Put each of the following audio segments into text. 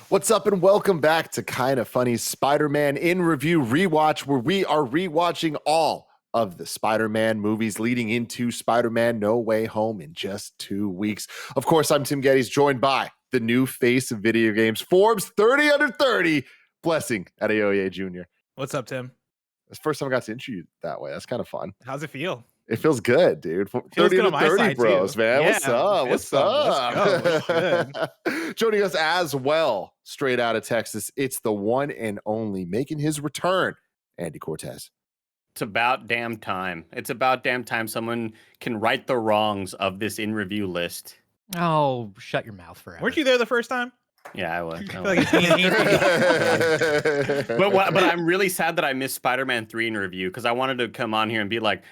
What's up and welcome back to Kinda Funny's Spider-Man in Review Rewatch, where we are rewatching all of the Spider-Man movies leading into Spider-Man No Way Home in just 2 weeks. Of course, I'm Tim Geddes, joined by the new face of video games, Forbes 30 under 30, Blessing Adeoye Jr. What's up, Tim? It's the first time I got to intro you that way. That's kind of fun. How's it feel? It feels good, dude. 30 good under on my 30 side, bros, too. man. Yeah, What's up? What's up? Let's go. What's Joining us as well, straight out of Texas, it's the one and only making his return, Andy Cortez. It's about damn time. It's about damn time someone can right the wrongs of this in review list. Oh, shut your mouth forever. Weren't you there the first time? Yeah, I was. I feel like it's me and Andy. But I'm really sad that I missed Spider-Man 3 in review because I wanted to come on here and be like,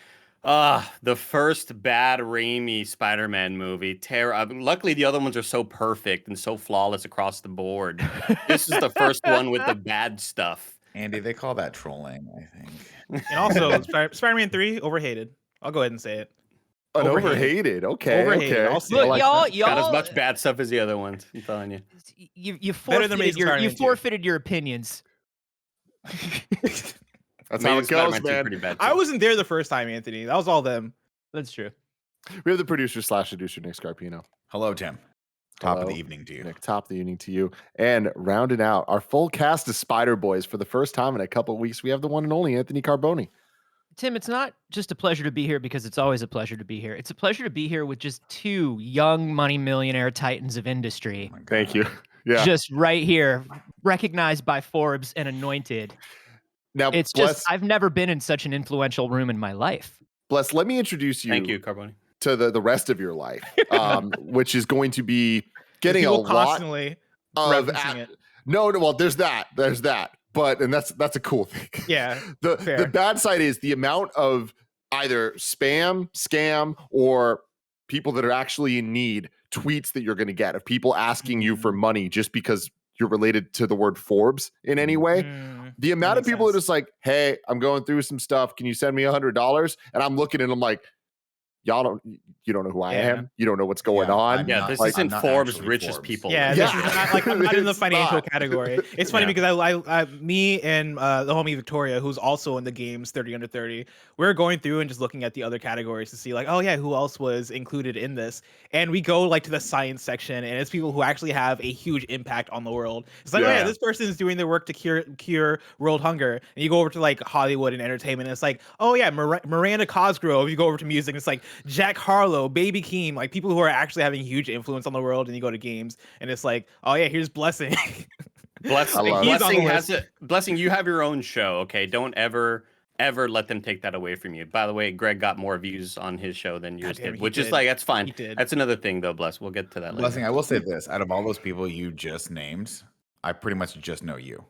the first bad Raimi Spider-Man movie. Luckily, the other ones are so perfect and so flawless across the board. This is the first one with the bad stuff. Andy, they call that trolling, I think. And also, Spider-Man 3, overhated. I'll go ahead and say it. Overhated. Okay. Overhated. Okay. Also, Look, I like y'all, Got as much bad stuff as the other ones. I'm telling you. you Better than Amazing Spider-Man 2. forfeited your opinions. That's how it goes, Spider-Man 2 man. pretty bad, I too. wasn't there the first time, Anthony. That was all them. That's true. We have the producer/producer, Nick Scarpino. Hello, Tim. Top Hello. of the evening to you. Nick, top of the evening to you. And rounding out our full cast of Spider Boys for the first time in a couple of weeks, we have the one and only Anthony Carboni. Tim, it's not just a pleasure to be here because it's always a pleasure to be here. It's a pleasure to be here with just two young money millionaire titans of industry. Oh my God. Thank you. Yeah. Just right here, recognized by Forbes and anointed. Now, It's just, I've never been in such an influential room in my life. Bless, let me introduce you, Thank you, Carboni. to the rest of your life, which is going to be getting a People lot constantly of referencing it. No, well, there's that. But that's a cool thing. Yeah, The fair. bad side is the amount of either spam, scam, or people that are actually in need tweets that you're going to get of people asking you for money just because you're related to the word Forbes in any way. The amount of makes people that are sense. just like, hey, I'm going through some stuff. Can you send me $100? And I'm looking and I'm like, you don't know who I Yeah. am. You don't know what's going Yeah, on. I'm Yeah, not- this I'm isn't not Forbes' actually richest Forbes. people. Yeah, Yeah. I'm not in the It's financial not. category. It's funny Yeah. because me and the homie Victoria, who's also in the games 30 under 30, we're going through and just looking at the other categories to see like, oh yeah, who else was included in this? And we go like to the science section, and it's people who actually have a huge impact on the world. It's like, oh Yeah. yeah, this person is doing their work to cure world hunger. And you go over to like Hollywood and entertainment, and it's like, oh yeah, Miranda Cosgrove. You go over to music, and it's like Jack Harlow, Baby Keem, like people who are actually having huge influence on the world. And you go to games, and it's like, oh yeah, here's Blessing. Blessing, I love it. He's on the Blessing, you have your own show, okay? Don't ever let them take that away from you. By the way, Greg got more views on his show than yours Goddamn, did, he which is did. like, that's fine. He did. That's another thing, though, Bless. We'll get to that later. Blessing, I will say this. Out of all those people you just named, I pretty much just know you.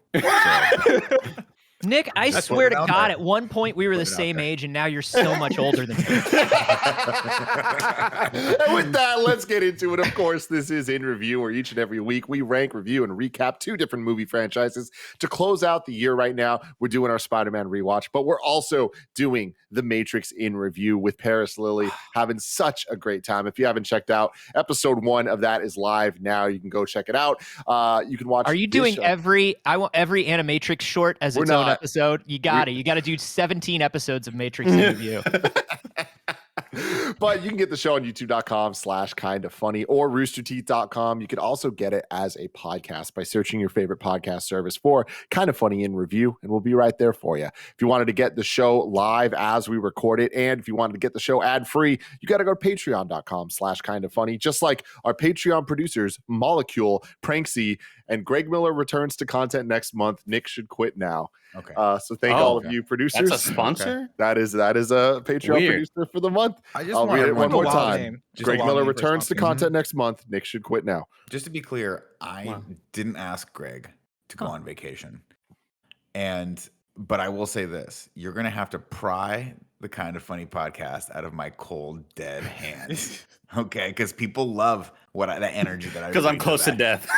Nick, I Just swear put to it out God, there. at one point we were the Put it out same there. age, and now you're so much older than me. And with that, let's get into it. Of course, this is In Review, where each and every week we rank, review, and recap 2 different movie franchises. To close out the year right now, we're doing our Spider-Man rewatch, but we're also doing The Matrix In Review with Paris Lilly, having such a great time. If you haven't checked out, episode 1 of that is live now. You can go check it out. You can watch. Are you this doing show. I want every Animatrix short as We're its own not. episode? You got to do 17 episodes of Matrix in review. But you can get the show on youtube.com/kindafunny or roosterteeth.com. You can also get it as a podcast by searching your favorite podcast service for Kinda Funny in Review, and we'll be right there for you. If you wanted to get the show live as we record it, and if you wanted to get the show ad-free, you got to go to patreon.com/kindafunny. Just like our Patreon producers, Molecule, Pranksy, and Greg Miller returns to content next month. Nick should quit now. Okay. So thank Oh, all of okay. you producers. That's a sponsor? That is a Patreon Weird. producer for the month. I just I'll want read it everyone one more to- wild time. name. Just Greg a wild Miller name for a returns to sponsor. content next month. Nick should quit now. Just to be clear, I Wow. didn't ask Greg to go on vacation. But I will say this. You're going to have to pry the Kinda Funny podcast out of my cold, dead hands. Okay? Because people love the energy that I Because I'm bring close to that. death.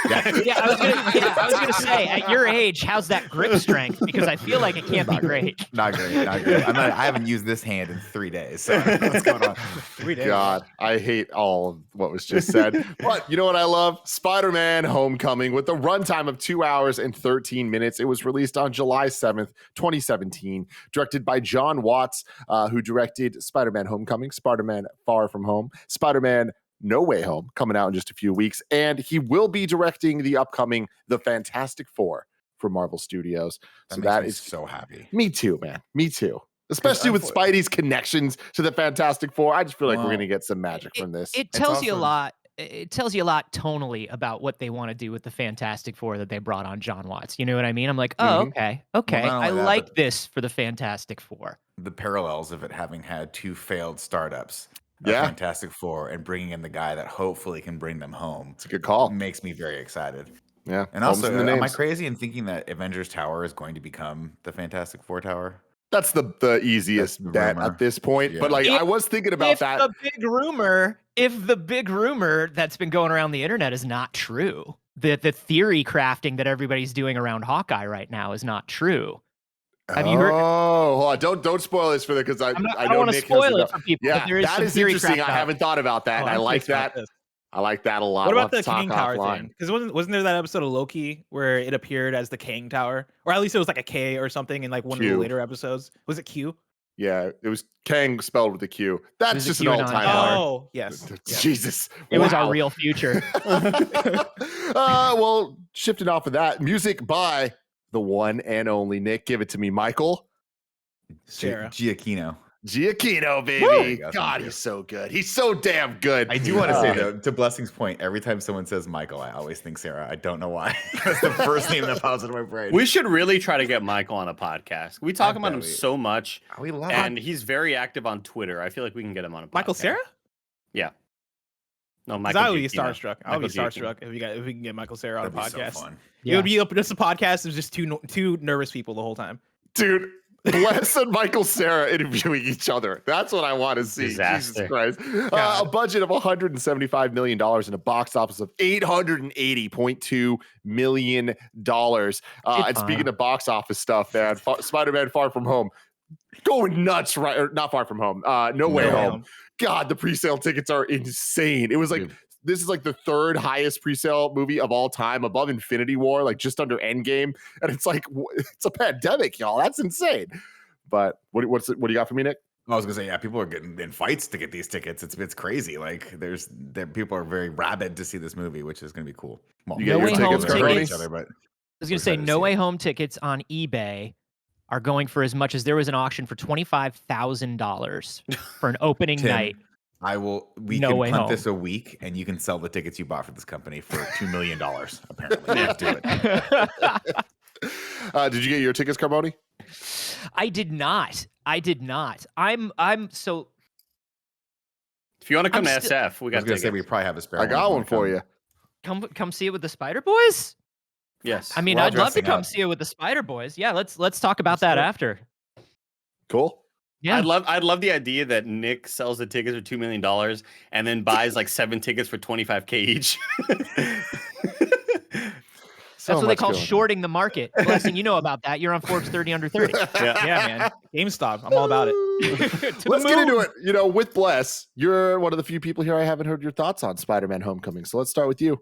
Yeah, I was gonna say, at your age, how's that grip strength? Because I feel like it can't be great. Not great. I haven't used this hand in 3 days. So I don't know what's going on. 3 days. God, I hate all of what was just said. But you know what I love? Spider-Man Homecoming with a runtime of 2 hours and 13 minutes. It was released on July 7th, 2017, directed by Jon Watts, who directed Spider-Man Homecoming, Spider-Man Far From Home, Spider-Man No Way Home, coming out in just a few weeks. And he will be directing the upcoming The Fantastic Four for Marvel Studios. That So makes that me is so happy. me too, man. Me too. Especially with Spidey's connections to the Fantastic Four. I just feel like we're going to get some magic from this. It tells you a lot. It tells you a lot tonally about what they want to do with the Fantastic Four that they brought on Jon Watts. You know what I mean? I'm like, oh, okay. not I only that, like but this for the Fantastic Four. the parallels of it having had 2 failed startups, of Yeah. Fantastic Four, and bringing in the guy that hopefully can bring them home. It's a good call. Makes me very excited. Yeah. And Home's also, in the am I names. crazy in thinking that Avengers Tower is going to become the Fantastic Four Tower? That's the easiest That's the bet rumor. at this point. Yeah. But like, I was thinking about that. If the big rumor that's been going around the internet is not true, that the theory crafting that everybody's doing around Hawkeye right now is not true. Have you heard? Oh, hold on. Don't spoil this for the because I I know don't want to Nick spoil hasn't it for people. Yeah, but there is that some is theory interesting. craft I out. haven't thought about that. and I I'm like curious about that. this. I like that a lot. What We'll about the have to talk Kang Tower offline. thing? Because wasn't there that episode of Loki where it appeared as the Kang Tower, or at least it was like a K or something in like one of Q. the later episodes? Was it Q? Yeah, it was Kang spelled with a Q. That's was a just an QAnon all-time tower. high. Oh, yes. Yes. Jesus. It was our Wow. real future. Well, shifting off of that, music by the one and only Nick. Give it to me, Michael Sarah. Giacchino. Giacchino, There baby. you go, God, thank you. he's so good. He's so damn good. I do want to say, though, to Blessing's point, every time someone says Michael, I always think Sarah. I don't know why. That's the first name that pops into my brain. We should really try to get Michael on a podcast. We talk I about bet him we- so much, We love and it. he's very active on Twitter. I feel like we can get him on a podcast. Michael Sarah? Yeah. No, 'Cause Michael. I would be Giacchino. starstruck. I would be Michael Giacchino. starstruck if we can get Michael Sarah on That'd a be podcast. so fun. It would be just a podcast of just two nervous people the whole time. Dude, Bless and Michael Sarah interviewing each other. That's what I want to see. Disaster. Jesus Christ. A budget of $175 million and a box office of $880.2 million. And speaking of box office stuff, man, Spider-Man Far From Home, going nuts, right? Or not Far From Home. No Way Home. God, the pre-sale tickets are insane. It was like, this is like the 3rd highest pre-sale movie of all time, above Infinity War, like just under Endgame. And it's like, it's a pandemic, y'all. That's insane. But what do you got for me, Nick? I was gonna say, yeah, people are getting in fights to get these tickets. It's crazy. Like people are very rabid to see this movie, which is gonna be cool. Well, You get No your Way tickets, Home Carboni? tickets. each other, but I was going to say, excited to No see Way it. Home tickets on eBay are going for as much as there was an auction for $25,000 for an opening Tim, night. We No can Way punt Home. this a week, and you can sell the tickets you bought for this company for $2 million. Apparently, let's do it. Did you get your tickets, Carboni? I did not. I'm so If you want to come I'm to sti- SF, we I got was gonna say we tickets. probably have a spare. I got one for you. come see it with the Spider Boys. Yes. I mean, We're all I'd love to dressing come up. see it with the Spider Boys. Yeah, let's talk about Let's that do it. after. Cool. Yeah. I'd love the idea that Nick sells the tickets for $2 million and then buys like 7 tickets for $25K each. That's what they call shorting the market. Blessing, you know about that. You're on Forbes 30 under 30. Yeah, man. GameStop. I'm all about it. Let's get into it. You know, with Bless, you're one of the few people here I haven't heard your thoughts on Spider-Man Homecoming. So let's start with you.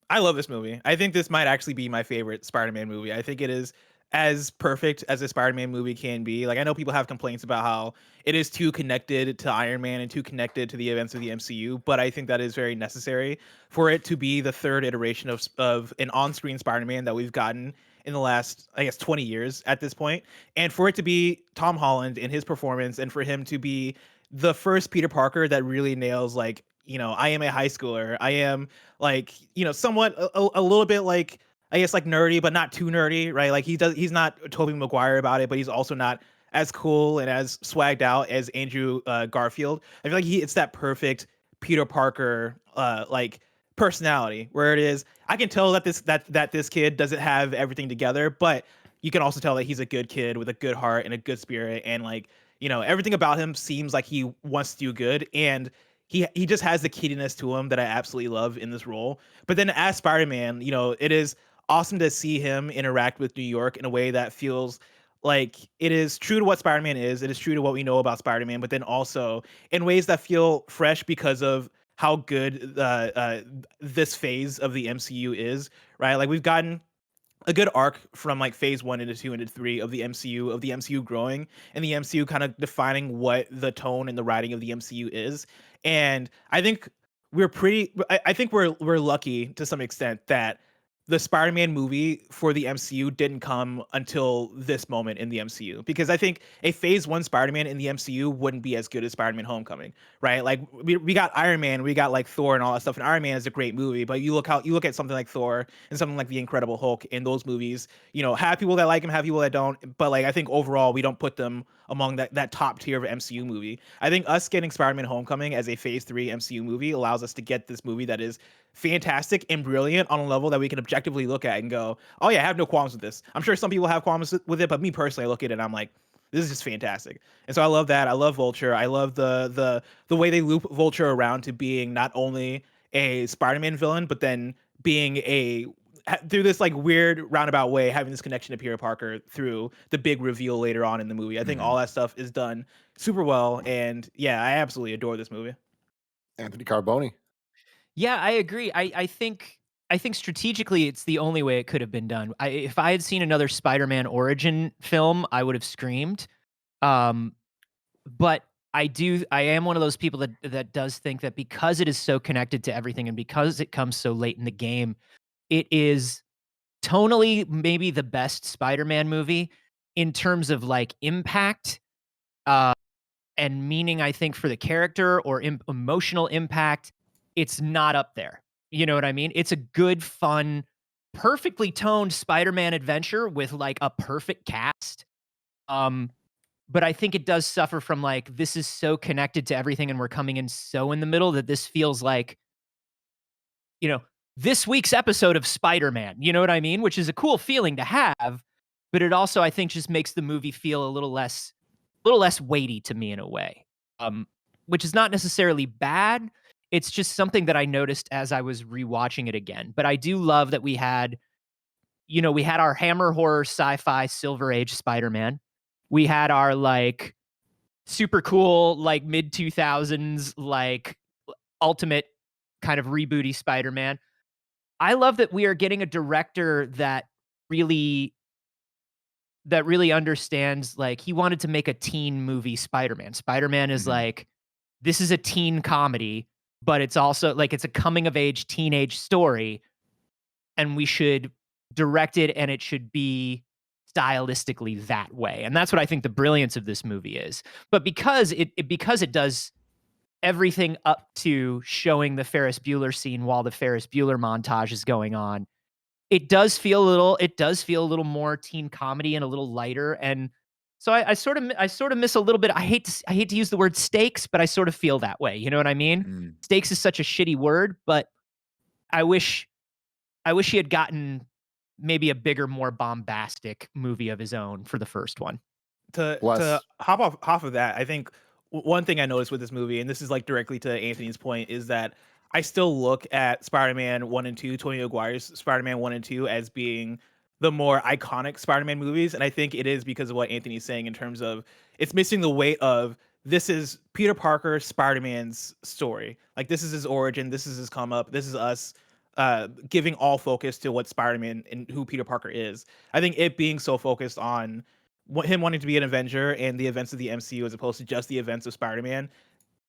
I love this movie. I think this might actually be my favorite Spider-Man movie. I think it is as perfect as a Spider-Man movie can be. Like, I know people have complaints about how it is too connected to Iron Man and too connected to the events of the MCU, but I think that is very necessary for it to be the 3rd iteration of an on-screen Spider-Man that we've gotten in the last, I guess, 20 years at this point. And for it to be Tom Holland in his performance, and for him to be the first Peter Parker that really nails, like, you know, I am a high schooler. I am, like, you know, somewhat a little bit like, I guess, like nerdy, but not too nerdy, right? Like he's not Tobey Maguire about it, but he's also not as cool and as swagged out as Andrew Garfield. I feel like it's that perfect Peter Parker like personality where it is. I can tell that this kid doesn't have everything together, but you can also tell that he's a good kid with a good heart and a good spirit, and, like, you know, everything about him seems like he wants to do good. And he just has the kiddiness to him that I absolutely love in this role. But then as Spider-Man, you know, it is awesome to see him interact with New York in a way that feels like it is true to what Spider-Man is. It is true to what we know about Spider-Man, but then also in ways that feel fresh because of how good this phase of the MCU is, right? Like we've gotten a good arc from like phase 1 into 2 into 3 of the MCU growing and the MCU kind of defining what the tone and the writing of the MCU is. And I think I think we're lucky to some extent that the Spider-Man movie for the MCU didn't come until this moment in the MCU, because I think a phase 1 Spider-Man in the MCU wouldn't be as good as Spider-Man Homecoming, right? Like we got Iron Man, we got like Thor and all that stuff, and Iron Man is a great movie, but you look at something like Thor and something like the Incredible Hulk in those movies, you know, have people that like him, have people that don't, but like I think overall we don't put them among that top tier of MCU movie. I think us getting Spider-Man Homecoming as a phase 3 MCU movie allows us to get this movie that is fantastic and brilliant on a level that we can objectively look at and go, oh yeah, I have no qualms with this. I'm sure some people have qualms with it, but me personally, I look at it and I'm like, this is just fantastic. And so I love that. I love Vulture. I love the way they loop Vulture around to being not only a Spider-Man villain, but then being through this like weird roundabout way, having this connection to Peter Parker through the big reveal later on in the movie. I think all that stuff is done super well. And yeah, I absolutely adore this movie. Anthony Carboni. Yeah, I agree. I think strategically it's the only way it could have been done. If I had seen another Spider-Man origin film, I would have screamed. But I am one of those people that does think that because it is so connected to everything and because it comes so late in the game, it is tonally maybe the best Spider-Man movie in terms of like impact and meaning, I think, for the character or emotional impact. It's not up there. You know what I mean? It's a good, fun, perfectly toned Spider-Man adventure with like a perfect cast. But I think it does suffer from like, this is so connected to everything and we're coming in so in the middle that this feels like, you know, this week's episode of Spider-Man, you know what I mean? Which is a cool feeling to have, but it also, I think, just makes the movie feel a little less weighty to me in a way, which is not necessarily bad. It's just something that I noticed as I was rewatching it again. But I do love that we had our Hammer horror sci-fi Silver Age Spider-Man. We had our like super cool like mid 2000s like ultimate kind of rebooty Spider-Man. I love that we are getting a director that really understands, like, he wanted to make a teen movie Spider-Man. Spider-Man is like, this is a teen comedy, but it's also like, it's a coming of age teenage story, and we should direct it and it should be stylistically that way. And that's what I think the brilliance of this movie is. But because it does everything up to showing the Ferris Bueller scene while the Ferris Bueller montage is going on, it does feel a little more teen comedy and a little lighter. And so I sort of miss a little bit. I hate to use the word stakes, but I sort of feel that way. You know what I mean? Stakes is such a shitty word, but I wish he had gotten maybe a bigger, more bombastic movie of his own for the first one. To hop off of that, I think one thing I noticed with this movie, and this is like directly to Anthony's point, is that I still look at Spider-Man 1 and 2, Tobey Maguire's Spider-Man 1 and 2, as being the more iconic Spider-Man movies. And I think it is because of what Anthony's saying in terms of it's missing the weight of, this is Peter Parker, Spider-Man's story. Like, this is his origin, this is his come up, this is us giving all focus to what Spider-Man and who Peter Parker is. I think it being so focused on him wanting to be an Avenger and the events of the MCU as opposed to just the events of Spider-Man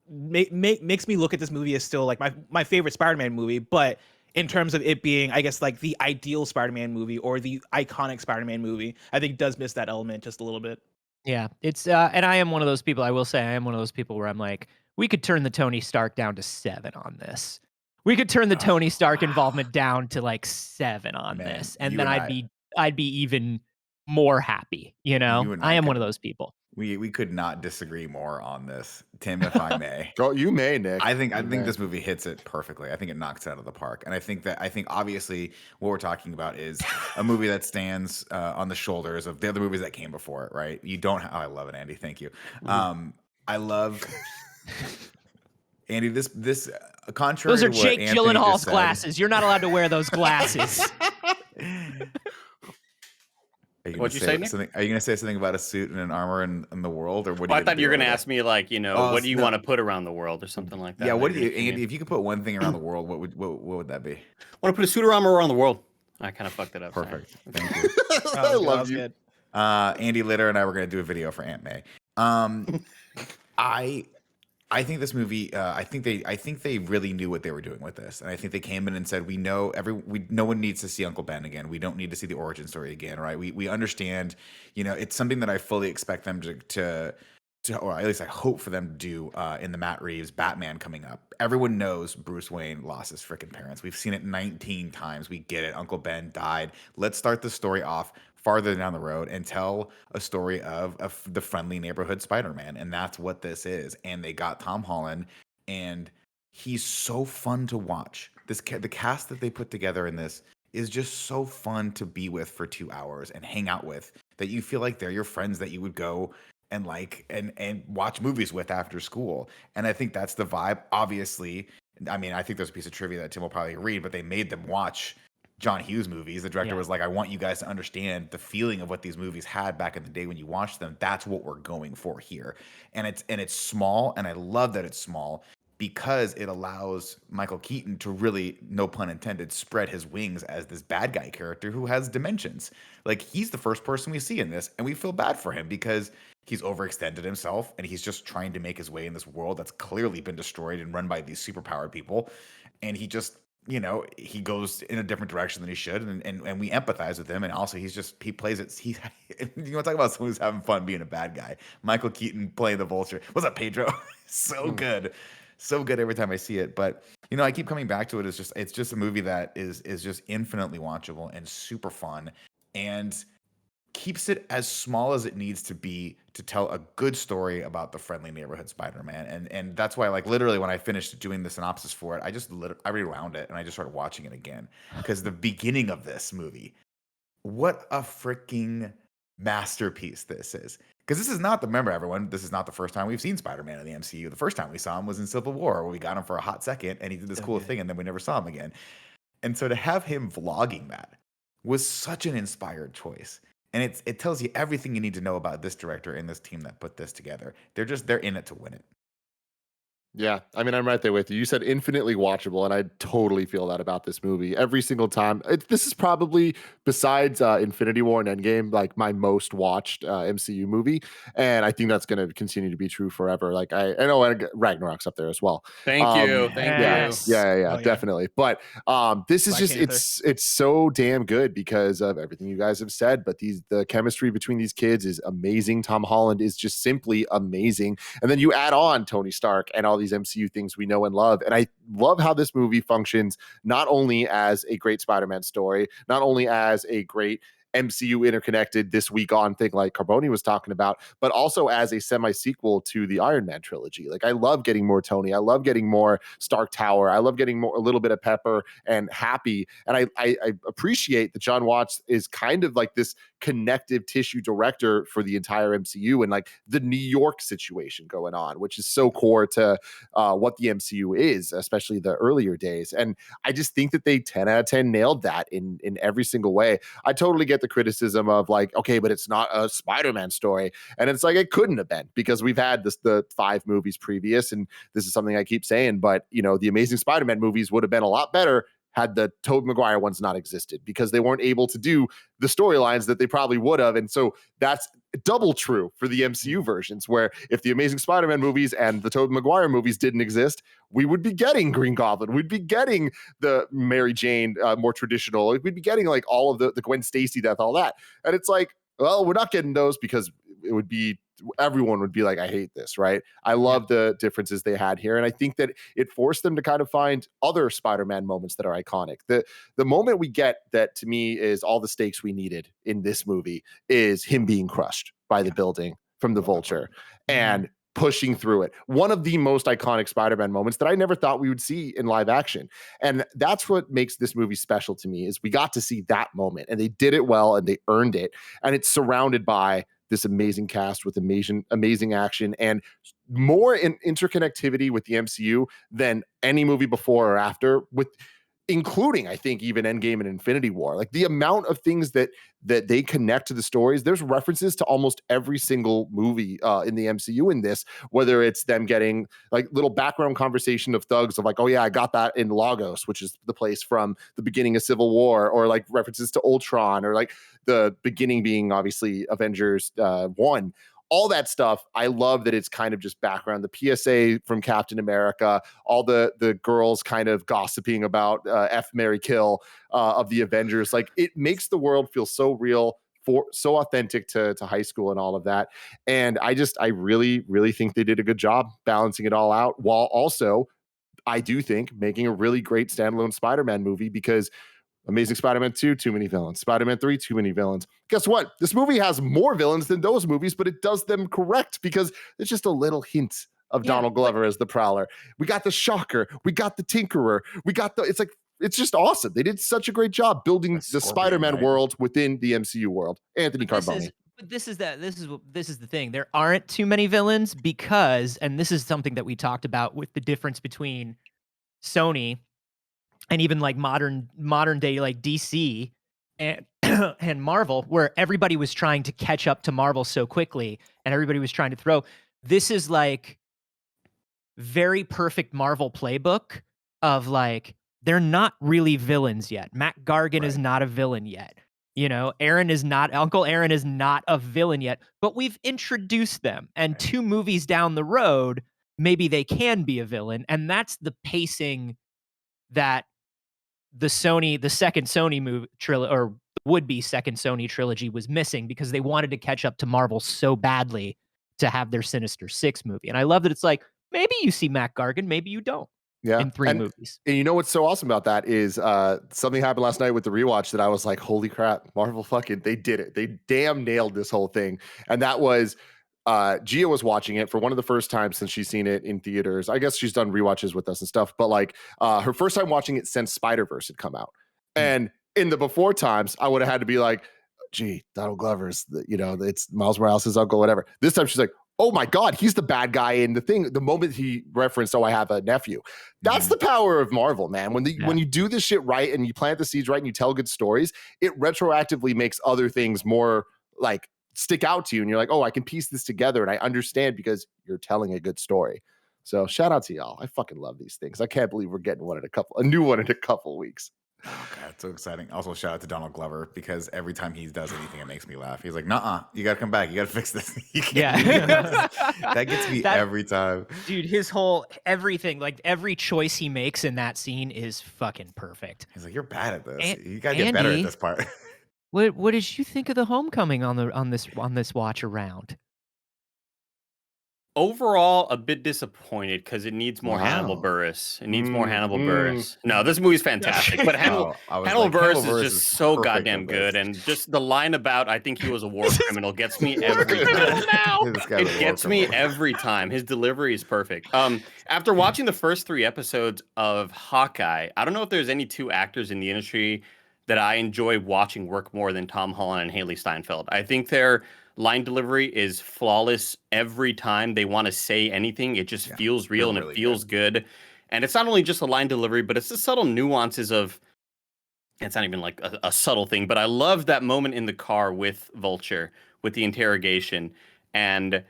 makes me look at this movie as still like my favorite Spider-Man movie, but in terms of it being, I guess, like the ideal Spider-Man movie or the iconic Spider-Man movie, I think does miss that element just a little bit. Yeah, it's and I am one of those people. I will say I am one of those people where I'm like, we could turn the Tony Stark down to 7 on this. We could turn the Tony Stark involvement down to like 7 on this, and then I'd be even more happy. You know, I am one of those people. We could not disagree more on this, Tim, if I may. Go, you may, Nick. I think this movie hits it perfectly. I think it knocks it out of the park, and I think obviously what we're talking about is a movie that stands on the shoulders of the other movies that came before it. Right? You don't. I love it, Andy. Thank you. I love. Andy, this contrary Those are to what Jake Anthony Gyllenhaal's just said, glasses. You're not allowed to wear those glasses. What'd you say, Nick? something? Are you going to say something about a suit and an armor in the world, or what? I thought you were going to ask me, like, Oh, what do you no. want to put around the world or something like that? Yeah, what do you, Maybe. Andy? If you could put one thing around the world, what would that be? I want to put a suit of armor around the world. I kind of fucked it up. Perfect. Thank you. I love you. Andy Litter and I were going to do a video for Aunt May. I think this movie. I think they really knew what they were doing with this, and I think they came in and said, no one needs to see Uncle Ben again. We don't need to see the origin story again, right? We understand. It's something that I fully expect them to or at least I hope for them to do in the Matt Reeves Batman coming up. Everyone knows Bruce Wayne lost his freaking parents. We've seen it 19 times. We get it. Uncle Ben died. Let's start the story off farther down the road and tell a story of the friendly neighborhood Spider-Man. And that's what this is. And they got Tom Holland, and he's so fun to watch. The cast that they put together in this is just so fun to be with for 2 hours and hang out with, that you feel like they're your friends that you would go and and watch movies with after school. And I think that's the vibe. Obviously, I mean, I think there's a piece of trivia that Tim will probably read, but they made them watch John Hughes movies. The director was like, I want you guys to understand the feeling of what these movies had back in the day when you watched them. That's what we're going for here. And it's small, and I love that it's small, because it allows Michael Keaton to really, no pun intended, spread his wings as this bad guy character who has dimensions. Like, he's the first person we see in this, and we feel bad for him because he's overextended himself, and he's just trying to make his way in this world that's clearly been destroyed and run by these superpowered people. And he just, he goes in a different direction than he should, and we empathize with him. And also, he plays it. You want to talk about someone who's having fun being a bad guy? Michael Keaton playing the Vulture. What's up, Pedro? So good. So good every time I see it. But I keep coming back to it. It's just a movie that is just infinitely watchable and super fun, and keeps it as small as it needs to be to tell a good story about the friendly neighborhood Spider-Man. And that's why, like, literally when I finished doing the synopsis for it, I rewound it and I just started watching it again, because the beginning of this movie, what a freaking masterpiece this is. Because this is not remember everyone, this is not the first time we've seen Spider-Man in the MCU. The first time we saw him was in Civil War, where we got him for a hot second and he did this cool thing, and then we never saw him again. And so to have him vlogging that was such an inspired choice. And it tells you everything you need to know about this director and this team that put this together. They're in it to win it. Yeah, I mean, I'm right there with you. You said infinitely watchable, and I totally feel that about this movie. Every single time. This is probably, besides Infinity War and Endgame, like my most watched MCU movie, and I think that's going to continue to be true forever. Like I know Ragnarok's up there as well. Thank you. Yeah, definitely. But this is Black just Panther. it's so damn good because of everything you guys have said. But the chemistry between these kids is amazing. Tom Holland is just simply amazing, and then you add on Tony Stark and all these MCU things we know and love. And I love how this movie functions not only as a great Spider-Man story, not only as a great MCU interconnected this week on thing like Carboni was talking about, but also as a semi-sequel to the Iron Man trilogy. Like, I love getting more Tony. I love getting more Stark Tower. I love getting a little bit of Pepper and Happy. And I appreciate that Jon Watts is kind of like this connective tissue director for the entire MCU and like the New York situation going on, which is so core to what the MCU is, especially the earlier days. And I just think that they 10 out of 10 nailed that in every single way. I totally get the criticism of like, okay, but it's not a Spider-Man story. And it's like, it couldn't have been, because we've had the 5 movies previous. And this is something I keep saying, but the Amazing Spider-Man movies would have been a lot better had the Tobey Maguire ones not existed, because they weren't able to do the storylines that they probably would have. And so that's double true for the MCU versions, where if the Amazing Spider-Man movies and the Tobey Maguire movies didn't exist, we would be getting Green Goblin. We'd be getting the Mary Jane, more traditional. We'd be getting like all of the Gwen Stacy death, all that. And it's like, well, we're not getting those because it would be, everyone would be like, I hate this, right? I love the differences they had here. And I think that it forced them to kind of find other Spider-Man moments that are iconic. The moment we get that, to me, is all the stakes we needed in this movie is him being crushed by the building from the Vulture and pushing through it. One of the most iconic Spider-Man moments that I never thought we would see in live action. And that's what makes this movie special to me, is we got to see that moment, and they did it well and they earned it. And it's surrounded by this amazing cast with amazing action and more in interconnectivity with the MCU than any movie before or after, with including, I think, even Endgame and Infinity War. Like the amount of things that they connect to the stories. There's references to almost every single movie in the MCU in this, whether it's them getting like little background conversation of thugs of like, oh yeah, I got that in Lagos, which is the place from the beginning of Civil War, or like references to Ultron, or like the beginning being obviously Avengers 1. All that stuff, I love that it's kind of just background. The PSA from Captain America, all the girls kind of gossiping about F, Marry, Kill of the Avengers. Like it makes the world feel so real, so authentic to high school and all of that. And I really, really think they did a good job balancing it all out, while also, I do think, making a really great standalone Spider-Man movie, because Amazing Spider-Man 2, too many villains. Spider-Man 3, too many villains. Guess what? This movie has more villains than those movies, but it does them correct because it's just a little hint of Donald Glover as the Prowler. We got the Shocker. We got the Tinkerer. We got it's just awesome. They did such a great job building the Spider-Man world within the MCU world. Anthony Carboni. But this is the thing. There aren't too many villains because, and this is something that we talked about with the difference between Sony and even like modern day like DC and and Marvel, where everybody was trying to catch up to Marvel so quickly and everybody was trying to throw. This is like very perfect Marvel playbook of like, they're not really villains yet. Matt Gargan is not a villain yet. You know, Uncle Aaron is not a villain yet, but we've introduced them. And 2 movies down the road, maybe they can be a villain. And that's the pacing that the second Sony movie trilogy, or would-be second Sony trilogy, was missing, because they wanted to catch up to Marvel so badly to have their Sinister Six movie. And I love that it's like, maybe you see Matt Gargan, maybe you don't. Yeah. In 3 movies. And you know what's so awesome about that is something happened last night with the rewatch that I was like, holy crap, Marvel they did it. They damn nailed this whole thing. And that was Gia was watching it for one of the first times since she's seen it in theaters. I guess she's done rewatches with us and stuff, but like her first time watching it since Spider-Verse had come out. And in the before times, I would have had to be like, gee, Donald Glover's, it's Miles Morales' uncle, whatever. This time she's like, oh my God, he's the bad guy in the thing. The moment he referenced, oh, I have a nephew. That's the power of Marvel, man. When you do this shit right and you plant the seeds right and you tell good stories, it retroactively makes other things more like stick out to you. And you're like, oh, I can piece this together and I understand because you're telling a good story. So shout out to y'all. I fucking love these things. I can't believe we're getting a new one in a couple weeks. Oh God, it's so exciting. Also, shout out to Donald Glover, because every time he does anything, it makes me laugh. He's like, "Nuh-uh, you gotta come back. You gotta fix this." That gets me every time. Dude, his whole everything, like every choice he makes in that scene is fucking perfect. He's like, "You're bad at this. You gotta get better at this part." What did you think of the Homecoming on this watch around? Overall, a bit disappointed because it needs more Hannibal Buress. It needs more Hannibal Buress. No, this movie's fantastic, but Hannibal Buress is just so goddamn good. And just the line about, I think he was a war criminal, gets me every time. It gets me every time. His delivery is perfect. After watching the first 3 episodes of Hawkeye, I don't know if there's any 2 actors in the industry that I enjoy watching work more than Tom Holland and Haley Steinfeld. I think their line delivery is flawless every time they want to say anything. It just feels real and it feels good. And it's not only just the line delivery, but it's the subtle nuances of, it's not even like a subtle thing, but I love that moment in the car with Vulture, with the interrogation. And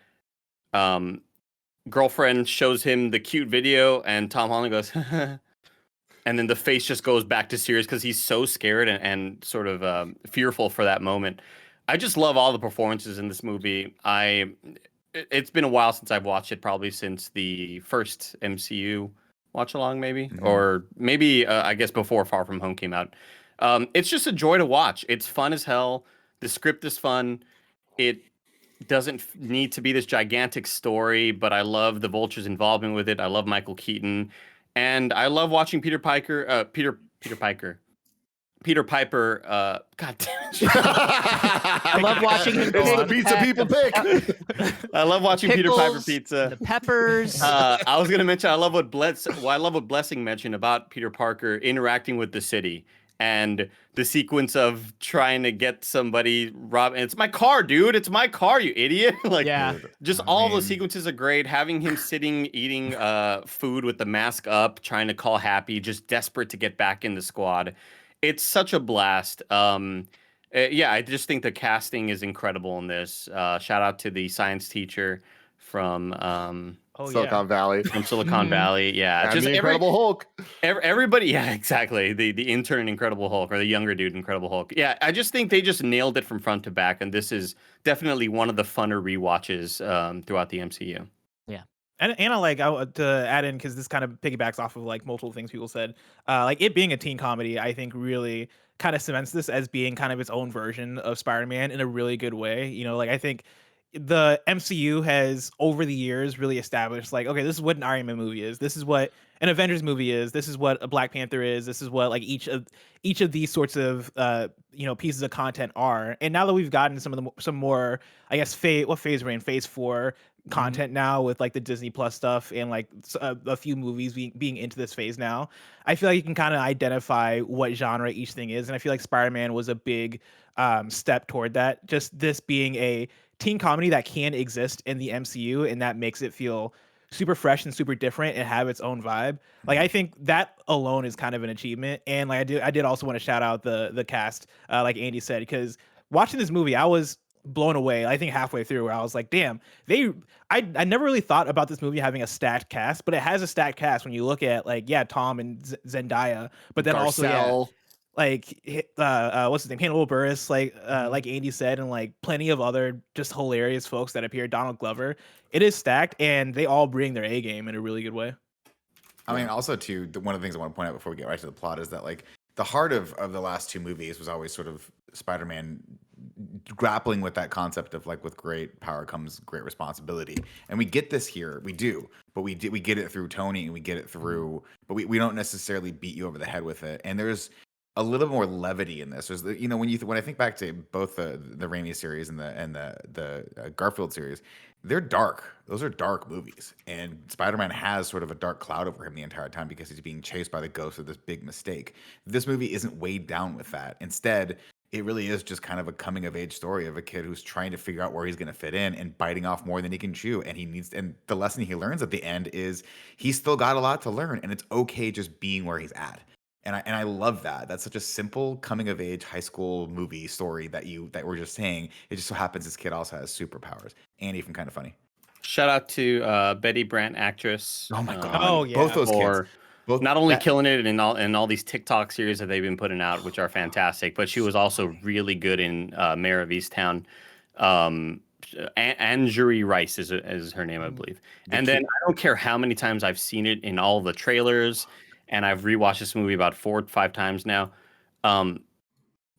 girlfriend shows him the cute video and Tom Holland goes, and then the face just goes back to serious because he's so scared and sort of fearful for that moment. I just love all the performances in this movie. It's been a while since I've watched it, probably since the first MCU watch along, maybe, or maybe I guess before Far From Home came out. It's just a joy to watch. It's fun as hell. The script is fun. It doesn't need to be this gigantic story, but I love the Vulture's involvement with it. I love Michael Keaton, and I love watching Peter Piper. God damn it. I love watching him. It's the pizza people pick. I love watching Pickles, Peter Piper pizza. The peppers. I was gonna mention I love what Blessing mentioned about Peter Parker interacting with the city and the sequence of trying to get somebody it's my car, dude. It's my car, you idiot. Like, Yeah. just all those sequences are great. Having him sitting eating food with the mask up, trying to call Happy, just desperate to get back in the squad. It's such a blast. Yeah, I just think the casting is incredible in this. Shout out to the science teacher from Silicon Valley. Silicon Valley. Yeah, And just the Incredible Hulk. everybody. Yeah, exactly. The intern Incredible Hulk, or the younger dude Incredible Hulk. Yeah, I just think they just nailed it from front to back, and this is definitely one of the funner rewatches throughout the MCU. And I like to add in, because this kind of piggybacks off of like multiple things people said. Like it being a teen comedy, I think really kind of cements this as being kind of its own version of Spider-Man in a really good way. You know, like I think the MCU has over the years really established like, okay, this is what an Iron Man movie is. This is what an Avengers movie is. This is what a Black Panther is. This is what like each of these sorts of pieces of content are. And now that we've gotten some more, I guess, what phase we're in, phase 4 content now with like the Disney Plus stuff and like a few movies being into this phase now, I feel like you can kind of identify what genre each thing is. And I feel like Spider-Man was a big step toward that. Just this being a teen comedy that can exist in the MCU, and that makes it feel super fresh and super different and have its own vibe. Like I think that alone is kind of an achievement. And like I did also want to shout out the cast, like Andy said, because watching this movie, I was blown away. I think halfway through, where I was like, damn, I never really thought about this movie having a stacked cast, but it has a stacked cast when you look at like, yeah, Tom and Zendaya, but then also, yeah, like what's his name, Hannibal Buress, like Andy said, and like plenty of other just hilarious folks that appear. Donald Glover. It is stacked, and they all bring their A game in a really good way. I mean, also too, one of the things I want to point out before we get right to the plot is that like the heart of the last two movies was always sort of Spider-Man grappling with that concept of like, with great power comes great responsibility, and we get this here. We do, but we get it through Tony, and we get it through, but we don't necessarily beat you over the head with it. And there's a little more levity in this. There's when I think back to both the Raimi series and the Garfield series, they're dark. Those are dark movies, and Spider-Man has sort of a dark cloud over him the entire time because he's being chased by the ghost of this big mistake. This movie isn't weighed down with that. Instead, it really is just kind of a coming of age story of a kid who's trying to figure out where he's going to fit in and biting off more than he can chew. And the lesson he learns at the end is he's still got a lot to learn, and it's okay just being where he's at. And I love that. That's such a simple coming of age high school movie story that we're just saying. It just so happens this kid also has superpowers. Andy from KindaFunny. Shout out to Betty Brant, actress. Oh my god! Oh yeah, both those kids. Both, not only killing it in all these TikTok series that they've been putting out, which are fantastic, but she was also really good in Mayor of Easttown. Anjuri Rice is her name, I believe. And then I don't care how many times I've seen it in all the trailers, and I've rewatched this movie about 4 or 5 times now.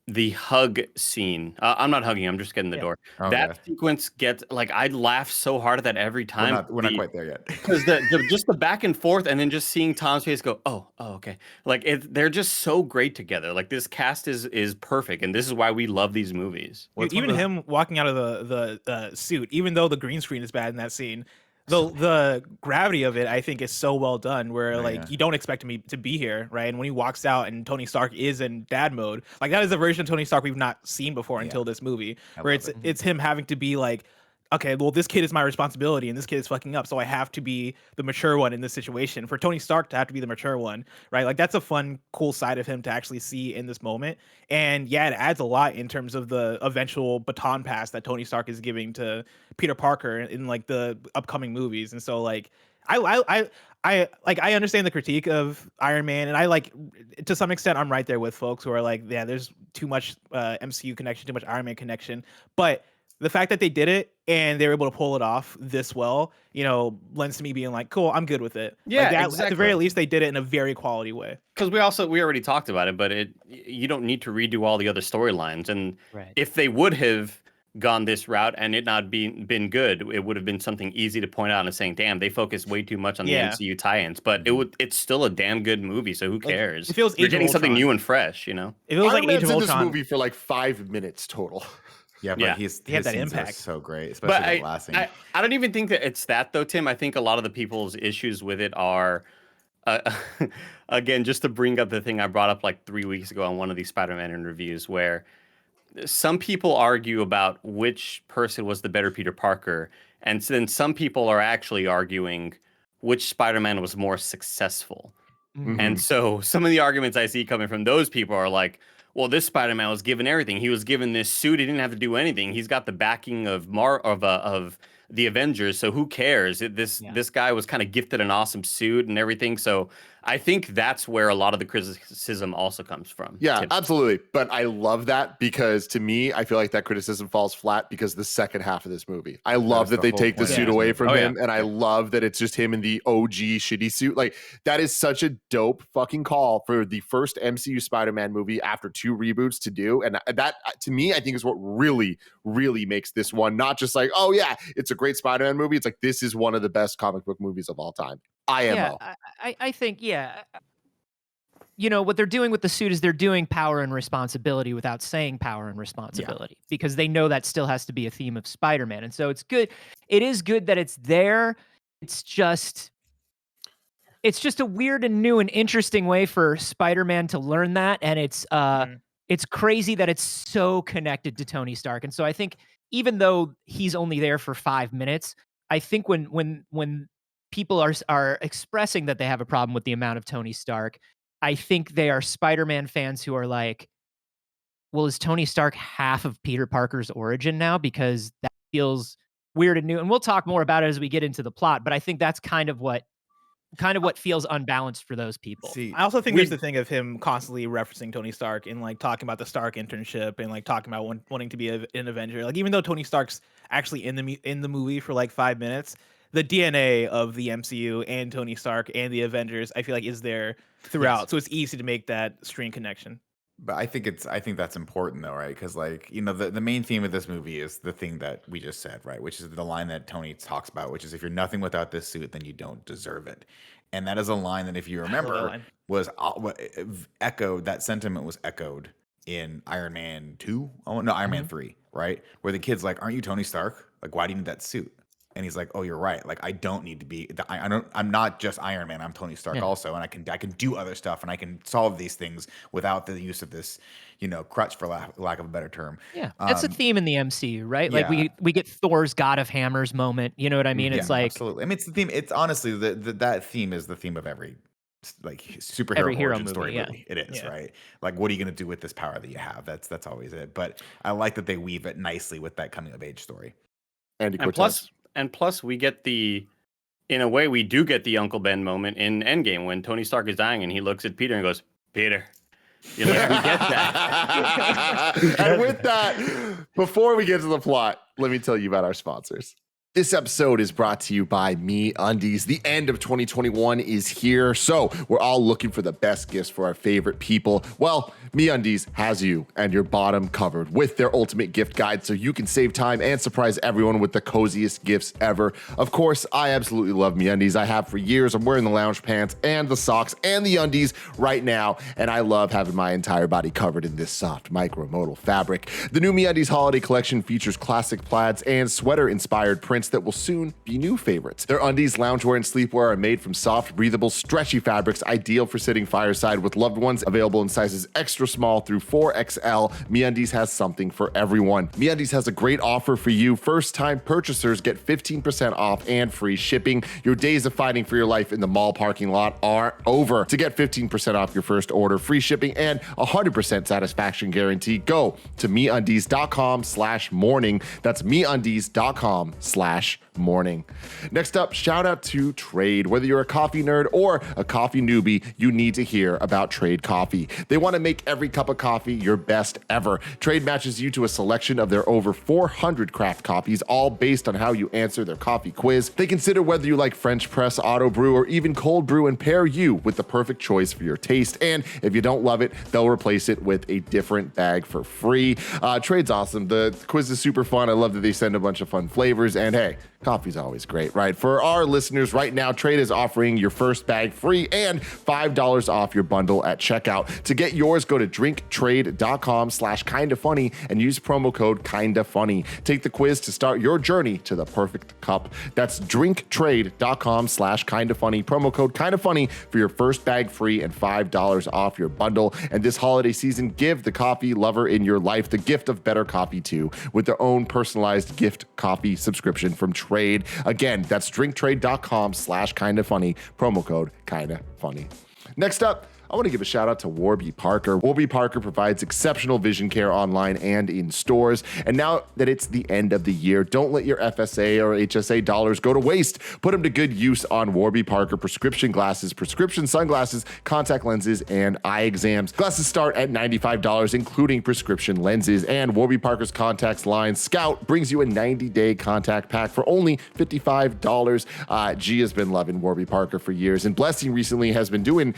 The hug scene. I'm not hugging. I'm just getting the door. Oh, that sequence gets like I laugh so hard at that every time. We're not quite there yet. Because just the back and forth, and then just seeing Tom's face go, oh, okay. Like they're just so great together. Like this cast is perfect, and this is why we love these movies. Dude, even him walking out of the suit, even though the green screen is bad in that scene. The gravity of it, I think, is so well done. Where you don't expect him to be here, right? And when he walks out and Tony Stark is in dad mode, like that is a version of Tony Stark we've not seen before until this movie, where it's him having to be like, okay, well, this kid is my responsibility, and this kid is fucking up, so I have to be the mature one in this situation. For Tony Stark to have to be the mature one, right? Like that's a fun, cool side of him to actually see in this moment. And yeah, it adds a lot in terms of the eventual baton pass that Tony Stark is giving to Peter Parker in like the upcoming movies. And so like I understand the critique of Iron Man, and I like to some extent I'm right there with folks who are like, yeah, there's too much MCU connection, too much Iron Man connection, but the fact that they did it and they were able to pull it off this well, lends to me being like, cool, I'm good with it. Yeah, like exactly. At the very least, they did it in a very quality way. Because we already talked about it, but you don't need to redo all the other storylines. And if they would have gone this route and it not been good, it would have been something easy to point out and saying, damn, they focus way too much on the MCU tie-ins. But it's still a damn good movie, so who cares? It feels you're getting something new and fresh, It feels like Age of in this Ultron. movie for like 5 minutes total. Yeah, but his had that scenes are impact. so great, especially the last scene. I don't even think that it's that though, Tim. I think a lot of the people's issues with it are again, just to bring up the thing I brought up like 3 weeks ago on one of these Spider-Man interviews, where some people argue about which person was the better Peter Parker, and then some people are actually arguing which Spider-Man was more successful. Mhm. And so some of the arguments I see coming from those people are like, well, this Spider-Man was given everything. He was given this suit. He didn't have to do anything. He's got the backing of the Avengers. So who cares? This guy was kind of gifted an awesome suit and everything. So I think that's where a lot of the criticism also comes from. Yeah, absolutely. But I love that because to me, I feel like that criticism falls flat because the second half of this movie. I love that they take the suit away from him, and I love that it's just him in the OG shitty suit. Like, that is such a dope fucking call for the first MCU Spider-Man movie after 2 reboots to do. And that, to me, I think is what really, really makes this one not just like, oh yeah, it's a great Spider-Man movie. It's like, this is one of the best comic book movies of all time. IMO. Yeah, I think, you know, what they're doing with the suit is they're doing power and responsibility without saying power and responsibility because they know that still has to be a theme of Spider-Man. And so it's good. It is good that it's there. It's just a weird and new and interesting way for Spider-Man to learn that. And it's crazy that it's so connected to Tony Stark. And so I think even though he's only there for 5 minutes, I think when people are expressing that they have a problem with the amount of Tony Stark, I think they are Spider-Man fans who are like, well, is Tony Stark half of Peter Parker's origin now? Because that feels weird and new. And we'll talk more about it as we get into the plot, but I think that's kind of what feels unbalanced for those people. I also think there's the thing of him constantly referencing Tony Stark and like talking about the Stark internship and like talking about wanting to be an Avenger. Like, even though Tony Stark's actually in the movie for like 5 minutes, the DNA of the MCU and Tony Stark and the Avengers, I feel like, is there throughout. Yes. So it's easy to make that string connection. But I think that's important though, right? Because, like, you know, the main theme of this movie is the thing that we just said, right? Which is the line that Tony talks about, which is, if you're nothing without this suit, then you don't deserve it. And that is a line that, if you remember, was echoed. That sentiment was echoed in Iron Man 2. Oh no, Iron Man 3, right? Where the kid's like, "Aren't you Tony Stark? Like, why do you need that suit?" And he's like, "Oh, you're right. Like, I don't need to be. I'm not just Iron Man. I'm Tony Stark also, and I can do other stuff, and I can solve these things without the use of this, you know, crutch, for lack of a better term." Yeah, that's a theme in the MCU, right? Like, we get Thor's God of Hammers moment. You know what I mean? It's like, absolutely. I mean, it's the theme. It's honestly that theme is the theme of every like superhero origin story movie. It is, right? Like, what are you going to do with this power that you have? That's always it. But I like that they weave it nicely with that coming of age story. And plus, we get in a way, we do get the Uncle Ben moment in Endgame when Tony Stark is dying and he looks at Peter and goes, "Peter." You're like, we get that. And with that, before we get to the plot, let me tell you about our sponsors. This episode is brought to you by MeUndies. The end of 2021 is here, so we're all looking for the best gifts for our favorite people. Well, MeUndies has you and your bottom covered with their ultimate gift guide, so you can save time and surprise everyone with the coziest gifts ever. Of course, I absolutely love MeUndies. I have for years. I'm wearing the lounge pants and the socks and the undies right now, and I love having my entire body covered in this soft micromodal fabric. The new MeUndies holiday collection features classic plaids and sweater-inspired prints that will soon be new favorites. Their undies, loungewear, and sleepwear are made from soft, breathable, stretchy fabrics, ideal for sitting fireside with loved ones, available in sizes extra small through 4XL. MeUndies has something for everyone. MeUndies has a great offer for you. First-time purchasers get 15% off and free shipping. Your days of fighting for your life in the mall parking lot are over. To get 15% off your first order, free shipping, and 100% satisfaction guarantee, go to MeUndies.com/morning. That's MeUndies.com/morning. Next up, shout out to Trade. Whether you're a coffee nerd or a coffee newbie, you need to hear about Trade Coffee. They want to make every cup of coffee your best ever. Trade matches you to a selection of their over 400 craft coffees, all based on how you answer their coffee quiz. They consider whether you like French press, auto brew, or even cold brew, and pair you with the perfect choice for your taste. And if you don't love it, they'll replace it with a different bag for free. Trade's awesome. The quiz is super fun. I love that they send a bunch of fun flavors. And hey, coffee's always great, right? For our listeners right now, Trade is offering your first bag free and $5 off your bundle at checkout. To get yours, go to drinktrade.com/kindafunny and use promo code KindaFunny. Take the quiz to start your journey to the perfect cup. That's drinktrade.com/kindafunny, promo code KindaFunny for your first bag free and $5 off your bundle. And this holiday season, give the coffee lover in your life the gift of better coffee too, with their own personalized gift coffee subscription from Trade. Again, that's drinktrade.com/kindafunny, promo code KindaFunny. Next up, I want to give a shout out to Warby Parker. Warby Parker provides exceptional vision care online and in stores. And now that it's the end of the year, don't let your FSA or HSA dollars go to waste. Put them to good use on Warby Parker prescription glasses, prescription sunglasses, contact lenses, and eye exams. Glasses start at $95, including prescription lenses. And Warby Parker's contacts line Scout brings you a 90-day contact pack for only $55. G has been loving Warby Parker for years, and Blessing recently has been doing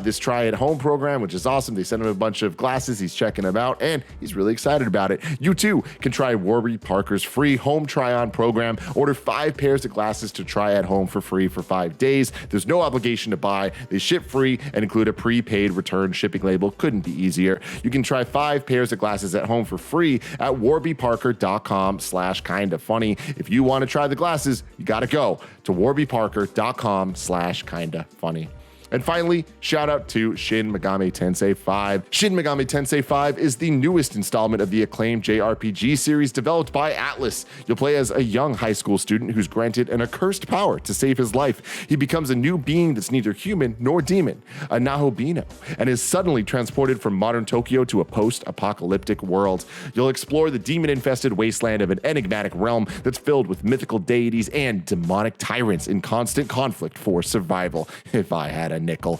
this try-at-home program, which is awesome. They sent him a bunch of glasses. He's checking them out, and he's really excited about it. You too can try Warby Parker's free home try-on program. Order 5 pairs of glasses to try at home for free for 5 days. There's no obligation to buy. They ship free and include a prepaid return shipping label. Couldn't be easier. You can try 5 pairs of glasses at home for free at warbyparker.com/kindafunny. If you want to try the glasses, you got to go to warbyparker.com/kindafunny. And finally, shout out to Shin Megami Tensei 5. Shin Megami Tensei 5 is the newest installment of the acclaimed JRPG series developed by Atlas. You'll play as a young high school student who's granted an accursed power to save his life. He becomes a new being that's neither human nor demon, a Nahobino, and is suddenly transported from modern Tokyo to a post-apocalyptic world. You'll explore the demon-infested wasteland of an enigmatic realm that's filled with mythical deities and demonic tyrants in constant conflict for survival. If I had a nickel.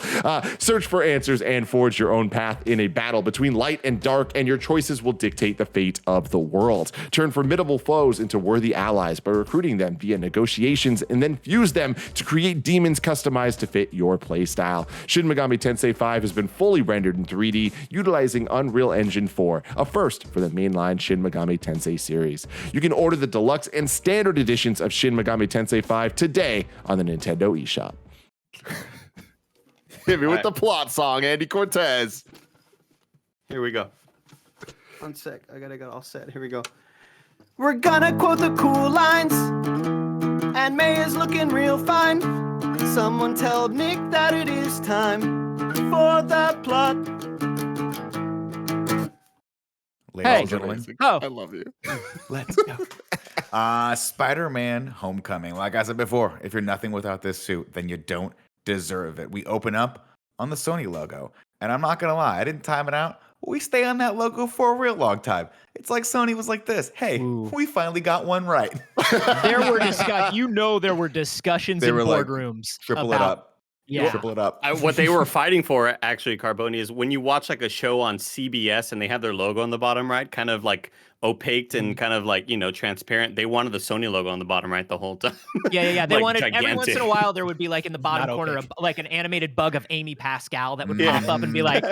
Search for answers and forge your own path in a battle between light and dark, and your choices will dictate the fate of the world. Turn formidable foes into worthy allies by recruiting them via negotiations, and then fuse them to create demons customized to fit your playstyle. Shin Megami Tensei 5 has been fully rendered in 3D utilizing Unreal Engine 4, a first for the mainline Shin Megami Tensei series. You can order the deluxe and standard editions of Shin Megami Tensei 5 today on the Nintendo eShop. Hit me with the plot song, Andy Cortez. Here we go. 1 sec. I gotta get all set. Here we go. We're gonna quote the cool lines. And May is looking real fine. Someone tell Nick that it is time for the plot. Ladies and gentlemen. Oh, I love you. Let's go. Spider-Man Homecoming. Like I said before, if you're nothing without this suit, then you don't deserve it. We open up on the Sony logo. And I'm not going to lie, I didn't time it out. We stay on that logo for a real long time. It's like Sony was like this. Hey, we finally got one right. there were discussions They in were like, boardrooms. triple it up. Yeah. Triple it up. What they were fighting for, actually, Carboni, is when you watch like a show on CBS and they have their logo on the bottom right, kind of like opaque and kind of like, transparent. They wanted the Sony logo on the bottom right the whole time. Yeah. They Like wanted every once in a gigantic. while there would be like in the bottom corner like an animated bug of Amy Pascal that would pop up and be like,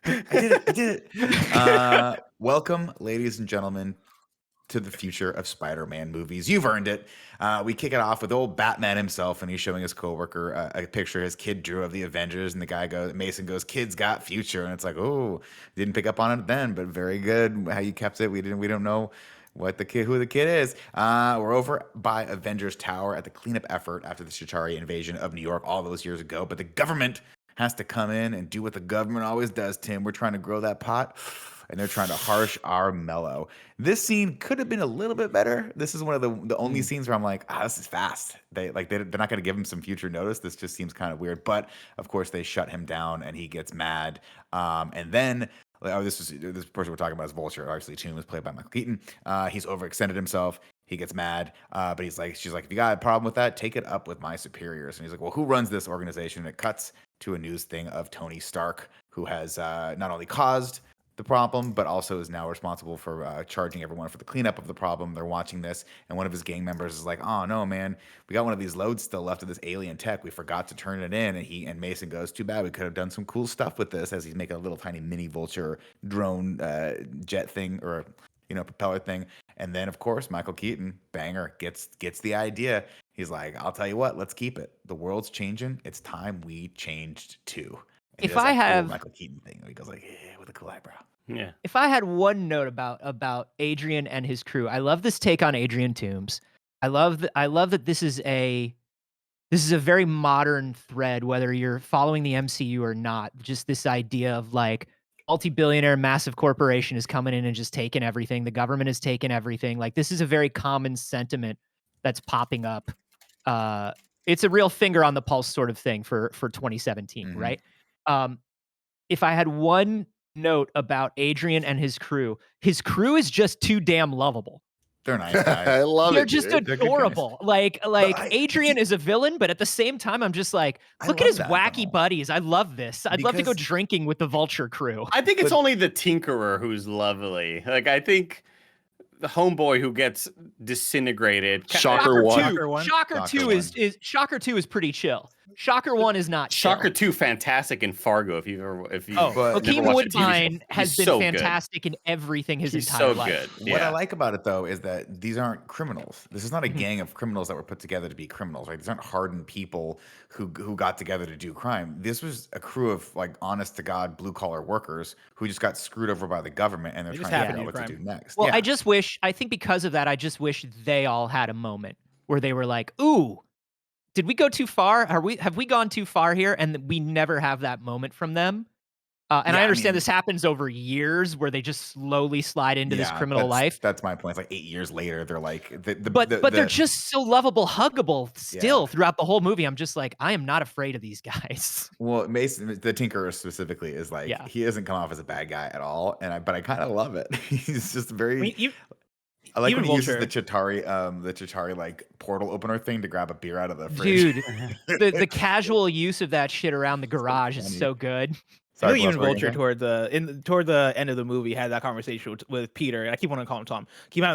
I did it. Welcome, ladies and gentlemen, to the future of Spider-Man movies. You've earned it. We kick it off with old Batman himself, and he's showing his coworker a picture his kid drew of the Avengers, and the guy Mason goes, "Kids got future," and it's like, oh, didn't pick up on it then, but very good how you kept it. We don't know who the kid is. We're over by Avengers Tower at the cleanup effort after the Chitauri invasion of New York all those years ago, but the government has to come in and do what the government always does, Tim. We're trying to grow that pot, and they're trying to harsh our mellow. This scene could have been a little bit better. This is one of the only scenes where I'm like, this is fast. They're not going to give him some future notice. This just seems kind of weird. But of course, they shut him down, and he gets mad. And then this person we're talking about is Vulture. Obviously, Toon is played by Michael Keaton. He's overextended himself. He gets mad, but she's like, if you got a problem with that, take it up with my superiors. And he's like, well, who runs this organization? And it cuts to a news thing of Tony Stark, who has not only caused the problem, but also is now responsible for charging everyone for the cleanup of the problem. They're watching this, and one of his gang members is like, "Oh no, man, we got one of these loads still left of this alien tech. We forgot to turn it in." And Mason goes, "Too bad. We could have done some cool stuff with this." As he's making a little tiny mini Vulture drone jet thing, or propeller thing. And then, of course, Michael Keaton, banger, gets the idea. He's like, I'll tell you what, let's keep it. The world's changing. It's time we changed too. And he If does I that cool have- Michael Keaton thing, he goes like, yeah, with a cool eyebrow. Yeah. If I had one note about Adrian and his crew, I love this take on Adrian Toomes. I love that this is a very modern thread, whether you're following the MCU or not. Just this idea of like multi-billionaire massive corporation is coming in and just taking everything. The government is taking everything. Like this is a very common sentiment that's popping up. It's a real finger on the pulse sort of thing for 2017, Mhm. right? If I had one note about Adrian and his crew is just too damn lovable. They're nice I guys. love They're it. just dude. They're good guys. adorable. Like Adrian is a villain, but at the same time, I'm just like, I look at love his that, wacky though. buddies. I love this. I'd love to go Because- drinking with the Vulture crew. I think it's But- only the Tinkerer who's lovely. Like I think the homeboy who gets disintegrated. Shocker one. Shocker one. Shocker Shocker 2 one. is Shocker 2 is pretty chill. Shocker 1 is not chill. Shocker 2 fantastic in Fargo if you Oh, But- Hakeem never watched the TV show. Woodbine has He's been so good. fantastic in everything his He's entire so life. good. What I Yeah. like about it though is that these aren't criminals. This is not a Mhm. gang of criminals that were put together to be criminals, right? These aren't hardened people who got together to do crime. This was a crew of like honest to God blue collar workers who just got screwed over by the government and they're They just trying to happen figure to out what do to do next. Well, Yeah. I think because of that, I just wish they all had a moment where they were like, ooh, did we go too far? Have we gone too far here? And we never have that moment from them. And Yeah, I I understand mean- this happens over years where they just slowly slide into this Yeah, criminal life. That's my point. It's like 8 years later, they're like, But they're just so lovable, huggable still throughout the whole movie. I'm just like, I am not afraid of these guys. Well, Mason, the Tinkerer specifically is like, Yeah. he doesn't come off as a bad guy at all, but I kind of love it. He's just very. I mean, I like when even he uses Vulture. the Chitauri like portal opener thing to grab a beer out of the fridge. Dude, the casual use of that shit around the garage is funny. so good. I Sorry, know even Plus, what were you Vulture gonna say? toward the end of the movie had that conversation with Peter, and I keep wanting to call him Tom.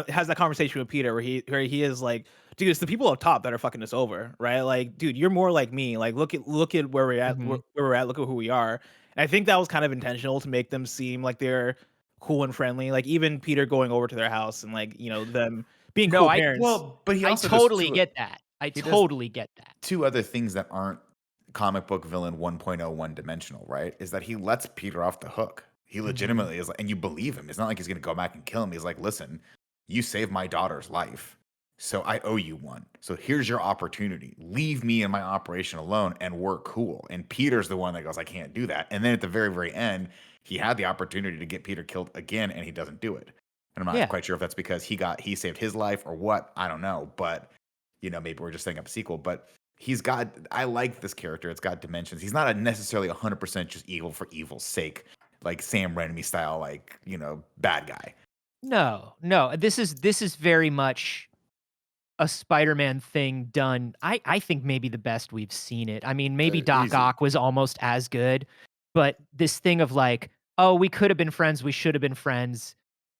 Has that conversation with Peter where he is like, dude, it's the people up top that are fucking us over, right? Like, dude, you're more like me. Like, look at where we're at, Mhm. where we're at. Look at who we are. And I think that was kind of intentional to make them seem like they're cool and friendly. Like even Peter going over to their house and like them being No, cool I- parents. Well, but he I also does totally two- get that. I he does- totally get that. two other things that aren't comic book villain 1.0 one dimensional, right? Is that he lets Peter off the hook. He legitimately is like, and you believe him. It's not like he's going to go back and kill him. He's like, listen, you saved my daughter's life, so I owe you one. So here's your opportunity. Leave me and my operation alone and we're cool. And Peter's the one that goes, I can't do that. And then at the very, very end, he had the opportunity to get Peter killed again and he doesn't do it. And I'm not quite sure if that's because he saved his life or what. I don't know. But, maybe we're just setting up a sequel. But I like this character. It's got dimensions. He's not necessarily 100% just evil for evil's sake, like Sam Raimi style, like, bad guy. No. This is very much a Spider-Man thing done. I think maybe the best we've seen it. I mean, maybe Doc easy. Ock was almost as good, but this thing of like, oh, we could have been friends, we should have been friends,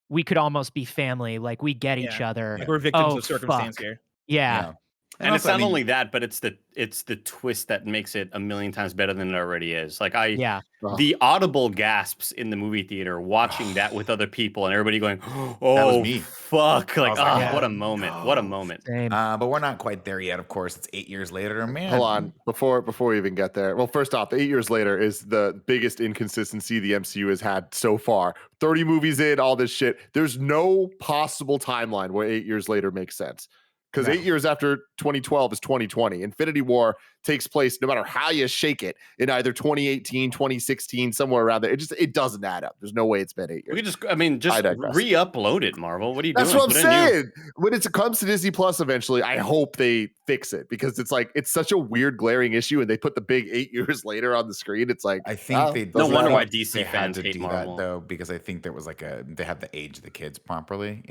we could almost be family, like we get each other. Like we're victims Oh, of circumstance fuck. here. Yeah. And it's also, I not mean- only that, but it's the twist that makes it a million times better than it already is. Like Yeah. the audible gasps in the movie theater watching that with other people and everybody going, "Oh, That was me. fuck!" Like, was like, what a "Oh, moment! no." What a moment! Same. But we're not quite there yet. Of course, it's 8 years later. Man, Hold on, before we even get there. Well, first off, 8 years later is the biggest inconsistency the MCU has had so far. 30 movies in, all this shit. There's no possible timeline where 8 years later makes sense. Because 8 years after 2012 is 2020. Infinity War takes place, no matter how you shake it, in either 2018, 2016, somewhere around there. It doesn't add up. There's no way it's been 8 years. We just digress. re-upload it, Marvel. What are you That's doing? what I'm Put a new- saying. When it comes to Disney Plus eventually, I hope they fix it because it's such a weird, glaring issue, and they put the big 8 years later on the screen. It's like I think they No wonder why they DC had fans to hate do Marvel. that though, because I think there was like they have the age of the kids properly,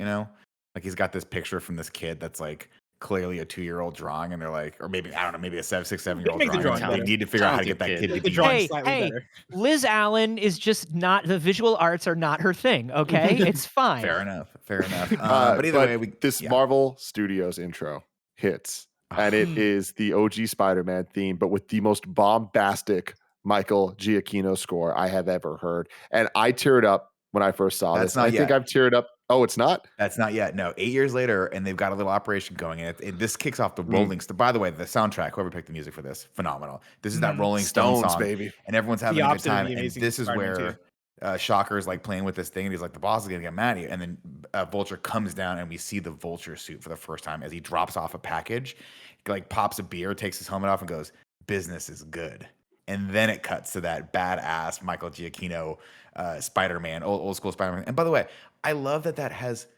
Like he's got this picture from this kid that's like clearly a 2-year-old drawing, and they're like, or maybe I don't know, maybe a 7-year-old Make the drawing. drawing They better. need to figure out how to get that Talented kid kid. to The be. drawing Hey, slightly hey. better. Liz Allen is just not, the visual arts are not her thing, okay? It's fine. Fair enough. But either way, this Marvel Studios intro hits, and it is the OG Spider-Man theme, but with the most bombastic Michael Giacchino score I have ever heard. And I teared up when I first saw That's this. not I think yet. I've teared up Oh, it's not? That's not yet. No, 8 years later, and they've got a little operation going. And this kicks off the Rolling Stones. By the way, the soundtrack, whoever picked the music for this, phenomenal. This is that Rolling Stone Stones, song, baby. and everyone's The having a good opposite of time. the And Amazing this is Spider-Man where Shocker is like playing with this thing, and he's like, the boss is gonna get mad at you. And then Vulture comes down, and we see the Vulture suit for the first time as he drops off a package, like pops a beer, takes his helmet off, and goes, "Business is good." And then it cuts to that badass Michael Giacchino Spider-Man, old school Spider-Man. And by the way, I love that has.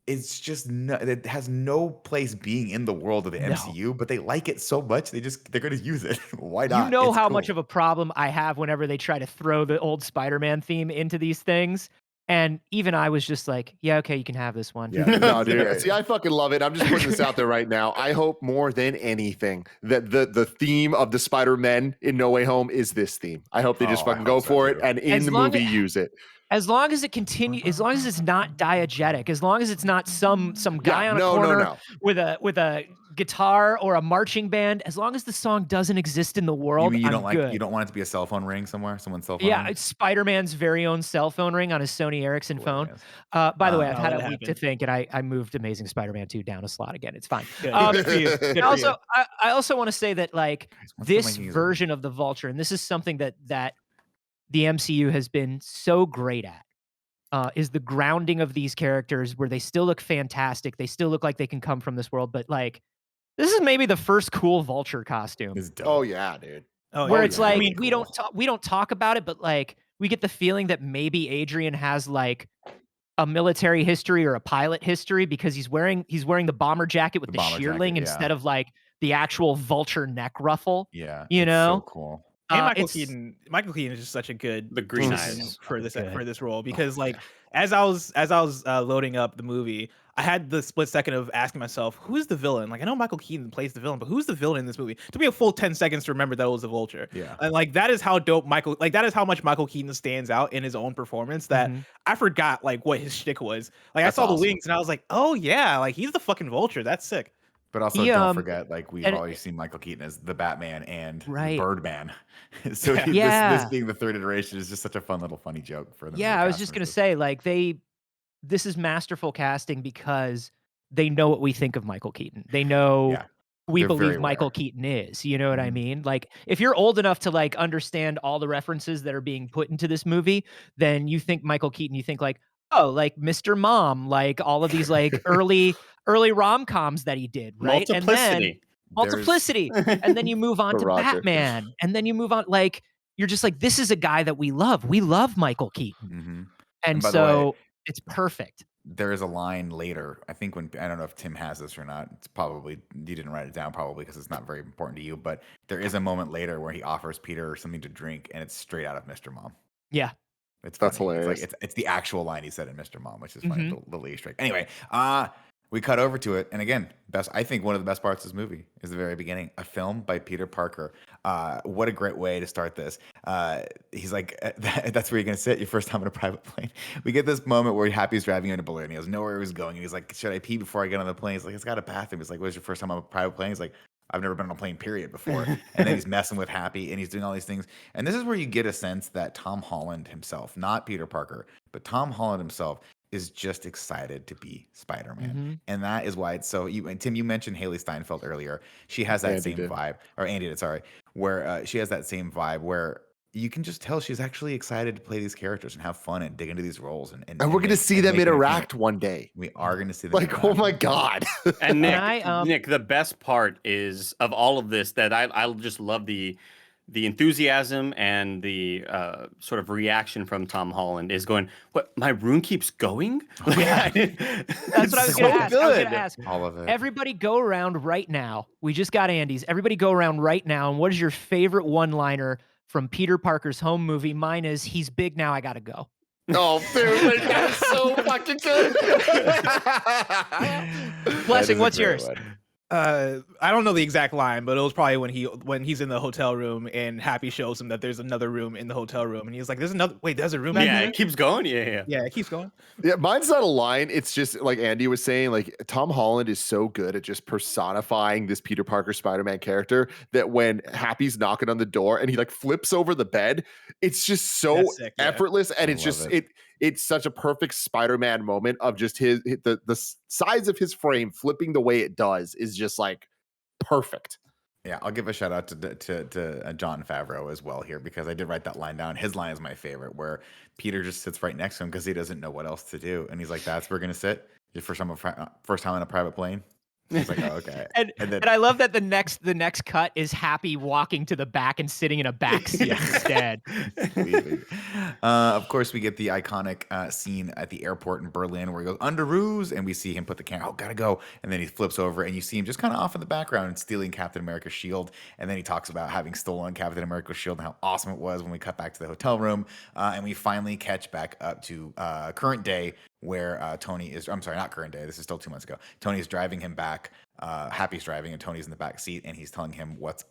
It's just it has no place being in the world of the MCU, but they like it so much they're going to use it. Why not? You know It's how cool. much of a problem I have whenever they try to throw the old Spider-Man theme into these things. And even I was just like, yeah, okay, you can have this one. Yeah, no, dude. See, I fucking love it. I'm just putting this out there right now. I hope more than anything that the theme of the Spider-Men in No Way Home is this theme. I hope they just fucking go for it and in the movie use it. As long as it continues, as long as it's not diegetic, as long as it's not some guy on a corner with a guitar or a marching band, as long as the song doesn't exist in the world, you I'm good. You don't want it to be a cell phone ring somewhere, someone's cell phone Yeah, ring? it's Spider-Man's very own cell phone ring on his Sony Ericsson phone. By the way, I've had a week to think, and I moved Amazing Spider-Man 2 down a slot again. It's fine. Good for you. Good for you. I also want to say that like this version of the Vulture, and this is something that the MCU has been so great at, is the grounding of these characters where they still look fantastic. They still look like they can come from this world, but like this is maybe the first cool Vulture costume. Oh yeah, dude. Where it's like we don't talk about it, but like we get the feeling that maybe Adrian has like a military history or a pilot history because he's wearing the bomber jacket with the shearling instead of like the actual Vulture neck ruffle. Yeah, you know, so cool. And Michael Keaton is just such a good green eyes for this role because like as I was loading up the movie, I had the split second of asking myself, who's the villain? Like I know Michael Keaton plays the villain, but who's the villain in this movie? It took me a full 10 seconds to remember that it was the Vulture. Yeah, and like that is how dope that is how much Michael Keaton stands out in his own performance that I forgot like what his shtick was. Like I saw the wings and I was like, oh yeah, like he's the fucking Vulture. That's sick. But also, don't forget, like we've always seen Michael Keaton as the Batman and Birdman. So this being the third iteration is just such a fun little funny joke for them. Yeah, I was just gonna say, like this is masterful casting because they know what we think of Michael Keaton. They know we believe Michael Keaton is. You know what I mean? Like if you're old enough to like understand all the references that are being put into this movie, then you think Michael Keaton. You think like, oh, like Mr. Mom, like all of these like early rom-coms that he did, right? Multiplicity. And then you move on to Batman. And then you move on, like, you're just like, this is a guy that we love. We love Michael Keaton. And so it's perfect. There is a line later, I think I don't know if Tim has this or not. It's probably, you didn't write it down probably because it's not very important to you, but there is a moment later where he offers Peter something to drink and it's straight out of Mr. Mom. Yeah. That's hilarious. It's the actual line he said in Mr. Mom, which is funny, little Easter egg. Anyway, we cut over to it, and again, I think one of the best parts of this movie is the very beginning. A film by Peter Parker. What a great way to start this. He's like, that's where you're gonna sit your first time in a private plane. We get this moment where Happy's driving in a balloon. He has nowhere he was going, and he's like, should I pee before I get on the plane? He's like, it's got a bathroom. He's like, what's your first time on a private plane? He's like, I've never been on a plane, period, before. And then he's messing with Happy, and he's doing all these things. And this is where you get a sense that Tom Holland himself, not Peter Parker, but Tom Holland himself, is just excited to be Spider-Man. And that is why it's so... And Tim, you mentioned Haley Steinfeld earlier. She has that same vibe. Or Andy did, sorry. Where she has that same vibe where you can just tell she's actually excited to play these characters and have fun and dig into these roles. And we're going to see them interact one day. We are going to see them interact. Oh my God. And Nick, the best part is of all of this that I just love the enthusiasm and the sort of reaction from Tom Holland is going, what, my room keeps going? That's what I was going to ask. All of it. Everybody go around right now. We just got Andy's. Everybody go around right now. And what is your favorite one-liner from Peter Parker's home movie? Mine is, he's big now, I gotta go. Oh, dude, that's so fucking good. Blessing, what's yours? I don't know the exact line, but it was probably when he's in the hotel room and Happy shows him that there's another room in the hotel room, and he's like, "There's another. Wait, there's a room." Yeah, it keeps going. Yeah, it keeps going. Yeah, mine's not a line. It's just like Andy was saying. Like Tom Holland is so good at just personifying this Peter Parker Spider-Man character that when Happy's knocking on the door and he like flips over the bed, it's just so effortless, and it's just it's such a perfect Spider-Man moment of just the size of his frame flipping the way it does is just like perfect. Yeah, I'll give a shout out to Jon Favreau as well here, because I did write that line down. His line is my favorite, where Peter just sits right next to him because he doesn't know what else to do, and he's like, "That's where we're gonna sit. Your first time on a private plane." He's like, "Oh, okay." And I love that the next cut is Happy walking to the back and sitting in a back seat instead. Of course, we get the iconic scene at the airport in Berlin where he goes under ruse, and we see him put the camera, oh, gotta go, and then he flips over, and you see him just kind of off in the background and stealing Captain America's shield, and then he talks about having stolen Captain America's shield and how awesome it was when we cut back to the hotel room, and we finally catch back up to current day, where Tony is, I'm sorry, not current day, this is still 2 months ago. Tony is driving him back. Happy's driving and Tony's in the back seat, and he's telling him what's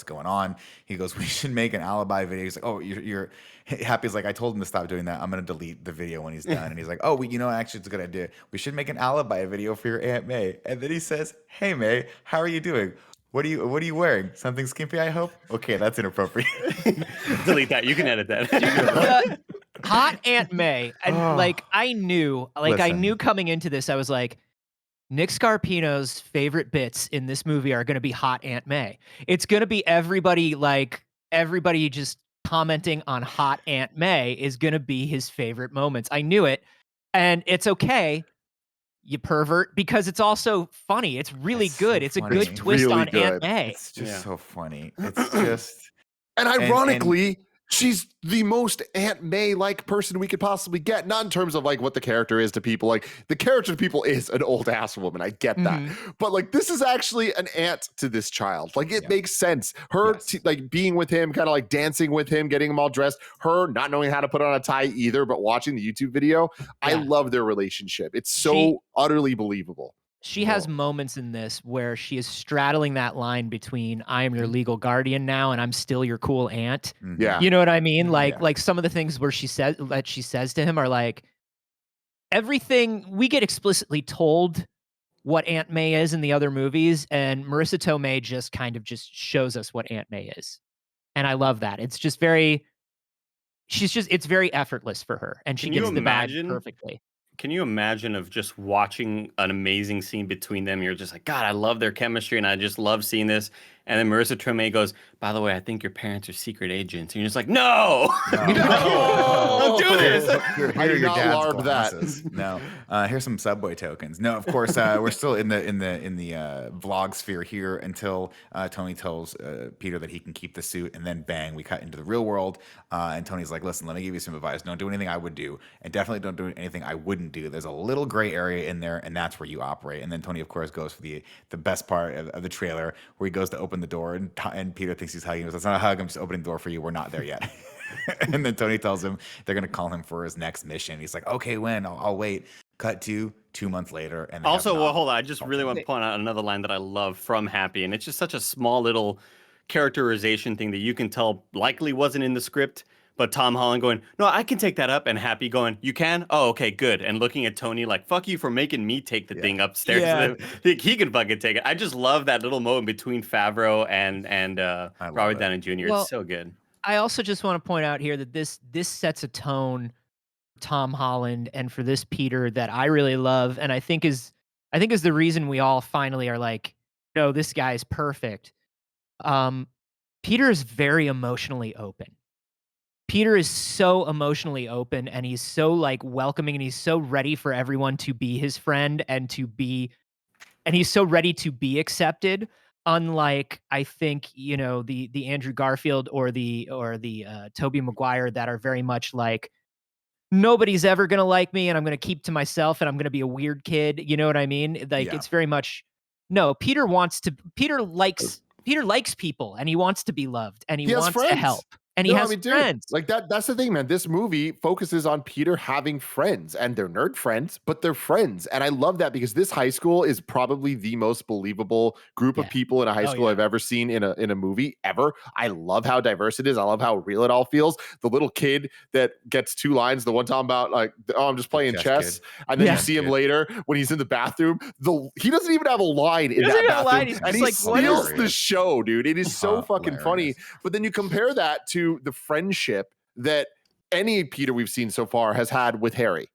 going on. He goes, "We should make an alibi video." He's like, "Oh, you're Happy's like, I told him to stop doing that. I'm gonna delete the video when he's done." And he's like, "Oh, actually, it's a good idea. We should make an alibi video for your Aunt May." And then he says, "Hey May, how are you doing? What are you wearing? Something skimpy, I hope." Okay, that's inappropriate. Delete that. You can edit that. Hot Aunt May, and I knew coming into this, I was like, Nick Scarpino's favorite bits in this movie are going to be Hot Aunt May. It's going to be everybody just commenting on Hot Aunt May is going to be his favorite moments. I knew it, and it's okay, you pervert, because it's also funny. It's really good. It's a good twist on Aunt May. It's just so funny. It's just, and ironically, she's the most Aunt May-like person we could possibly get. Not in terms of like what the character is to people. Like the character to people is an old ass woman. I get that. But like this is actually an aunt to this child. Like it makes sense. Her like being with him, kind of like dancing with him, getting him all dressed. Her not knowing how to put on a tie either, but watching the YouTube video. I love their relationship. It's so utterly believable. She has moments in this where she is straddling that line between I am your legal guardian now and I'm still your cool aunt. Yeah. You know what I mean? Like some of the things where she says to him are like, everything we get explicitly told what Aunt May is in the other movies, and Marissa Tomei just kind of just shows us what Aunt May is. And I love that. It's just it's very effortless for her, and she gets the badge perfectly. Can you imagine of just watching an amazing scene between them? You're just like, God, I love their chemistry, and I just love seeing this. And then Marissa Tomei goes, "By the way, I think your parents are secret agents." And you're just like, no, don't do this. Here are your dad's glasses. No, here's some Subway tokens. No, of course, we're still in the vlog sphere here until Tony tells Peter that he can keep the suit, and then bang, we cut into the real world. And Tony's like, "Listen, let me give you some advice. Don't do anything I would do, and definitely don't do anything I wouldn't do. There's a little gray area in there, and that's where you operate." And then Tony, of course, goes for the best part of the trailer, where he goes to open the door, and Peter thinks he's hugging him. That's not a hug. I'm just opening the door for you. We're not there yet. And then Tony tells him they're going to call him for his next mission. He's like, "Okay, when? I'll wait." Cut to 2 months later. And also, well, hold on. I just really want to point out another line that I love from Happy, and it's just such a small little characterization thing that you can tell likely wasn't in the script. But Tom Holland going, "No, I can take that up," and Happy going, "You can? Oh, okay, good." And looking at Tony like, "Fuck you for making me take the thing upstairs." Yeah. He can fucking take it. I just love that little moment between Favreau and Robert Downey Jr. Well, it's so good. I also just want to point out here that this sets a tone for Tom Holland and for this Peter that I really love, and I think is the reason we all finally are like, no, this guy's perfect. Peter is very emotionally open. Peter is so emotionally open, and he's so like welcoming, and he's so ready for everyone to be his friend and he's so ready to be accepted. Unlike, I think, the Andrew Garfield or the Tobey Maguire that are very much like, nobody's ever gonna like me, and I'm gonna keep to myself, and I'm gonna be a weird kid. You know what I mean? Like it's very much no. Peter likes people, and he wants to be loved, and he wants to help. And he has friends. Like that's the thing, man. This movie focuses on Peter having friends, and they're nerd friends, but they're friends. And I love that because this high school is probably the most believable group of people in a high school I've ever seen in a movie ever. I love how diverse it is. I love how real it all feels. The little kid that gets 2 lines, the one time about like, "Oh, I'm just playing chess." And then you see him later when he's in the bathroom. He doesn't even have a line in that bathroom. And he steals the show, dude. It is so fucking funny. But then you compare that to the friendship that any Peter we've seen so far has had with Harry.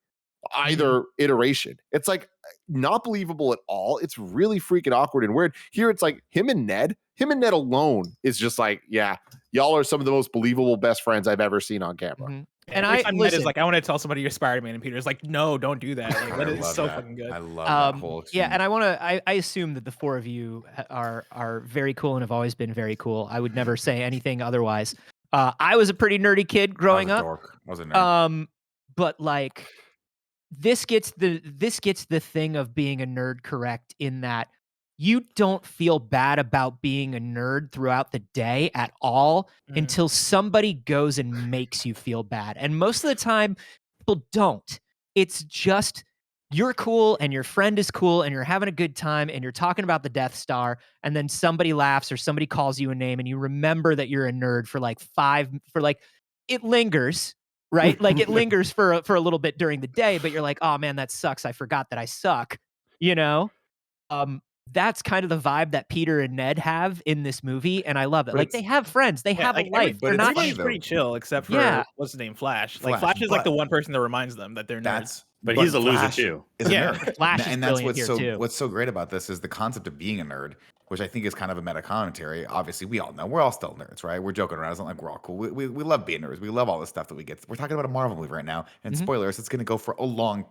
Either iteration. It's like not believable at all. It's really freaking awkward and weird. Here it's like him and Ned alone is just like, yeah, y'all are some of the most believable best friends I've ever seen on camera. And every time Ned is like, I want to tell somebody you're Spider-Man, and Peter's like, no, don't do that. Like, that is so fucking good. I love that whole exchange. Yeah, and I assume that the four of you are very cool and have always been very cool. I would never say anything otherwise. I was a pretty nerdy kid growing up. I was a nerd. But like this gets the thing of being a nerd correct in that you don't feel bad about being a nerd throughout the day at all until somebody goes and makes you feel bad. And most of the time, people don't. It's just you're cool and your friend is cool and you're having a good time and you're talking about the Death Star and then somebody laughs or somebody calls you a name and you remember that you're a nerd for it lingers. Right? Like it lingers for a little bit during the day, but you're like, oh man, that sucks. I forgot that I suck. You know? That's kind of the vibe that Peter and Ned have in this movie, and I love it. Like they have friends, they have a life. They're not pretty chill, except for what's his name, Flash. Like Flash is like the one person that reminds them that they're nerds. But he's a loser too. Is a nerd. Flash and is that's what's so great about this is the concept of being a nerd, which I think is kind of a meta commentary. Obviously, we all know we're all still nerds, right? We're joking around. It's not like we're all cool. We love being nerds. We love all the stuff that we get. We're talking about a Marvel movie right now, and spoilers, it's going to go for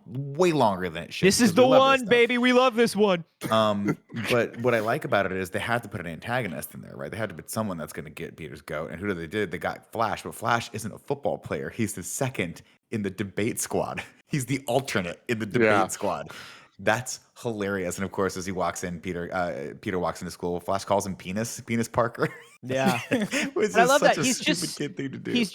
way longer than it should. This is the one, baby. We love this one. But what I like about it is they had to put an antagonist in there, right? They had to put someone that's going to get Peter's goat. And who did they do? They got Flash, but Flash isn't a football player. He's the second in the debate squad. He's the alternate in the debate squad. That's hilarious. And of course, as he walks in, Peter walks into school. Flash calls him Penis Parker. Yeah, which I is love such that. a He's stupid just kid thing to do. He's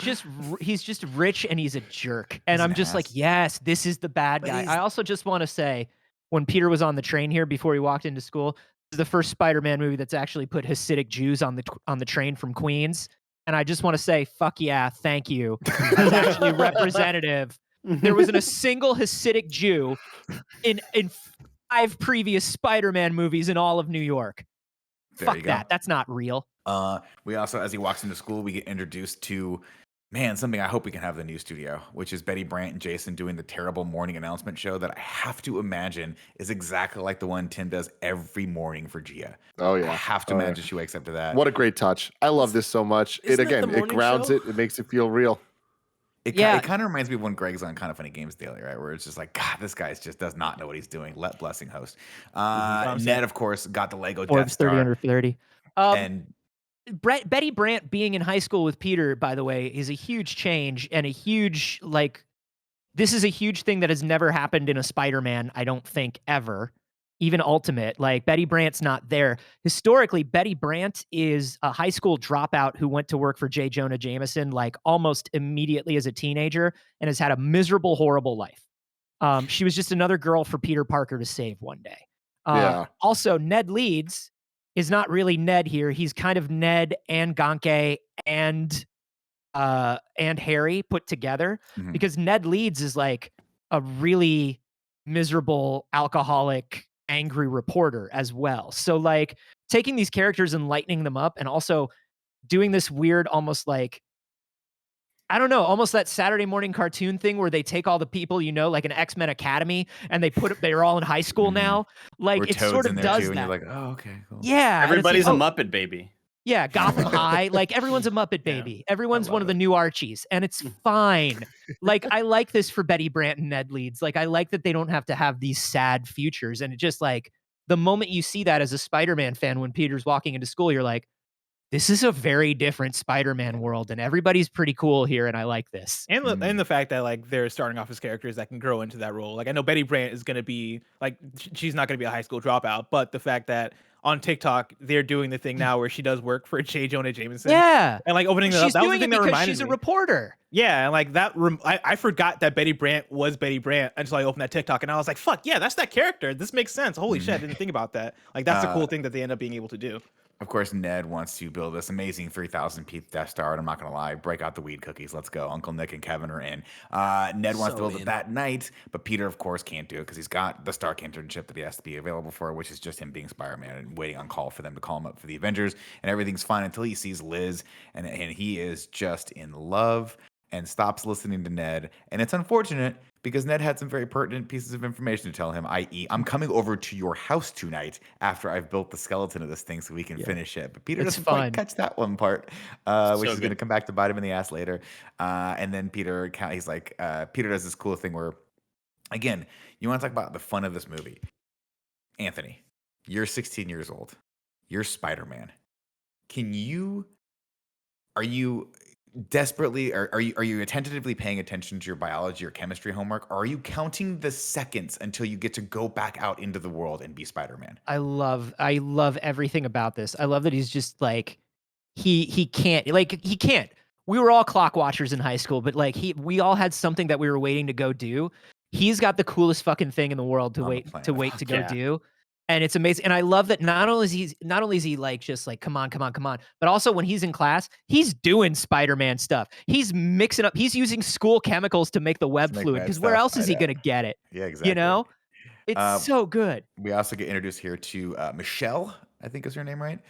just rich and he's a jerk. And I'm just like, yes, this is the bad guy. I also just want to say, when Peter was on the train here before he walked into school, this is the first Spider-Man movie that's actually put Hasidic Jews on the train from Queens. And I just want to say, fuck yeah, thank you. That's actually representative. There wasn't a single Hasidic Jew in 5 previous Spider-Man movies in all of New York. Fuck that. That's not real. We also, as he walks into school, we get introduced to, something I hope we can have in the new studio, which is Betty Brant and Jason doing the terrible morning announcement show that I have to imagine is exactly like the one Tim does every morning for Gia. Oh yeah, I have to imagine she wakes up to that. What a great touch! I love this so much. It grounds it. It makes it feel real. It kind of reminds me of when Greg's on Kind of Funny Games Daily, right? Where it's just like, God, this guy just does not know what he's doing. Let blessing host. Ned, of course, got the Lego Death Star. 30 under 30. And Betty Brant being in high school with Peter, by the way, is a huge change and a huge, this is a huge thing that has never happened in a Spider-Man, I don't think, ever. Even Ultimate. Like, Betty Brant's not there. Historically, Betty Brant is a high school dropout who went to work for J. Jonah Jameson, almost immediately as a teenager and has had a miserable, horrible life. She was just another girl for Peter Parker to save one day. Also, Ned Leeds is not really Ned here. He's kind of Ned and Ganke and Harry put together, because Ned Leeds is like a really miserable, alcoholic, angry reporter as well. So taking these characters and lightening them up, and also doing this weird, almost almost that Saturday morning cartoon thing where they take all the people, like an X-Men Academy, and they're all in high school now. It sort of does that. And you're like, oh, okay, cool. Yeah. Everybody's a Muppet baby. Yeah, Gotham High. Everyone's a Muppet baby. Everyone's one of the new Archies, and it's fine. I like this for Betty Brant and Ned Leeds. I like that they don't have to have these sad futures. And it just the moment you see that as a Spider-Man fan, when Peter's walking into school, you're like, this is a very different Spider-Man world, and everybody's pretty cool here, and I like this. And the fact that they're starting off as characters that can grow into that role. I know Betty Brant is going to be she's not going to be a high school dropout, but the fact that on TikTok they're doing the thing now where she does work for J. Jonah Jameson. Yeah, and opening that up. That was the thing that reminded me. She's a reporter. Yeah, and I forgot that Betty Brant was Betty Brant until I opened that TikTok, and I was like, "Fuck yeah, that's that character. This makes sense. Holy shit, I didn't think about that." That's a cool thing that they end up being able to do. Of course, Ned wants to build this amazing 3,000-piece Death Star, and I'm not going to lie, break out the weed cookies. Let's go. Uncle Nick and Kevin are in. Ned wants to build it that night, but Peter, of course, can't do it because he's got the Stark internship that he has to be available for, which is just him being Spider-Man and waiting on call for them to call him up for the Avengers, and everything's fine until he sees Liz, and he is just in love. and stops listening to Ned. And it's unfortunate because Ned had some very pertinent pieces of information to tell him, i.e., I'm coming over to your house tonight after I've built the skeleton of this thing so we can finish it. But Peter It's doesn't fun. quite catch that one part, which So is going to good. come back to bite him in the ass later. And then Peter, he's like, Peter does this cool thing where, again, you want to talk about the fun of this movie. Anthony, you're 16 years old. You're Spider-Man. Are you desperately, are you attentively paying attention to your biology or chemistry homework? Or are you counting the seconds until you get to go back out into the world and be Spider-Man? I love everything about this. I love that he's just like he can't we were all clock watchers in high school, but like we all had something that we were waiting to go do. He's got the coolest fucking thing in the world to On the wait planet. to go Yeah. do. And it's amazing. And I love that not only is he like just like come on, but also when he's in class, he's doing Spider-Man stuff. He's mixing up, he's using school chemicals to make the web make fluid web because where stuff, else is I he know. gonna get it? Yeah, exactly. You know? It's Uh, so good. We also get introduced here to Michelle, I think is her name, right?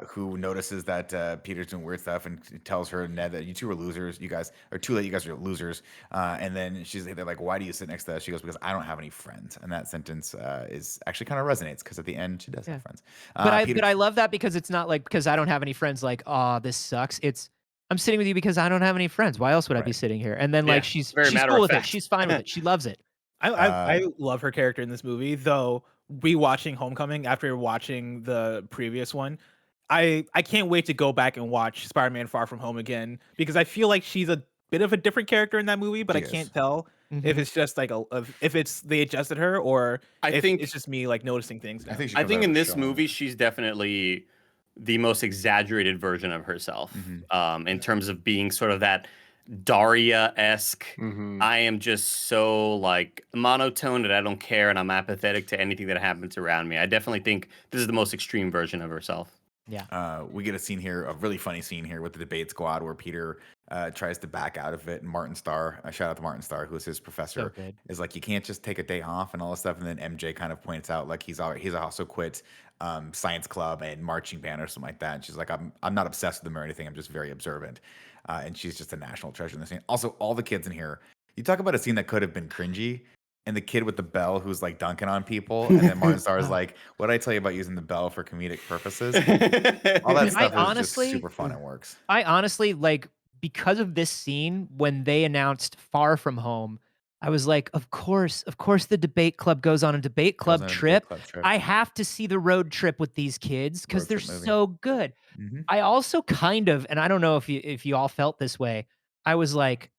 Who notices that Peter's doing weird stuff and tells her and Ned that you two are losers. You guys are too late. You guys are losers. And then they're like, why do you sit next to us? She goes, because I don't have any friends. And that sentence is actually kind of resonates because at the end she does have friends. But Peter- I love that because it's not like because I don't have any friends like, oh, this sucks. It's I'm sitting with you because I don't have any friends. Why else would I be Right. sitting here? And then Yeah, like she's very matter cool of with it. fact. She's fine with it. She loves it. I love her character in this movie, though rewatching Homecoming after watching the previous one, I can't wait to go back and watch Spider-Man Far From Home again because I feel like she's a bit of a different character in that movie, but She I is. can't tell if it's just like if it's they adjusted her or I if think- it's just me like noticing things now. I think, she I comes think out in of this shell. movie, she's definitely the most exaggerated version of herself, in terms of being sort of that Daria-esque. I am just so like monotone that I don't care and I'm apathetic to anything that happens around me. I definitely think this is the most extreme version of herself. We get a scene here, a really funny scene here with the debate squad where Peter tries to back out of it, and Martin Starr, shout out to Martin Starr, who's his professor, good. is like, you can't just take a day off and all this stuff. And then MJ kind of points out like he's also quit science club and marching band or something like that. And she's like, I'm not obsessed with them or anything. I'm just very observant. And she's just a national treasure in the scene. Also, all the kids in here, you talk about a scene that could have been cringy. And the kid with the bell who's like dunking on people, and then Martin Starr is like, "What did I tell you about using the bell for comedic purposes?" All that stuff is honestly- just super fun and works. I honestly like because of this scene when they announced Far From Home, I was like, of course the debate club goes on a debate club on a debate trip. club trip. I have to see the road trip with these kids because Road they're trip movie. so good. Mhm. I also kind of, and I don't know if you all felt this way, I was like,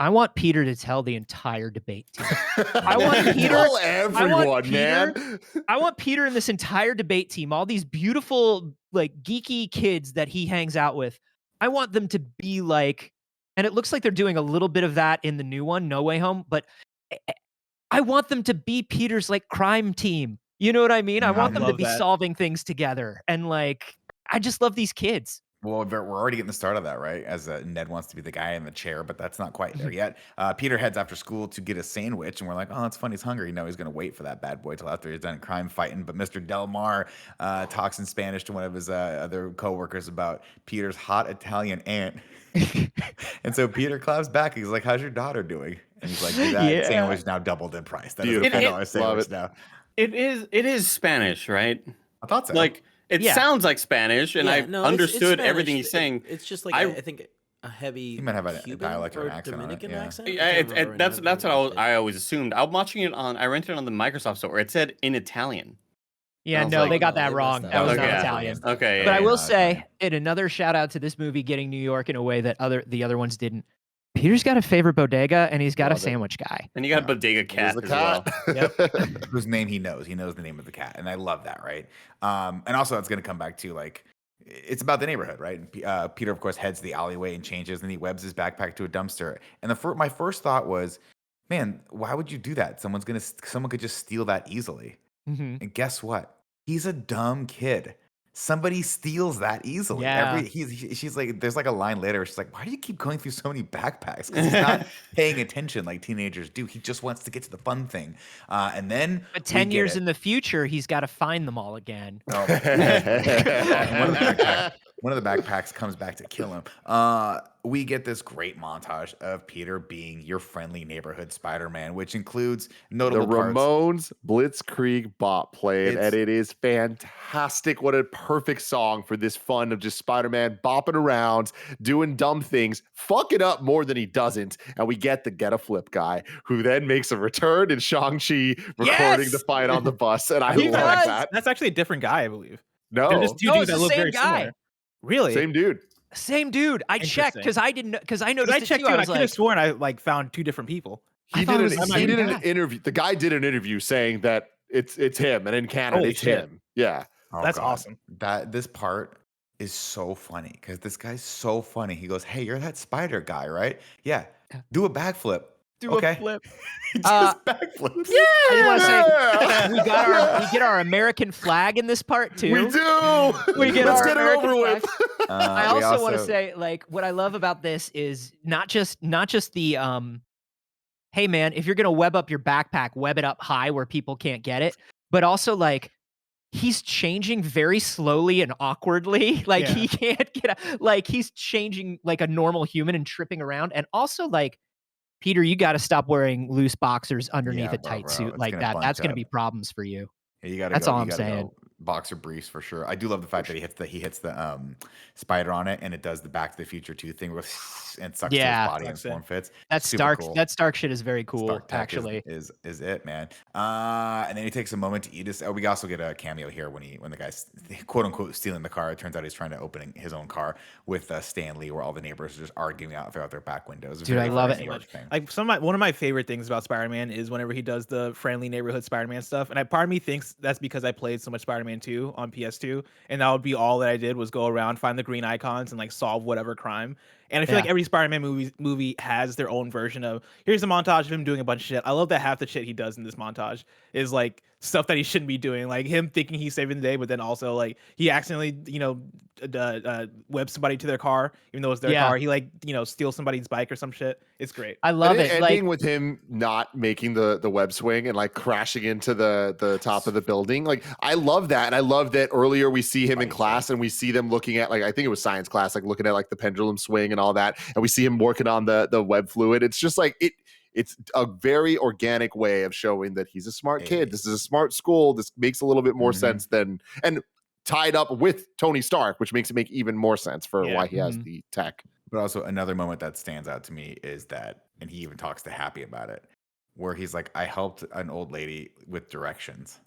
I want Peter to tell the entire debate team. I want Peter. Tell everyone, man. I want Peter and this entire debate team, all these beautiful, like geeky kids that he hangs out with. I want them to be like, and it looks like they're doing a little bit of that in the new one, No Way Home, but I want them to be Peter's like crime team. You know what I mean? I want them to love be that. solving things together. And like, I just love these kids. Well, we're already getting the start of that, right? As Ned wants to be the guy in the chair, but that's not quite there yet. Peter heads after school to get a sandwich, and we're like, oh, that's funny. He's hungry. No, he's going to wait for that bad boy till after he's done crime fighting. But Mr. Del Mar talks in Spanish to one of his other coworkers about Peter's hot Italian aunt. And so Peter claps back. He's like, how's your daughter doing? And he's like, that Yeah. sandwich now doubled in price. That is a Beautiful. $10 Love sandwich it. now. It is Spanish, right? I thought so. Like it Yeah. sounds like Spanish, and I it's understood Spanish. everything he's saying. It's just like I- I think a heavy. He might have a Cuban dialect or an or accent on it, Dominican yeah. accent. I Yeah, can't remember that's right now. that's what I always assumed. I'm watching it on. I rented it on the Microsoft Store. It said in Italian. Yeah, I was no, like, they got no, that they wrong. messed That up. was Okay. not Yeah. Italian. Okay, But I yeah, will no, say, Italian. and another shout out to this movie getting New York in a way that the other ones didn't. Peter's got a favorite bodega and he's got Love a it. sandwich guy. and you got a bodega Here's cat the as well. cat. Whose name he knows. He knows the name of the cat, and I love that, right? And also that's going to come back to like, it's about the neighborhood, right? And Peter, of course, heads to the alleyway and changes, and he webs his backpack to a dumpster. And my first thought was, man, why would you do that? Someone could just steal that easily. Mm-hmm. And guess what? He's a dumb kid. Somebody steals that easily. Yeah. She's like, there's like a line later. She's like, why do you keep going through so many backpacks? Because he's not paying attention like teenagers do. He just wants to get to the fun thing. And then, But 10 years in the future, he's got to find them all again. one of the backpacks comes back to kill him. We get this great montage of Peter being your friendly neighborhood Spider-Man, which includes The notable parts. Ramones Blitzkrieg bop played, It's- and it is fantastic. What a perfect song for this fun of just Spider-Man bopping around, doing dumb things, fucking up more than he doesn't. And we get the Get a Flip guy, who then makes a return in Shang-Chi recording the Yes! fight on the bus. And I He love does. that. That's actually a different guy, I believe. No, They're just two No, dudes it's that the look same very guy. similar. Really? same dude. Same dude. I checked Interesting. because I didn't because I Because noticed I it checked too. too, I and I was could have like, sworn I like found two different people. I thought it was the He same did an guy. interview. The guy did an interview saying that it's him, and in Canada Holy it's shit. him. Yeah. Oh, That's God. awesome. This part is so funny because this guy's so funny. He goes, "Hey, you're that spider guy, right? Yeah, do a backflip. Do Okay. a flip. He just backflips. I just want to say Yeah. we get our American flag in this part too. We do. We get Let's our get it American over flag. with. I We also want to say, like, what I love about this is not just the hey man, if you're gonna web up your backpack, web it up high where people can't get it, but also like he's changing very slowly and awkwardly. Like Yeah. he can't get like he's changing like a normal human and tripping around, and also like Peter, you got to stop wearing loose boxers underneath Yeah, a bro, tight bro, suit it's like gonna that. bunch That's gonna up. be problems for you. Yeah, you gotta That's go. all You I'm gotta saying. go boxer briefs for sure. I do love the fact that he hits the spider on it, and it does the Back to the Future 2 thing where and sucks to Yeah. his body and Sucks in. form fits. That Super Stark cool. that Stark shit is very cool, Stark Tech actually. is it, man. And then he takes a moment to eat his. We also get a cameo here when the guy's quote unquote stealing the car. It turns out he's trying to open his own car with Stan Lee, where all the neighbors are just arguing out their back windows. Dude, I love it. New York thing. Like one of my favorite things about Spider-Man is whenever he does the friendly neighborhood Spider-Man stuff. And part of me thinks that's because I played so much Spider-Man 2 on PS2, and that would be all that I did was go around, find the green icons, and like solve whatever crime. And I feel like Yeah. every Spider-Man movie has their own version of here's a montage of him doing a bunch of shit. I love that half the shit he does in this montage is like stuff that he shouldn't be doing, like him thinking he's saving the day, but then also like he accidentally webs somebody to their car, even though it's their Yeah. car. He like steals somebody's bike or some shit. It's great. I love it. Ending Like with him not making the web swing and like crashing into the top of the building. Like I love that. And I love that earlier we see him in class and we see them looking at like I think it was science class, like looking at like the pendulum swing and all that. And we see him working on the web fluid. It's just like it's a very organic way of showing that he's a smart kid. This is a smart school. This makes a little bit more sense than and tied up with Tony Stark, which makes it make even more sense for why he has the tech. But also another moment that stands out to me is that, and he even talks to Happy about it, where he's like, I helped an old lady with directions.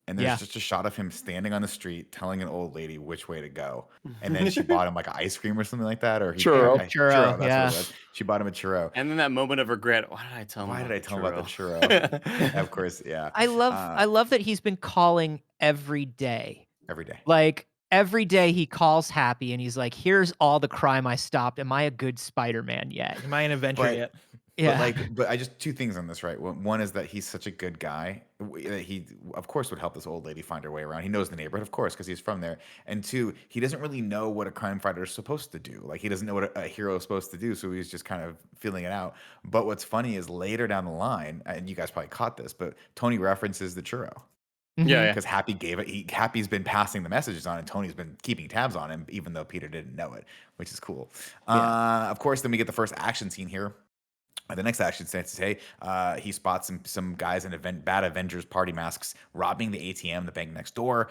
And there's just a shot of him standing on the street telling an old lady which way to go. And then she bought him like ice cream or something like that. Or Churro. Churro, that's yeah. what it was. She bought him a churro. And then that moment of regret. Why did I tell him? Why about did I the tell him about the churro? churro? Of course, yeah. I love that he's been calling every day. Every day. Like every day he calls Happy and he's like, here's all the crime I stopped. Am I a good Spider-Man yet? Am I an adventure But- yet? Yeah. But I just two things on this, right? One is that he's such a good guy. That he, of course, would help this old lady find her way around. He knows the neighborhood, of course, because he's from there. And two, he doesn't really know what a crime fighter is supposed to do. Like he doesn't know what a hero is supposed to do, so he's just kind of feeling it out. But what's funny is later down the line, and you guys probably caught this, but Tony references the churro. Yeah, Because Happy gave it. Happy's been passing the messages on, and Tony's been keeping tabs on him, even though Peter didn't know it, which is cool. Of course, then we get the first action scene here. The next action scene is, hey, he spots some guys in bad Avengers party masks robbing the ATM, the bank next door.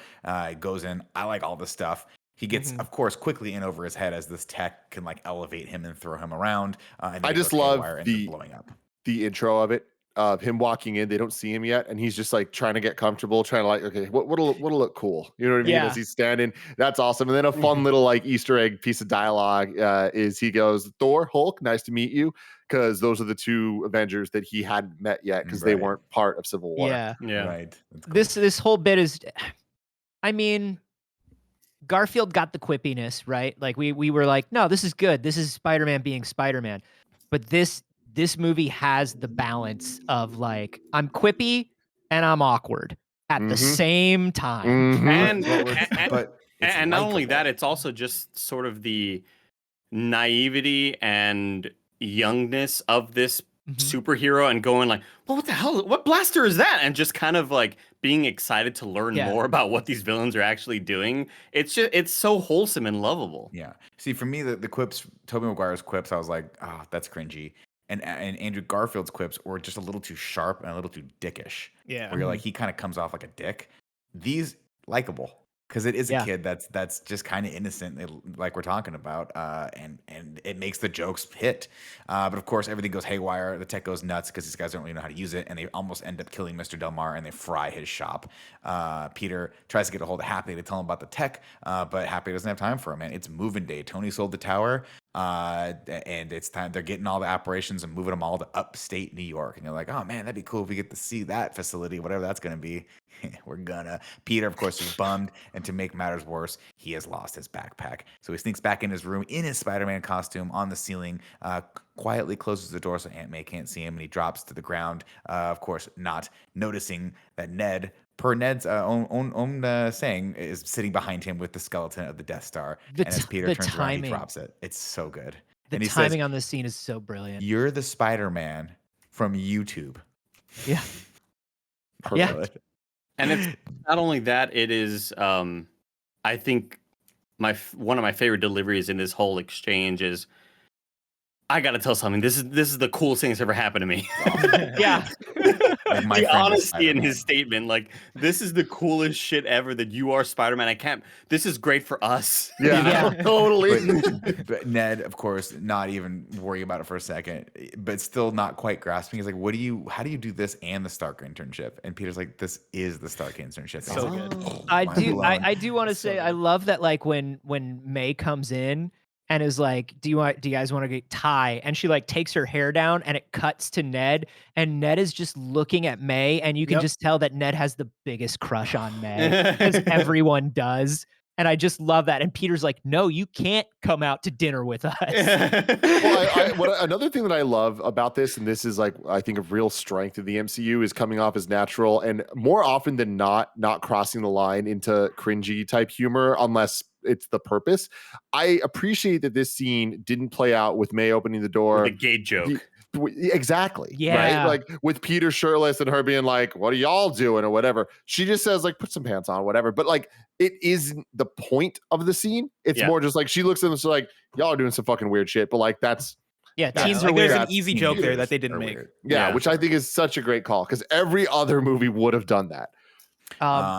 Goes in. I like all this stuff. He gets, of course, quickly in over his head as this tech can like elevate him and throw him around. And I it just goes love haywire and the blowing up. the intro of it. Of him walking in, they don't see him yet, and he's just like trying to get comfortable, trying to like, okay, what'll look cool, you know what I mean? Yeah. As he's standing, that's awesome. And then a fun little like Easter egg piece of dialogue is he goes, "Thor, Hulk, nice to meet you," because those are the two Avengers that he hadn't met yet because they Right. weren't part of Civil War. Yeah. Yeah. Right. That's cool. This whole bit is, I mean, Garfield got the quippiness, right? Like we were like, no, this is good. This is Spider-Man being Spider-Man. But this movie has the balance of like, I'm quippy and I'm awkward at the same time. Mhm. But it's And not only likable. that, it's also just sort of the naivety and youngness of this superhero and going like, well, what the hell? What blaster is that? And just kind of like being excited to learn Yeah. more about what these villains are actually doing. It's so wholesome and lovable. Yeah. See, for me, the quips, Tobey Maguire's quips, I was like, oh, that's cringy. And Andrew Garfield's quips were just a little too sharp and a little too dickish. Yeah. Where you're like, he kind of comes off like a dick. These likable because it is a Yeah. kid that's just kind of innocent, like we're talking about, and it makes the jokes hit. But of course, everything goes haywire. The tech goes nuts because these guys don't really know how to use it, and they almost end up killing Mr. Del Mar, and they fry his shop. Peter tries to get a hold of Happy to tell him about the tech, but Happy doesn't have time for him. Man, it's moving day. Tony sold the tower. And it's time they're getting all the operations and moving them all to upstate New York. And you're like, oh man, that'd be cool if we get to see that facility, whatever that's going to be. We're gonna. Peter, of course, is bummed. And to make matters worse, he has lost his backpack. So he sneaks back in his room in his Spider-Man costume on the ceiling, quietly closes the door so Aunt May can't see him, and he drops to the ground. Of course, not noticing that Ned, per Ned's own saying, is sitting behind him with the skeleton of the Death Star. And as Peter turns around, he drops it. It's so good. The And he timing says, on this scene is so brilliant. "You're the Spider-Man from YouTube." Yeah. Perfect. And it's not only that, it is I think one of my favorite deliveries in this whole exchange is, I gotta tell something. This is the coolest thing that's ever happened to me. Yeah. Like, my The friend is honesty in Spider-Man. his statement, like, this is the coolest shit ever that you are Spider-Man. This is great for us. Yeah, Yeah. totally. But Ned, of course, not even worrying about it for a second, but still not quite grasping. He's like, how do you do this and the Stark internship? And Peter's like, this is the Stark internship. So He's like, good. "Oh, I mind blown." I do want to say I love that, like, when May comes in and is like, do you guys want to get Ty? And she like takes her hair down and it cuts to Ned, and Ned is just looking at May, and you can Yep. just tell that Ned has the biggest crush on May, as everyone does. And I just love that. And Peter's like, no, you can't come out to dinner with us. Well, another thing that I love about this, and this is like, I think, a real strength of the MCU, is coming off as natural and more often than not crossing the line into cringy type humor, unless it's the purpose. I appreciate that this scene didn't play out with May opening the door. With a gay joke. Exactly. Yeah. Right. Like with Peter shirtless and her being like, what are y'all doing or whatever. She just says, like, put some pants on, whatever. But like, it isn't the point of the scene. It's more just like, she looks at them, she's like, y'all are doing some fucking weird shit. But like, that's, Yeah, that's teens like are there's weird. an easy joke there that they didn't make. yeah, which I think is such a great call, because every other movie would have done that.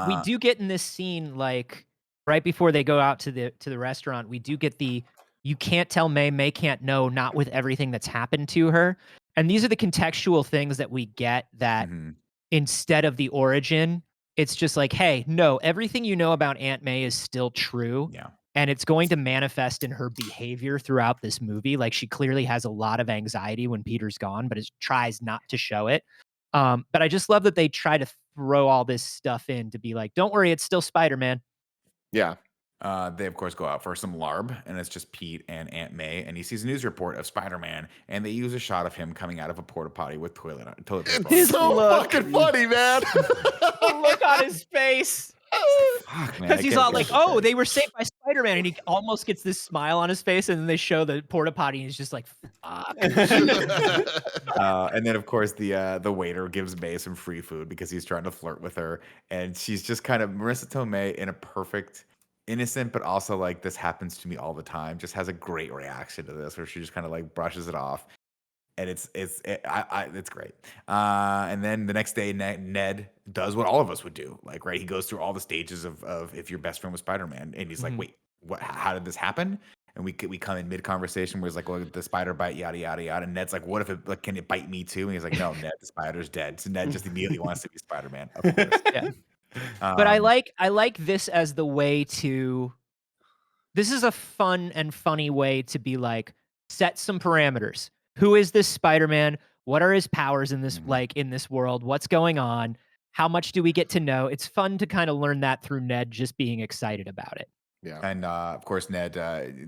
We do get in this scene, like right before they go out to the restaurant, we do get the you can't tell May can't know, not with everything that's happened to her. And these are the contextual things that we get that instead of the origin, it's just like, hey, no, everything you know about Aunt May is still true. Yeah. And it's going to manifest in her behavior throughout this movie. Like, she clearly has a lot of anxiety when Peter's gone, but it tries not to show it. But I just love that they try to throw all this stuff in to be like, don't worry, it's still Spider-Man. Yeah. They, of course, go out for some larb, and it's just Pete and Aunt May, and he sees a news report of Spider-Man, and they use a shot of him coming out of a porta potty with toilet paper. on it. It's so fucking funny, man. Look on his face. Fuck, man, Because I he's can't all like, get it. oh, they were saved by Spider-Man, and he almost gets this smile on his face, and then they show the porta potty, and he's just like, fuck. And then, of course, the waiter gives May some free food because he's trying to flirt with her, and she's just kind of Marissa Tomei in a perfect, innocent, but also like, this happens to me all the time, just has a great reaction to this, where she just kind of like brushes it off, and it's great. And then the next day, Ned does what all of us would do, like, right, he goes through all the stages of if your best friend was Spider-Man, and he's like, wait, what? How did this happen? And we come in mid conversation where he's like, well, the spider bite, yada yada yada. And Ned's like, what if it, like, can it bite me too? And he's like, no, Ned, the spider's dead. So Ned just immediately wants to be Spider-Man, of course. Yeah. But I like this as the way to. This is a fun and funny way to be like, set some parameters. Who is this Spider-Man? What are his powers in this like in this world? What's going on? How much do we get to know? It's fun to kind of learn that through Ned just being excited about it. Yeah. And of course, Ned,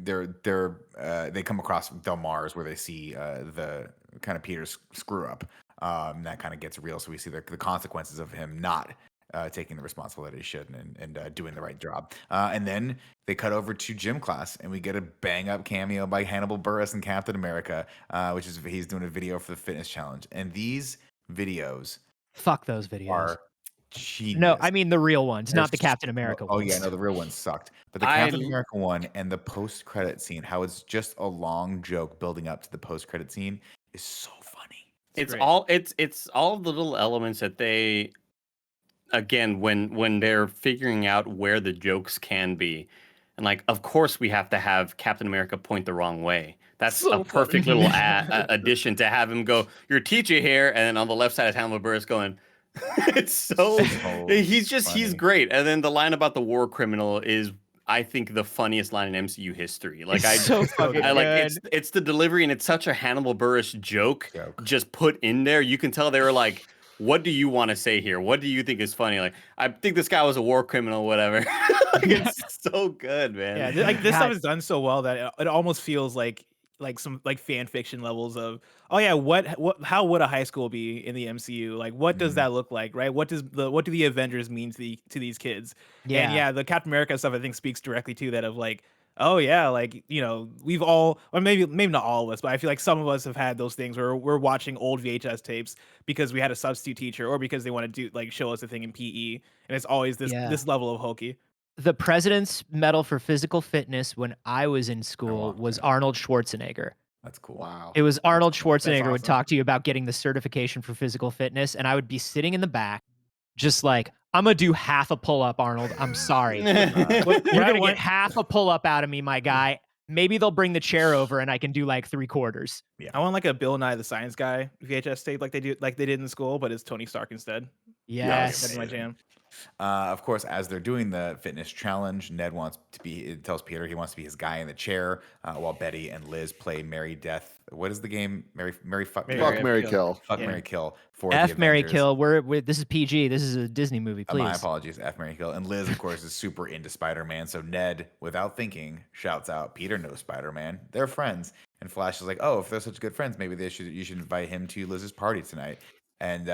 they come across Del Mar's where they see the kind of Peter's screw up. And that kind of gets real. So we see the consequences of him not taking the responsibility he should and doing the right job. And then they cut over to gym class, and we get a bang up cameo by Hannibal Buress and Captain America, which is he's doing a video for the fitness challenge. And these videos Fuck those videos. are genius. No, I mean the real ones, They're not the Captain America Oh ones. yeah, no, the real one sucked. But the Captain America one and the post-credit scene, how it's just a long joke building up to the post-credit scene, is so funny. It's great. all it's all the little elements that they, again, when they're figuring out where the jokes can be, and like, of course we have to have Captain America point the wrong way. That's So a perfect funny. little addition to have him go, "Your teacher here," and then on the left side of Hannibal Buress going, it's so he's funny. great. And then the line about the war criminal is, I think, the funniest line in MCU history. Like, It's so fucking I like good. it's the delivery, and it's such a Hannibal Buress joke Joke. just put in there. You can tell they were like, what do you want to say here? What do you think is funny? Like, I think this guy was a war criminal, whatever. Like, it's so good, man. Yeah, like this God. stuff is done so well that it almost feels like some like fan fiction levels of, oh yeah, what how would a high school be in the MCU? Like, what does that look like, right? What do the Avengers mean to these kids? Yeah. And yeah, the Captain America stuff I think speaks directly to that of like, oh yeah, like, you know, we've all, or maybe not all of us, but I feel like some of us have had those things where we're watching old VHS tapes because we had a substitute teacher or because they want to do like show us a thing in PE, and it's always this Yeah. this level of hokey. The President's Medal for Physical Fitness when I was in school walked was in. Arnold Schwarzenegger. That's cool. Wow. It was Arnold cool. That's Schwarzenegger would awesome. talk to you about getting the certification for physical fitness, and I would be sitting in the back, just like, I'm gonna do half a pull-up, Arnold. I'm sorry. You're gonna get half a pull-up out of me, my guy. Maybe they'll bring the chair over and I can do like 3/4. I want like a Bill Nye the Science Guy VHS tape like they did in school, but it's Tony Stark instead. Yes. That'd be my jam. Of course, as they're doing the fitness challenge, Ned wants to be. It tells Peter he wants to be his guy in the chair, while Betty and Liz play Mary Death. What is the game? Mary fuck, Fuck, Mary, kill. fuck, Yeah. Mary Kill for F the Mary Avengers. Kill. This is PG. This is a Disney movie, please. My apologies, F Mary Kill. And Liz, of course, is super into Spider-Man. So Ned, without thinking, shouts out, "Peter knows Spider-Man. They're friends." And Flash is like, "Oh, if they're such good friends, maybe you should invite him to Liz's party tonight." And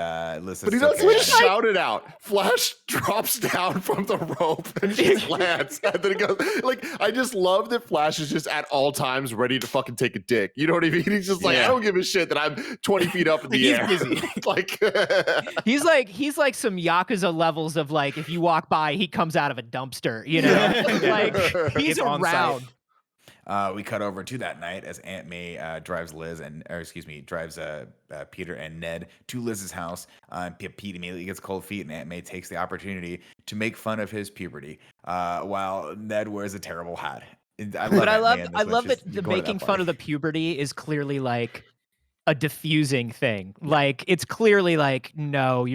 Liz says, But he "It's doesn't okay." shout it out. Flash drops down from the rope and just lands. And then he goes, like, I just love that Flash is just at all times ready to fucking take a dick. You know what I mean? He's just like, I don't give a shit that I'm 20 feet up in the He's air. busy. Like, He's like some Yakuza levels of like, if you walk by, he comes out of a dumpster, you know? Like, he's It's on site. around. We cut over to that night as Aunt May drives Peter and Ned to Liz's house. Pete immediately gets cold feet, and Aunt May takes the opportunity to make fun of his puberty, while Ned wears a terrible hat. I love that the making fun of the puberty is clearly like a diffusing thing. Like, it's clearly like, no,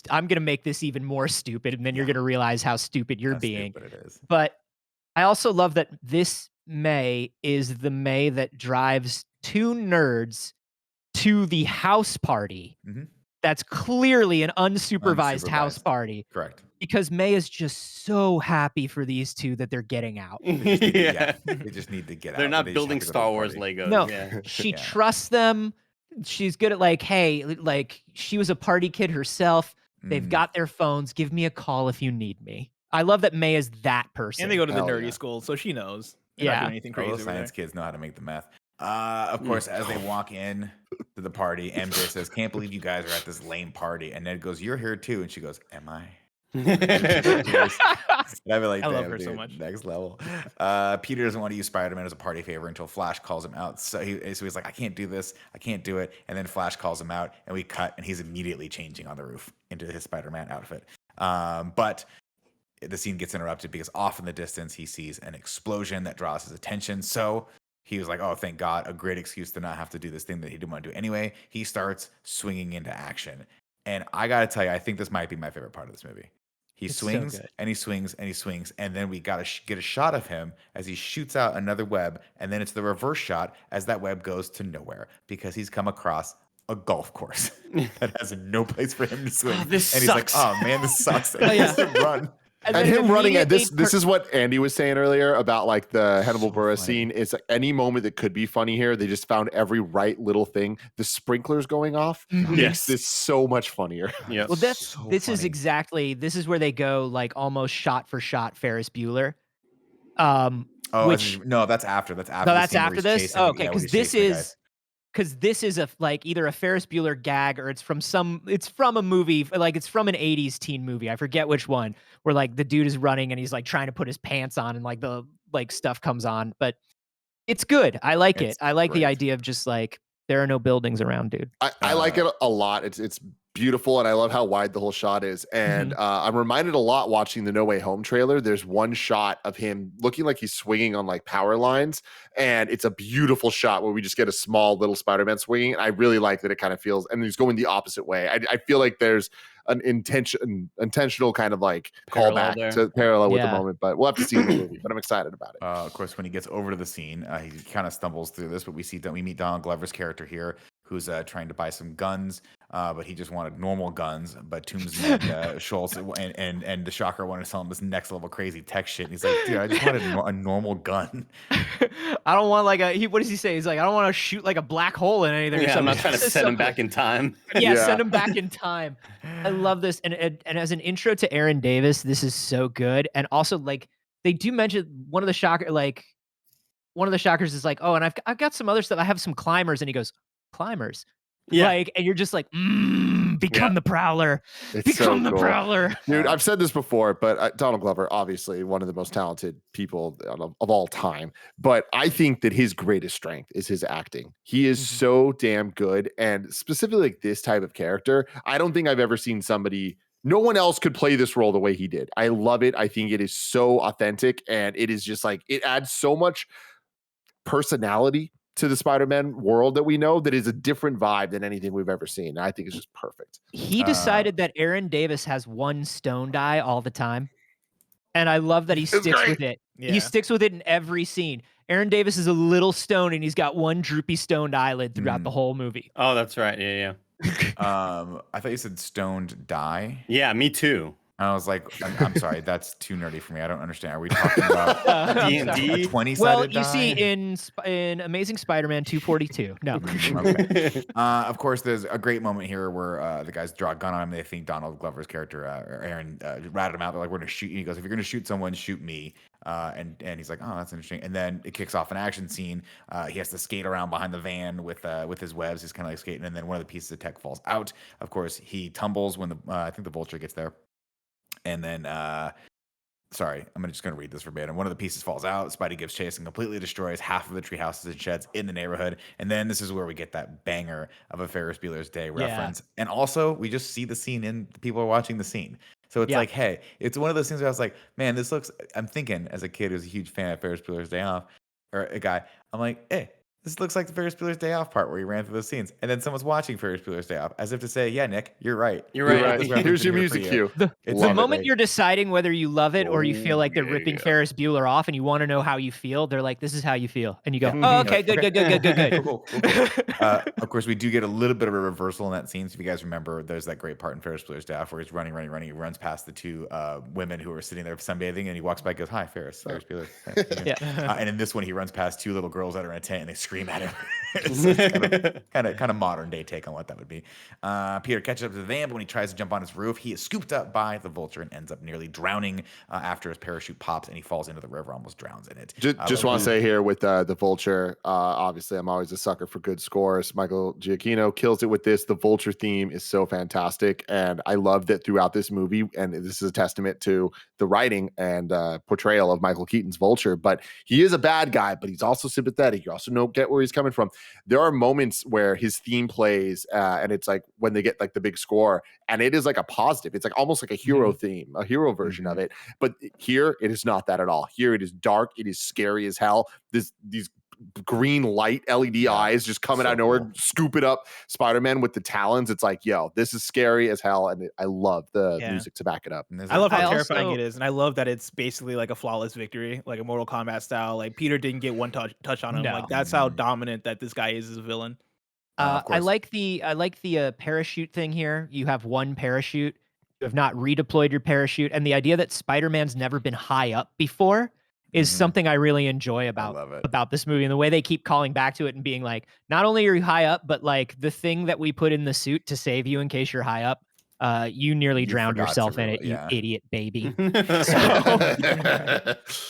I'm gonna make this even more stupid, and then you're gonna realize how stupid you're being. Stupid it is. But I also love that this May is the May that drives two nerds to the house party. Mhm. That's clearly an unsupervised house Unsupervised. party, Correct. because May is just so happy for these two that they're getting out. Yeah. They just need to get out. They're not They just building have to go to Star the Wars party. Legos. No, Yeah. she Yeah. trusts them. She's good at like, hey, like she was a party kid herself. They've Mm. got their phones. Give me a call if you need me. I love that May is that person. And they go to the Hell nerdy yeah. school, so she knows. They're Yeah. not doing anything All crazy those over there. science kids know how to make the math. Of course, as they walk in to the party, MJ says, "Can't believe you guys are at this lame party." And Ned goes, "You're here too." And she goes, "Am I?" And I'd be like, I love "Damn, her so dude, much." next level. Peter doesn't want to use Spider-Man as a party favor until Flash calls him out. So he's like, "I can't do this. I can't do it." And then Flash calls him out, and we cut, and he's immediately changing on the roof into his Spider-Man outfit. But the scene gets interrupted because off in the distance he sees an explosion that draws his attention. So he was like, "Oh, thank God, a great excuse to not have to do this thing that he didn't want to do anyway." He starts swinging into action. And I got to tell you, I think this might be my favorite part of this movie. He It's so swings good. and he swings and he swings. And then we got to get a shot of him as he shoots out another web. And then it's the reverse shot as that web goes to nowhere because he's come across a golf course that has no place for him to swing. This and he's like, "Oh man, this sucks." And he yeah. has to run. And then him running at this immediately is what Andy was saying earlier about like the Hannibal So Buress funny. scene. Is any moment that could be funny here. They just found every right little thing. The sprinklers going off Mhm. makes Yes. this so much funnier. Yeah. Well, this is funny. this is where they go like almost shot for shot Ferris Bueller. Oh, Which no, that's after. That's after. no, the that's scene where after he's this. chasing- Oh, okay, yeah, when because he's this chasing the guy. is because this is like either a Ferris Bueller gag or it's from a movie, like it's from an 80s teen movie. I forget which one, where like the dude is running and he's like trying to put his pants on and like the like stuff comes on. But it's good. I like it. It's I like the great. idea of just like there are no buildings around, dude. I like it a lot. It's beautiful, and I love how wide the whole shot is. And I'm reminded a lot watching the No Way Home trailer. There's one shot of him looking like he's swinging on like power lines, and it's a beautiful shot where we just get a small little Spider-Man swinging. I really like that it kind of feels, and he's going the opposite way. I feel like there's an intentional kind of like Parallel callback there. to parallel with the Yeah. moment, but we'll have to see in the movie. But I'm excited about it. Of course, when he gets over to the scene, he kind of stumbles through this, but we meet Donald Glover's character here, who's trying to buy some guns, but he just wanted normal guns. But Toombs and Schultz and the Shocker wanted to sell him this next level crazy tech shit. And he's like, dude, I just wanted a normal gun. I don't want like what does he say? He's like, I don't want to shoot like a black hole in anything. Yeah, or I'm not something. trying to send him back in time. Yeah, Yeah. send him back in time. I love this, and as an intro to Aaron Davis, this is so good. And also, like they do mention one of the Shockers is like, oh, and I've got some other stuff. I have some climbers, and he goes, climbers. Yeah. Like, and you're just like, become the Prowler. It's so Become the cool. Prowler. Dude, I've said this before, but Donald Glover, obviously one of the most talented people of all time. But I think that his greatest strength is his acting. He is so damn good. And specifically like this type of character, I don't think I've ever seen somebody, no one else could play this role the way he did. I love it. I think it is so authentic, and it is just like, it adds so much personality to the Spider-Man world that we know that is a different vibe than anything we've ever seen. I think it's just perfect. He decided that Aaron Davis has one stone die all the time. And I love that he sticks with it. Yeah. He sticks with it in every scene. Aaron Davis is a little stone and he's got one droopy stoned eyelid throughout the whole movie. Oh, that's right. Yeah. I thought you said stoned die. Yeah, me too. I was like, I'm sorry, that's too nerdy for me. I don't understand. Are we talking about D&D? a 20-sided Well, you die? see in Amazing Spider-Man 242. No. Okay. Of course, there's a great moment here where the guys draw a gun on him. They think Donald Glover's character, or Aaron, ratted him out. They're like, we're going to shoot you. He goes, if you're going to shoot someone, shoot me. And he's like, oh, that's interesting. And then it kicks off an action scene. He has to skate around behind the van with his webs. He's kind of like skating. And then one of the pieces of tech falls out. Of course, he tumbles when I think the Vulture gets there. And then, sorry, I'm just going to read this verbatim. One of the pieces falls out. Spidey gives chase and completely destroys half of the tree houses and sheds in the neighborhood. And then this is where we get that banger of a Ferris Bueller's Day reference. And also, we just see the scene and people are watching the scene. So it's like, hey, it's one of those things where I was like, man, this looks, I'm thinking as a kid who's a huge fan of Ferris Bueller's Day Off, or a guy, I'm like, hey, this looks like the Ferris Bueller's Day Off part where he ran through those scenes. And then someone's watching Ferris Bueller's Day Off as if to say, yeah, Nick, you're right. You're right. Here's your music cue. The moment you're deciding whether you love it or you feel like they're ripping Ferris Bueller off and you want to know how you feel, they're like, this is how you feel. And you go, oh, okay, good. Cool. Of course, we do get a little bit of a reversal in that scene. So if you guys remember, there's that great part in Ferris Bueller's Day Off where he's running. He runs past the two women who are sitting there sunbathing, and he walks by and goes, hi, Ferris Bueller. And in this one, he runs past two little girls that are in a tent, and they scream at him. So it's kind of modern day take on what that would be. Peter catches up to the van, but when he tries to jump on his roof, he is scooped up by the Vulture and ends up nearly drowning after his parachute pops and he falls into the river, almost drowns in it. Just want to say here with the Vulture, obviously I'm always a sucker for good scores. Michael Giacchino kills it with this. The Vulture theme is so fantastic, and I love that throughout this movie, and this is a testament to the writing and portrayal of Michael Keaton's Vulture, but he is a bad guy, but he's also sympathetic. You also get where he's coming from. There are moments where his theme plays and it's like when they get like the big score, and it is like a positive. It's like almost like a hero theme, a hero version of it. But here it is not that at all. Here it is dark. It is scary as hell. These green light LED eyes just coming out of nowhere, scooping up Spider-Man with the talons. It's like, yo, this is scary as hell, and I love the music to back it up. I love how terrifying it is, and I love that it's basically like a flawless victory, like a Mortal Kombat style. Like Peter didn't get one touch on him. No. Like that's how dominant that this guy is as a villain. I like the parachute thing here. You have one parachute. You have not redeployed your parachute, and the idea that Spider-Man's never been high up before is something I really enjoy about this movie, and the way they keep calling back to it and being like, not only are you high up, but like the thing that we put in the suit to save you in case you're high up, You nearly You drowned forgot to yourself in realize- it, you yeah. idiot baby.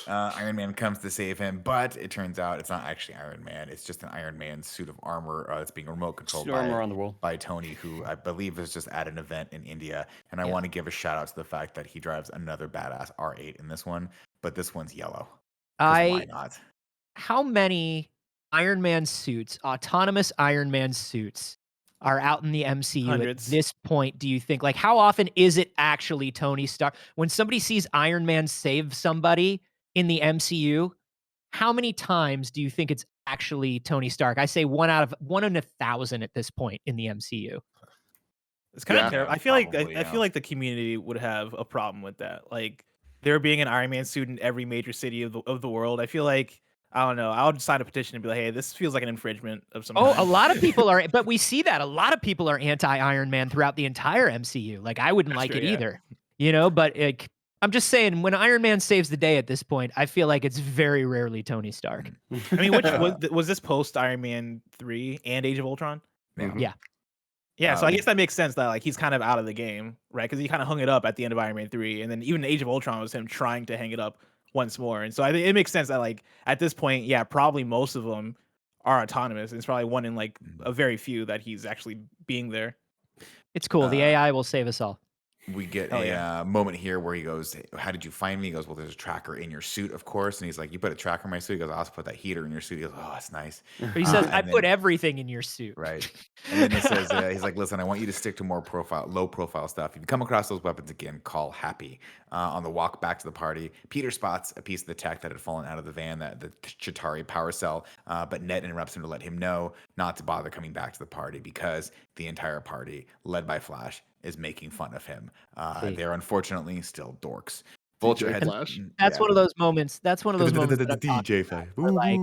Iron Man comes to save him, but it turns out it's not actually Iron Man. It's just an Iron Man suit of armor that's being remote controlled Storm around the world. by Tony, who I believe is just at an event in India. And I Yeah. want to give a shout out to the fact that he drives another badass R8 in this one, but this one's yellow. 'Cause why not? How many Iron Man suits, autonomous Iron Man suits, are out in the MCU Hundreds. at this point, do you think? Like, how often is it actually Tony Stark? When somebody sees Iron Man save somebody in the MCU, how many times do you think it's actually Tony Stark? I say one in 1,000 at this point in the MCU. It's kind Yeah. of terrible. Yeah, I feel like probably, I feel like the community would have a problem with that. Like there being an Iron Man suit in every major city of the world. I feel like I don't know. I would sign a petition and be like, "Hey, this feels like an infringement of some." Oh, kind." a lot of people are, but we see that a lot of people are anti-Iron Man throughout the entire MCU. Like, I wouldn't That's like true, it yeah. either, you know. But like, I'm just saying, when Iron Man saves the day at this point, I feel like it's very rarely Tony Stark. I mean, which Uh, was this post Iron Man 3 and Age of Ultron? Yeah. Yeah. Yeah, so I Um, guess that makes sense that like he's kind of out of the game, right? Because he kind of hung it up at the end of Iron Man 3, and then even Age of Ultron was him trying to hang it up once more. And so I think it makes sense that like at this point, yeah, probably most of them are autonomous. It's probably one in like a very few that he's actually being there. It's cool. The Uh, AI will save us all. We get Hell a yeah. moment here where he goes, "How did you find me?" He goes, "Well, there's a tracker in your suit, of course." And he's like, "You put a tracker in my suit?" He goes, "I also put that heater in your suit." He goes, "Oh, that's nice." But he says, and "I put then- everything in your suit." Right. And then he says, he's like, "Listen, I want you to stick to more low profile stuff. If you come across those weapons again, call Happy." On the walk back to the party, Peter spots a piece of the tech that had fallen out of the van, the Chitauri power cell. But Ned interrupts him to let him know not to bother coming back to the party because the entire party, led by Flash, is making fun of him. See. They're unfortunately still dorks. Vulture DJ heads. Flash? That's yeah. one of those moments. That's one of those moments. that I'm talking Flash. where, like,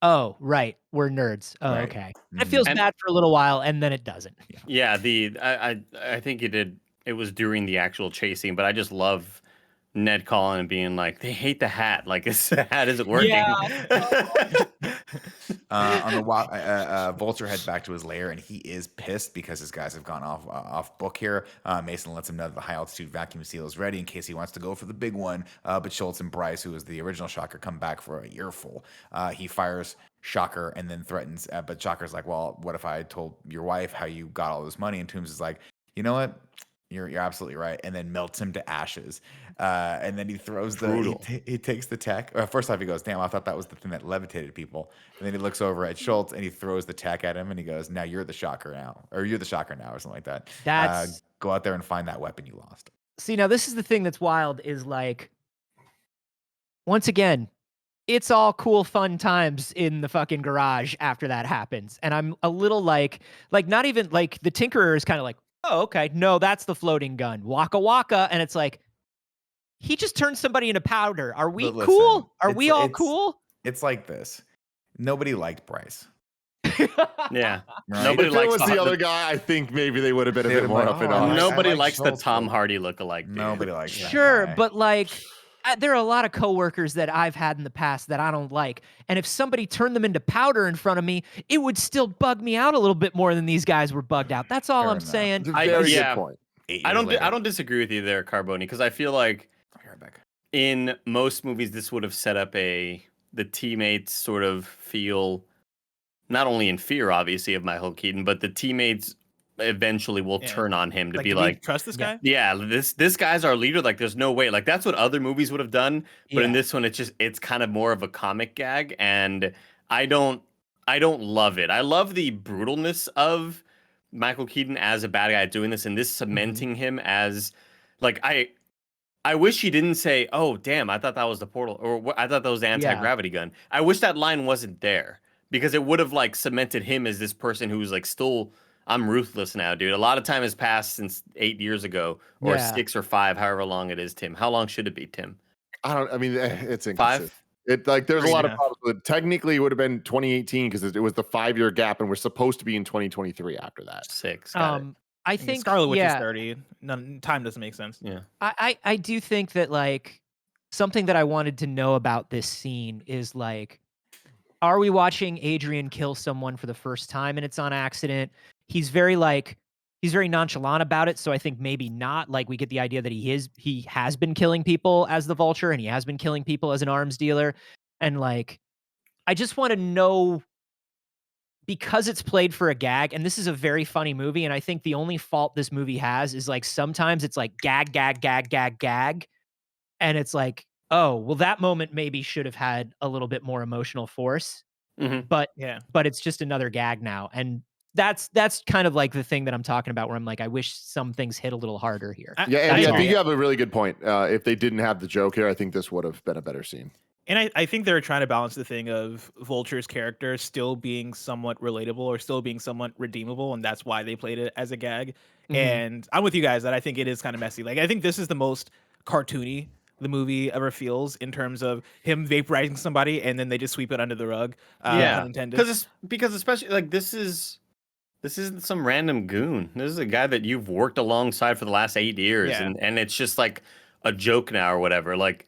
oh, right, we're nerds. Oh, Right. okay. It Mhm. feels And- bad for a little while, and then it doesn't. Yeah, I think it did. It was during the actual chasing, but I just love Ned calling and being like, "They hate the hat. Like this hat isn't working." On the walk, Vulture heads back to his lair, and he is pissed because his guys have gone off book here. Mason lets him know that the high altitude vacuum seal is ready in case he wants to go for the big one. But Schultz and Bryce, who was the original Shocker, come back for a earful. He fires Shocker and then threatens. But Shocker's like, "Well, what if I told your wife how you got all this money?" And Toombs is like, "You know what? You're absolutely right," and then melts him to ashes. And then he throws Brutal. he takes the tech. First off, he goes, "Damn, I thought that was the thing that levitated people." And then he looks over at Schultz and he throws the tech at him and he goes, "Now you're the Shocker now," or "You're the Shocker now," or something like that. That's Go out there and find that weapon you lost. see, now this is the thing that's wild is like, once again, it's all cool, fun times in the fucking garage after that happens. And I'm a little like not even like the Tinkerer is kind of like, oh, okay, no, that's the floating gun. Waka waka. And it's like, he just turned somebody into powder. Are we But listen, cool? Are we all it's- cool? It's like this. Nobody liked Bryce. Yeah. Right? Nobody If it likes was the- the other guy, I think maybe they would have been a They'd bit have more been up like, and "Oh, on. I Nobody like likes the Schultz, Tom but Hardy lookalike. Dude. Nobody likes that Sure, guy. but like, there are a lot of coworkers that I've had in the past that I don't like, and if somebody turned them into powder in front of me, it would still bug me out a little bit more than these guys were bugged out. That's all Fair I'm enough. saying. It's a I- very yeah. good point. 8 I years don't. later. I don't disagree with you there, Carboni, because I feel like I'll be right back. in most movies this would have set up the teammates sort of feel not only in fear, obviously, of Michael Keaton, but the teammates eventually will Yeah. turn on him to Like, be do we like, trust this Yeah. guy? yeah, this guy's our leader. Like, there's no way. Like, that's what other movies would have done. But in Yeah. this one, it's kind of more of a comic gag, and I don't love it. I love the brutalness of Michael Keaton as a bad guy doing this, and this cementing him as like I wish he didn't say, "Oh, damn, I thought that was the portal," or "I thought that was the anti-gravity gun." I wish that line wasn't there because it would have like cemented him as this person who's like still, "I'm ruthless now, dude." A lot of time has passed since 8 years ago, or Yeah. 6 or 5, however long it is. Tim, how long should it be, Tim? I mean, it's 5. inconsistent. It like there's a Three lot and of a half. problems with it. Technically, it would have been 2018 because it was the 5-year gap, and we're supposed to be in 2023 after that. 6. Got it. I And think Scarlet Witch is yeah, 30. Time doesn't make sense. Yeah. I do think that like something that I wanted to know about this scene is like, are we watching Adrian kill someone for the first time and it's on accident? He's very like he's very nonchalant about it. So I think maybe not. Like we get the idea that he has been killing people as the Vulture, and he has been killing people as an arms dealer. And like, I just want to know, because it's played for a gag, and this is a very funny movie, and I think the only fault this movie has is like sometimes it's like gag, gag, gag, gag, gag. And it's like, oh, well, that moment maybe should have had a little bit more emotional force. Mhm. But Yeah. but it's just another gag now. And that's kind of like the thing that I'm talking about, where I'm like, I wish some things hit a little harder here. Yeah, Andy, That's I think all. you have a really good point. If they didn't have the joke here, I think this would have been a better scene. And I think they're trying to balance the thing of Vulture's character still being somewhat relatable or still being somewhat redeemable, and that's why they played it as a gag. Mhm. And I'm with you guys that I think it is kind of messy. Like I think this is the most cartoony the movie ever feels in terms of him vaporizing somebody and then they just sweep it under the rug. Pun intended. Because especially like this isn't some random goon. This is a guy that you've worked alongside for the last 8 years, Yeah. and it's just like a joke now or whatever. Like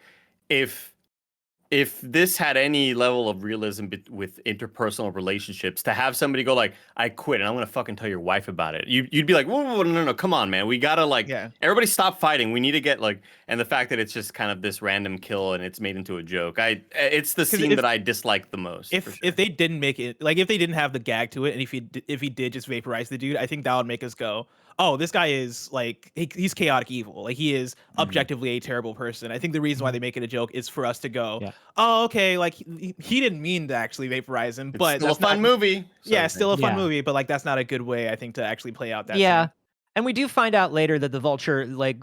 if this had any level of realism with interpersonal relationships, to have somebody go like, I quit and I'm gonna fucking tell your wife about it, you'd be like, whoa, no, come on, man, we gotta like, Yeah. everybody stop fighting, we need to get like, and the fact that it's just kind of this random kill and it's made into a joke, it's the scene that I dislike the most. If they didn't make it, like if they didn't have the gag to it, and if he did just vaporize the dude, I think that would make us go, oh, this guy is like he's chaotic evil. Like he is objectively a terrible person. I think the reason why they make it a joke is for us to go, Yeah. oh, okay, like he didn't mean to actually vaporize him, It's but still a that's fun not, movie. Yeah, still a fun Yeah. movie, but like that's not a good way, I think, to actually play out that Yeah. scene. And we do find out later that the Vulture, like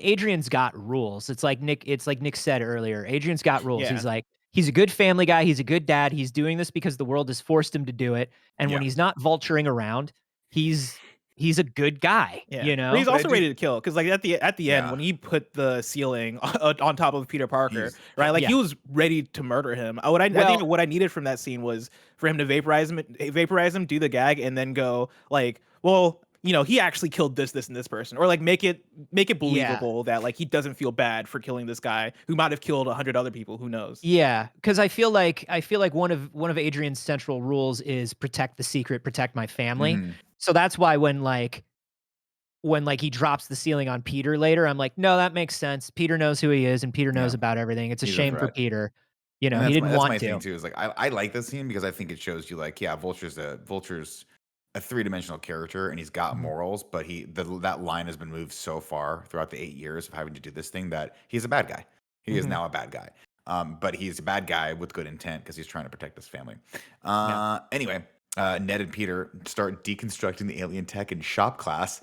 Adrian's got rules. It's like Nick said earlier. Adrian's got rules. Yeah. He's like, he's a good family guy. He's a good dad. He's doing this because the world has forced him to do it. And when Yeah. he's not vulturing around, he's a good guy. Yeah, You but know? he's also ready to kill because, like, at the end Yeah. when he put the ceiling on top of Peter Parker, He's- right? Like Yeah. he was ready to murder him. I think what I needed from that scene was for him to vaporize him, do the gag, and then go like, well, you know, he actually killed this, and this person, or like make it believable that like he doesn't feel bad for killing this guy who might have killed 100 other people. Who knows? Yeah, because I feel like one of Adrian's central rules is protect the secret, protect my family. Mhm. So that's why when he drops the ceiling on Peter later, I'm like, no, that makes sense. Peter knows who he is, and Peter knows Yeah. about everything. It's a He's a shame for threat. Peter. You know, And he didn't that's want my to. thing too. Is like I like this scene because I think it shows you like, yeah, Vulture's a three-dimensional character and he's got morals, but that line has been moved so far throughout the 8 years of having to do this thing that he's a bad guy. He is now a bad guy. But he's a bad guy with good intent because he's trying to protect his family. Anyway, Ned and Peter start deconstructing the alien tech in shop class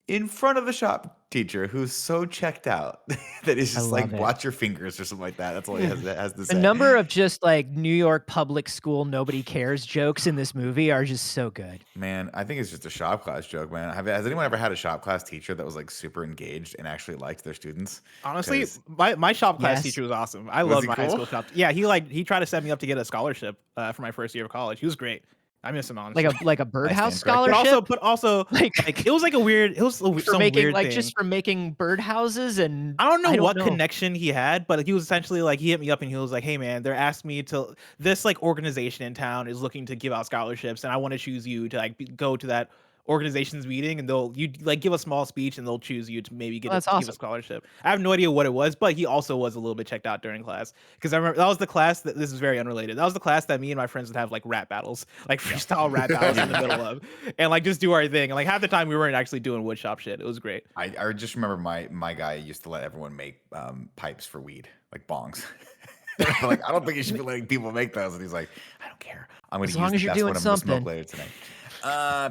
in front of the shop teacher who's so checked out that he's just like, love it. watch your fingers or something like that. That's all he has to say. The number of just like New York public school nobody cares jokes in this movie are just so good. Man, I think it's just a shop class joke, man. Has anyone ever had a shop class teacher that was like super engaged and actually liked their students? Honestly, 'Cause- my shop class Yes. teacher was awesome. I Was love he my high cool? school shop. Yeah, he tried to set me up to get a scholarship for my first year of college. He was great. I miss him, honestly. Like a birdhouse stand corrected. scholarship. but also Like- it was like for some making weird like thing. just for making birdhouses, and I don't know what connection he had, but he was essentially like, he hit me up and he was like, hey man, they're asking me to, this like organization in town is looking to give out scholarships and I want to choose you to like go to that organization's meeting, and you like give a small speech and they'll choose you to maybe give that's a awesome. scholarship. I have no idea what it was, but he also was a little bit checked out during class, because I remember that was the class that, this is very unrelated, that was the class that me and my friends would have like rap battles, like freestyle rap battles in the middle of, and like just do our thing, and like half the time we weren't actually doing woodshop shit. It was great. I just remember my guy used to let everyone make pipes for weed, like bongs. Like, I don't think you should be letting people make those. And he's like, I don't care. I'm going to As use long as you're that's doing what I'm gonna something. smoke later tonight.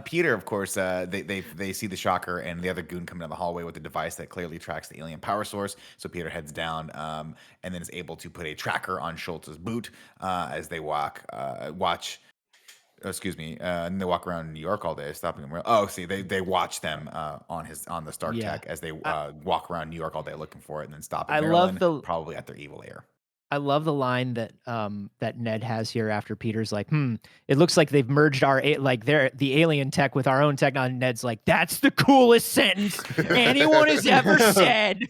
Peter, of course, they see the shocker and the other goon coming down the hallway with a device that clearly tracks the alien power source. So Peter heads down and then is able to put a tracker on Schultz's boot as they watch. Excuse me. And they walk around New York all day, stopping them. Oh, see, they watch them on the Stark Yeah. Tech as they walk around New York all day looking for it, and then stop. In I Maryland, love probably at their evil lair. I love the line that that Ned has here after Peter's like, it looks like they've merged the alien tech with our own tech. And Ned's like, that's the coolest sentence anyone has ever said,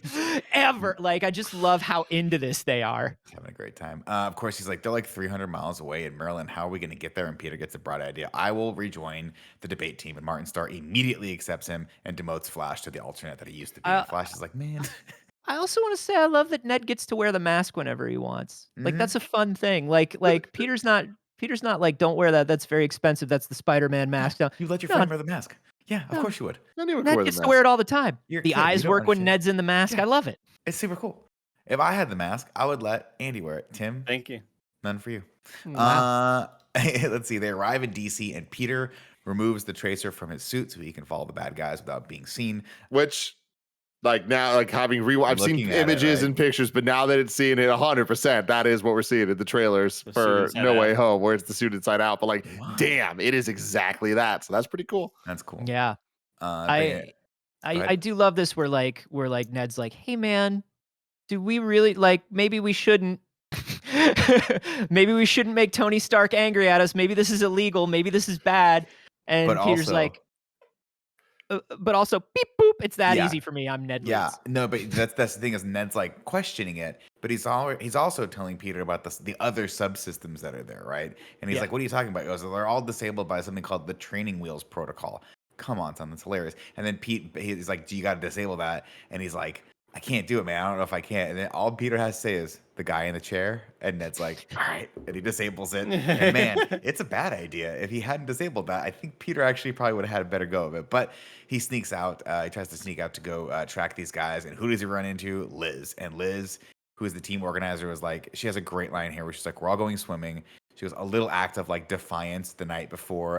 ever. Like, I just love how into this they are. He's having a great time. Of course, he's like, they're like 300 miles away in Maryland. How are we going to get there? And Peter gets a bright idea. I will rejoin the debate team. And Martin Starr immediately accepts him and demotes Flash to the alternate that he used to be. And Flash is like, man. I also want to say I love that Ned gets to wear the mask whenever he wants. Like that's a fun thing. Like Peter's not like, don't wear that. That's very expensive. That's the Spider-Man mask. No, You let your friend wear the mask. Yeah, of course you would. Ned gets to wear it all the time. You're a the kid, eyes you don't work when understand. Ned's in the mask. Yeah. I love it. It's super cool. If I had the mask, I would let Andy wear it. Tim, Thank you. none for you. Wow. Let's see. They arrive in DC, and Peter removes the tracer from his suit so he can follow the bad guys without being seen. Which, like now, like having rewatched, I've seen Looking at it, images right? and pictures, but now that it's seeing it 100%, that is what we're seeing in the trailers The suit for inside No out. Way Home, where it's the suit inside out. But like, Wow. damn, it is exactly that. So that's pretty cool. That's cool. Yeah. But I do love this where Ned's like, hey man, do we really like maybe we shouldn't maybe we shouldn't make Tony Stark angry at us. Maybe this is illegal. Maybe this is bad. And But Peter's also- like, but also beep boop. It's that Yeah. easy for me. I'm Ned. Yeah, Leeds. no, but that's the thing is Ned's like questioning it, but he's also telling Peter about the other subsystems that are there, right? And he's Yeah. like, "What are you talking about?" He goes, "They're all disabled by something called the training wheels protocol." Come on, son, that's hilarious. And then he's like, "Do you got to disable that?" And he's like, "I can't do it, man. I don't know if I can." And then all Peter has to say is the guy in the chair, and Ned's like, "All right," and he disables it. And man, it's a bad idea. If he hadn't disabled that, I think Peter actually probably would have had a better go of it. But he sneaks out. He tries to sneak out to go track these guys. And who does he run into? Liz. And Liz, who is the team organizer, was like, she has a great line here where she's like, "We're all going swimming." She goes, "A little act of like defiance the night before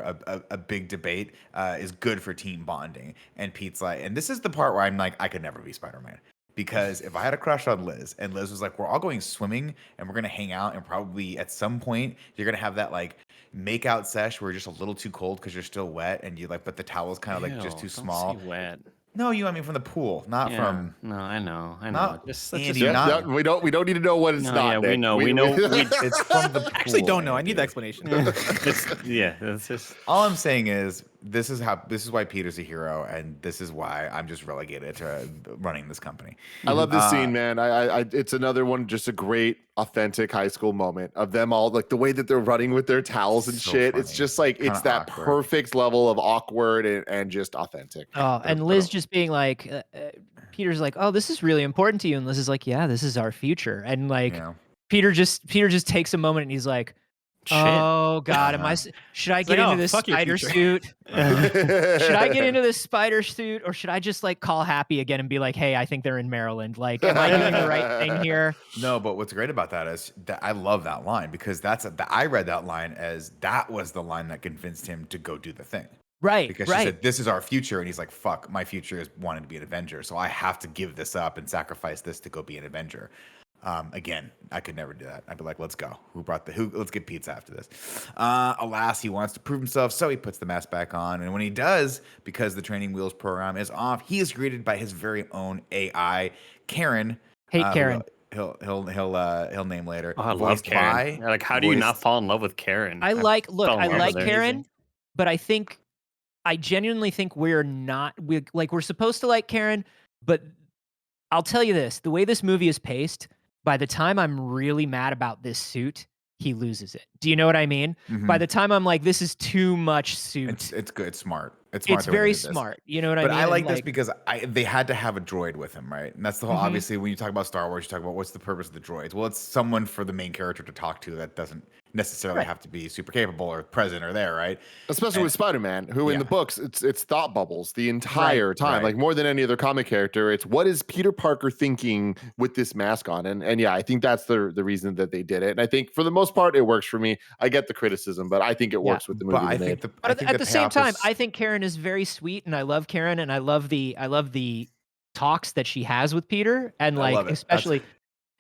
a big debate is good for team bonding." And Pete's like, and this is the part where I'm like, I could never be Spider-Man. Because if I had a crush on Liz and Liz was like, "We're all going swimming and we're going to hang out and probably at some point you're going to have that like make out sesh where you're just a little too cold because you're still wet and you like, but the towel's kind of like just too Ew, small." don't say wet. No, I mean from the pool, not Yeah. from. No, I know. Not Just, Andy, just, Yeah, not- we don't need to know what it's No, not. yeah, we Nick. know. We know. It's from the pool. Actually, don't know. I need Andy. the explanation. That's just. All I'm saying is this is why Peter's a hero, and this is why I'm just relegated to running this company. I love this scene, man. I it's another one, just a great, authentic high school moment of them all, like the way that they're running with their towels and So shit. It's funny. just like Kinda it's that awkward. perfect level of awkward and just authentic. Oh, and Liz just being like, Peter's like, "Oh, this is really important to you," and Liz is like, "Yeah, this is our future." And like, You know? Peter just takes a moment and he's like, Shit. "Oh God, Uh-huh. should I It's get like, into "Oh, this fuck your spider future." suit? Should I get into this spider suit, or should I just like call Happy again and be like, hey, I think they're in Maryland. Like, am I doing the right thing here?" No, but what's great about that is that I love that line because I read that line as that was the line that convinced him to go do the thing. Right, Because she right. said, "This is our future," and he's like, "Fuck, my future is wanting to be an Avenger, so I have to give this up and sacrifice this to go be an Avenger." Again, I could never do that. I'd be like, "Let's go. Let's get pizza after this." Alas, he wants to prove himself, so he puts the mask back on, and when he does, because the training wheels program is off, he is greeted by his very own AI, Karen. Hate who Karen. He'll name later. Oh, I love voiced Karen. by- Yeah, like, how do you not voiced- fall in love with Karen? I like fell in love like with her. Karen, but I genuinely think we're supposed to like Karen, but I'll tell you this, the way this movie is paced, by the time I'm really mad about this suit, he loses it. Do you know what I mean? Mhm. By the time I'm like, this is too much suit. It's good. It's smart. It's smart. It's the way they very did this. smart. You know what I But mean? I And, like this because they had to have a droid with him, right? And that's the whole. Mhm. Obviously, when you talk about Star Wars, you talk about what's the purpose of the droids. Well, it's someone for the main character to talk to that doesn't necessarily Right. have to be super capable or present or there, right? Especially And- with Spider-Man, who in Yeah. the books it's thought bubbles the entire time, right. like more than any other comic character. It's what is Peter Parker thinking with this mask on, and yeah, I think that's the reason that they did it. And I think for the most part, it works for me. I get the criticism, but I think it works with the movie. But I they think made. But at the same payoff time, is- I think Karen is very sweet, and I love Karen, and I love the talks that she has with Peter, and I like love it. especially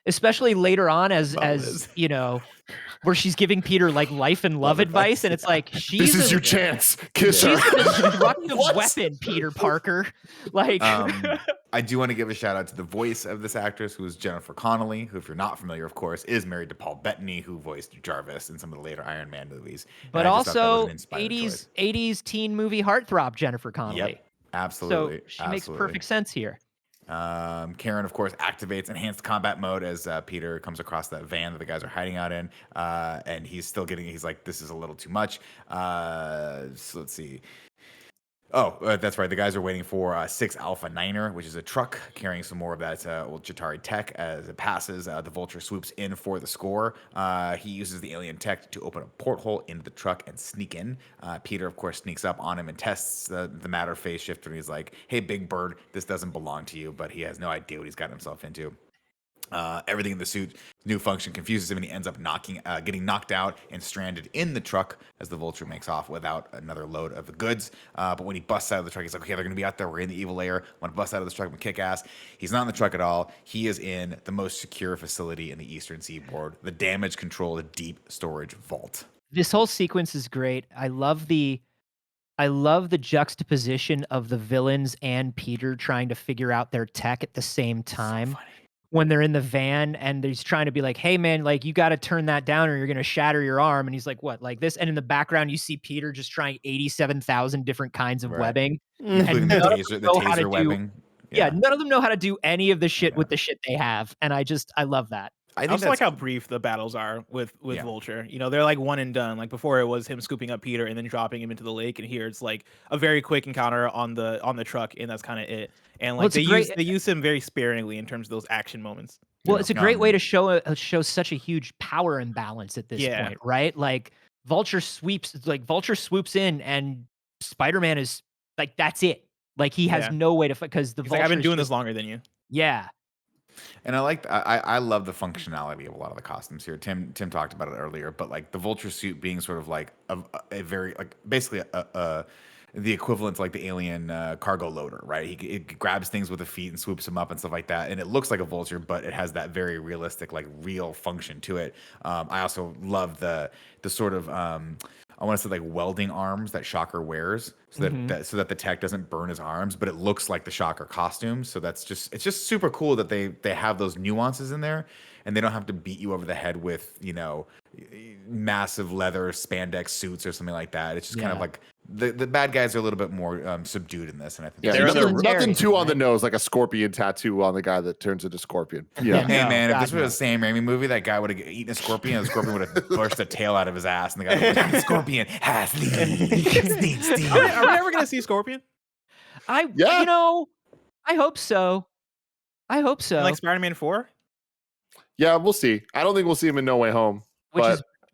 especially later on as Liz. you know, where she's giving Peter like life and love advice, and it's like This she's is your chance. Kiss her. she's a destructive What? weapon, Peter Parker. Like I do want to give a shout out to the voice of this actress, who is Jennifer Connelly, who, if you're not familiar, of course, is married to Paul Bettany, who voiced Jarvis in some of the later Iron Man movies. but And I just thought that was also an inspired 80s choice. 80s teen movie heartthrob Jennifer Connelly. Yep, absolutely. So she makes perfect sense here. Karen, of course, activates enhanced combat mode as Peter comes across that van that the guys are hiding out in, and he's like, this is a little too much. So let's see. Oh, that's right. The guys are waiting for 6 Alpha Niner, which is a truck carrying some more of that old Chitauri tech. As it passes, the Vulture swoops in for the score. He uses the alien tech to open a porthole into the truck and sneak in. Peter, of course, sneaks up on him and tests the matter phase shifter. And he's like, hey, Big Bird, this doesn't belong to you. But he has no idea what he's gotten himself into. Everything in the suit, new function, confuses him, and he ends up getting knocked out and stranded in the truck as the Vulture makes off without another load of the goods. But when he busts out of the truck, he's like, okay, they're going to be out there. We're in the evil layer. I want to bust out of this truck and kick ass. He's not in the truck at all. He is in the most secure facility in the Eastern Seaboard, the damage control, the deep storage vault. This whole sequence is great. I love the juxtaposition of the villains and Peter trying to figure out their tech at the same time. When they're in the van and he's trying to be like, hey man, like you got to turn that down or you're going to shatter your arm. And he's like, what, like this? And in the background, you see Peter just trying 87,000 different kinds of webbing. Including the taser webbing. None of them know how to do any of the shit with the shit they have. And I love that. I also like how brief the battles are with Vulture. You know, they're like one and done. Like before, it was him scooping up Peter and then dropping him into the lake, and here it's like a very quick encounter on the truck, and that's kind of it. And like they use him very sparingly in terms of those action moments. Well, it's a great way to show such a huge power imbalance at this point, right? Like Vulture swoops in, and Spider-Man is like, that's it. Like he has no way to fight because the Vulture. Like, I've been doing this longer than you. Yeah. And I love the functionality of a lot of the costumes here. Tim talked about it earlier, but like the Vulture suit being sort of like a very like basically the equivalent to like the alien cargo loader, right? It grabs things with the feet and swoops them up and stuff like that, and it looks like a Vulture, but it has that very realistic, like real function to it. I also love the sort of I want to say like welding arms that Shocker wears, so that the tech doesn't burn his arms, but it looks like the Shocker costume. So it's just super cool that they have those nuances in there, and they don't have to beat you over the head with, you know, massive leather spandex suits or something like that. It's just kind of like the bad guys are a little bit more subdued in this, and I think nothing too on the nose, like a scorpion tattoo on the guy that turns into Scorpion. Yeah. Hey man, if this was a Sam Raimi movie, that guy would have eaten a scorpion, and the scorpion would have burst the tail out of his ass, and the guy would have been Scorpion has Steve. Are we ever gonna see Scorpion? You know, I hope so. Like Spider-Man 4? Yeah, we'll see. I don't think we'll see him in No Way Home.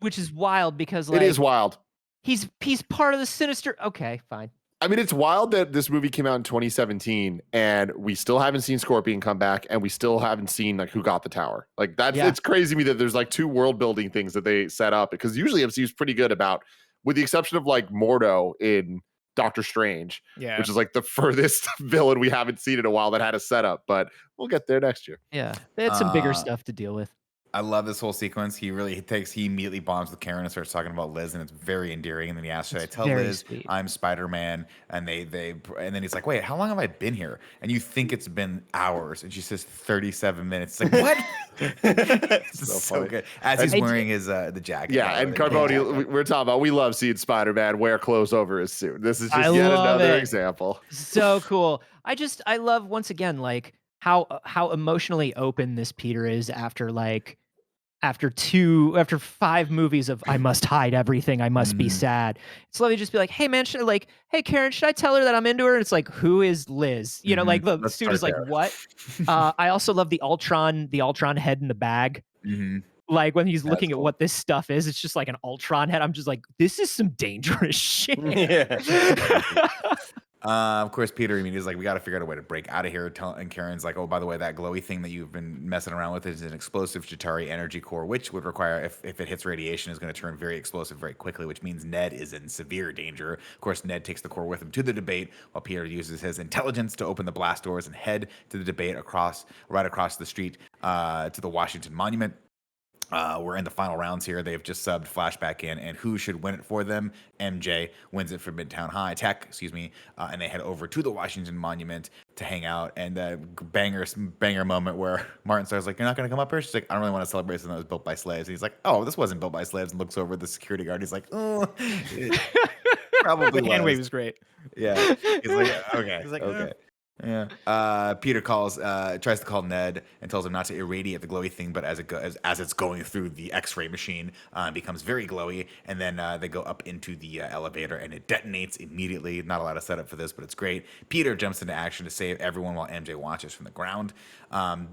Which is wild because like it is wild. He's part of the Sinister. Okay, fine. I mean, it's wild that this movie came out in 2017 and we still haven't seen Scorpion come back, and we still haven't seen like who got the tower. Like it's crazy to me that there's like 2 world building things that they set up, because usually MCU's pretty good about, with the exception of like Mordo in Doctor Strange, which is like the furthest villain we haven't seen in a while that had a setup, but we'll get there next year. Yeah, they had some bigger stuff to deal with. I love this whole sequence. He immediately bonds with Karen and starts talking about Liz, and it's very endearing. And then he asks, "Should I tell Liz I'm Spider-Man?" And and then he's like, "Wait, how long have I been here?" And you think it's been hours, and she says 37 minutes. It's like, what? It's so good. As he's wearing his the jacket. Yeah, and Carboni, we're talking about, we love seeing Spider-Man wear clothes over his suit. This is just yet another example. So cool. I love, once again, like how emotionally open this Peter is after 5 movies of I must hide everything, I must be sad. It's lovely to just be like, hey man, hey Karen, should I tell her that I'm into her? And it's like, who is Liz? You know, like the suit is like, what? I also love the Ultron head in the bag. Like when he's looking at what this stuff is, it's just like an Ultron head. I'm just like, this is some dangerous shit. Of course, Peter, I mean, he's like, we got to figure out a way to break out of here. And Karen's like, oh, by the way, that glowy thing that you've been messing around with is an explosive Chitauri energy core, which would require, if it hits radiation, is going to turn very explosive very quickly, which means Ned is in severe danger. Of course, Ned takes the core with him to the debate, while Peter uses his intelligence to open the blast doors and head to the debate right across the street to the Washington Monument. We're in the final rounds here. They've just subbed flashback in, and who should win it for them? MJ wins it for Midtown High Tech, excuse me, and they head over to the Washington Monument to hang out. And banger moment where Martin Starr's like, "You're not gonna come up here?" She's like, "I don't really want to celebrate something that was built by slaves." And he's like, "Oh, this wasn't built by slaves." And looks over at the security guard. He's like, "Oh, it probably The hand wave was." is great. Yeah, he's like, "Okay, He's like, okay." Yeah. Peter tries to call Ned and tells him not to irradiate the glowy thing, but as it's going through the X-ray machine, it becomes very glowy, and then they go up into the elevator, and it detonates immediately. Not a lot of setup for this, but it's great. Peter jumps into action to save everyone while MJ watches from the ground.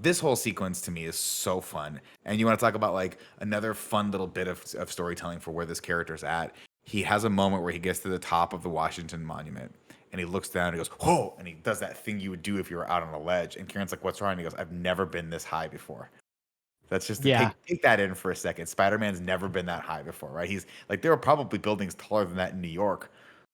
This whole sequence to me is so fun, and you want to talk about like another fun little bit of storytelling for where this character's at. He has a moment where he gets to the top of the Washington Monument. And he looks down and he goes, "Oh," and he does that thing you would do if you were out on a ledge. And Karen's like, "What's wrong?" And he goes, "I've never been this high before." That's just take that in for a second. Spider-Man's never been that high before, right? He's like, there are probably buildings taller than that in New York,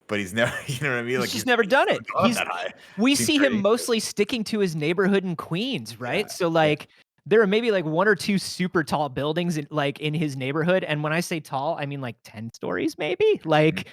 but he's never, you know what I mean? Like, He's just never done it. that high. We Seems see him pretty- mostly sticking to his neighborhood in Queens, right? Yeah, So like there are maybe like one or two super tall buildings in his neighborhood. And when I say tall, I mean like 10 stories, maybe. Like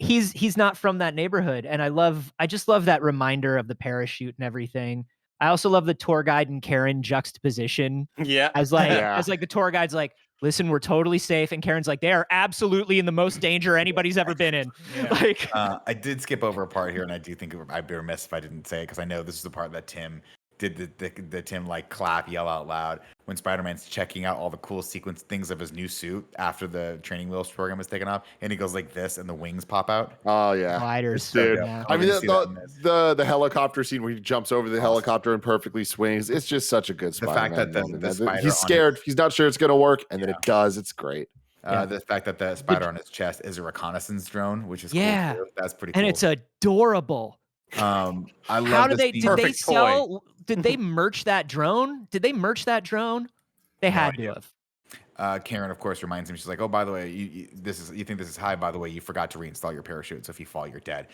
he's not from that neighborhood. And I just love that reminder of the parachute and everything. I also love the tour guide and Karen juxtaposition Yeah. as like the tour guide's like, "Listen, we're totally safe," and Karen's like, "They are absolutely in the most danger anybody's ever been in." Yeah. Like I did skip over a part here, and I do think I'd be remiss if I didn't say it, because I know this is the part that Tim did the Tim like clap, yell out loud when Spider-Man's checking out all the cool sequence things of his new suit after the training wheels program is taken off, and he goes like this, and the wings pop out. Oh yeah, gliders. dude. Yeah. I mean, We're gonna see that in this. the helicopter scene where he jumps over the helicopter and perfectly swings. It's just such a good The Spider-Man fact that moment. the spider He's on scared. He's not sure it's gonna work, and then it does. It's great. The fact that the spider on his chest is a reconnaissance drone, which is cool too. That's pretty cool. And it's adorable. I love How did the they scene- did they Perfect toy. sell did they merch that drone? Did they merch that drone? They had to have. Karen, of course, reminds him. She's like, "Oh, by the way, you think this is high? By the way, you forgot to reinstall your parachute. So if you fall, you're dead."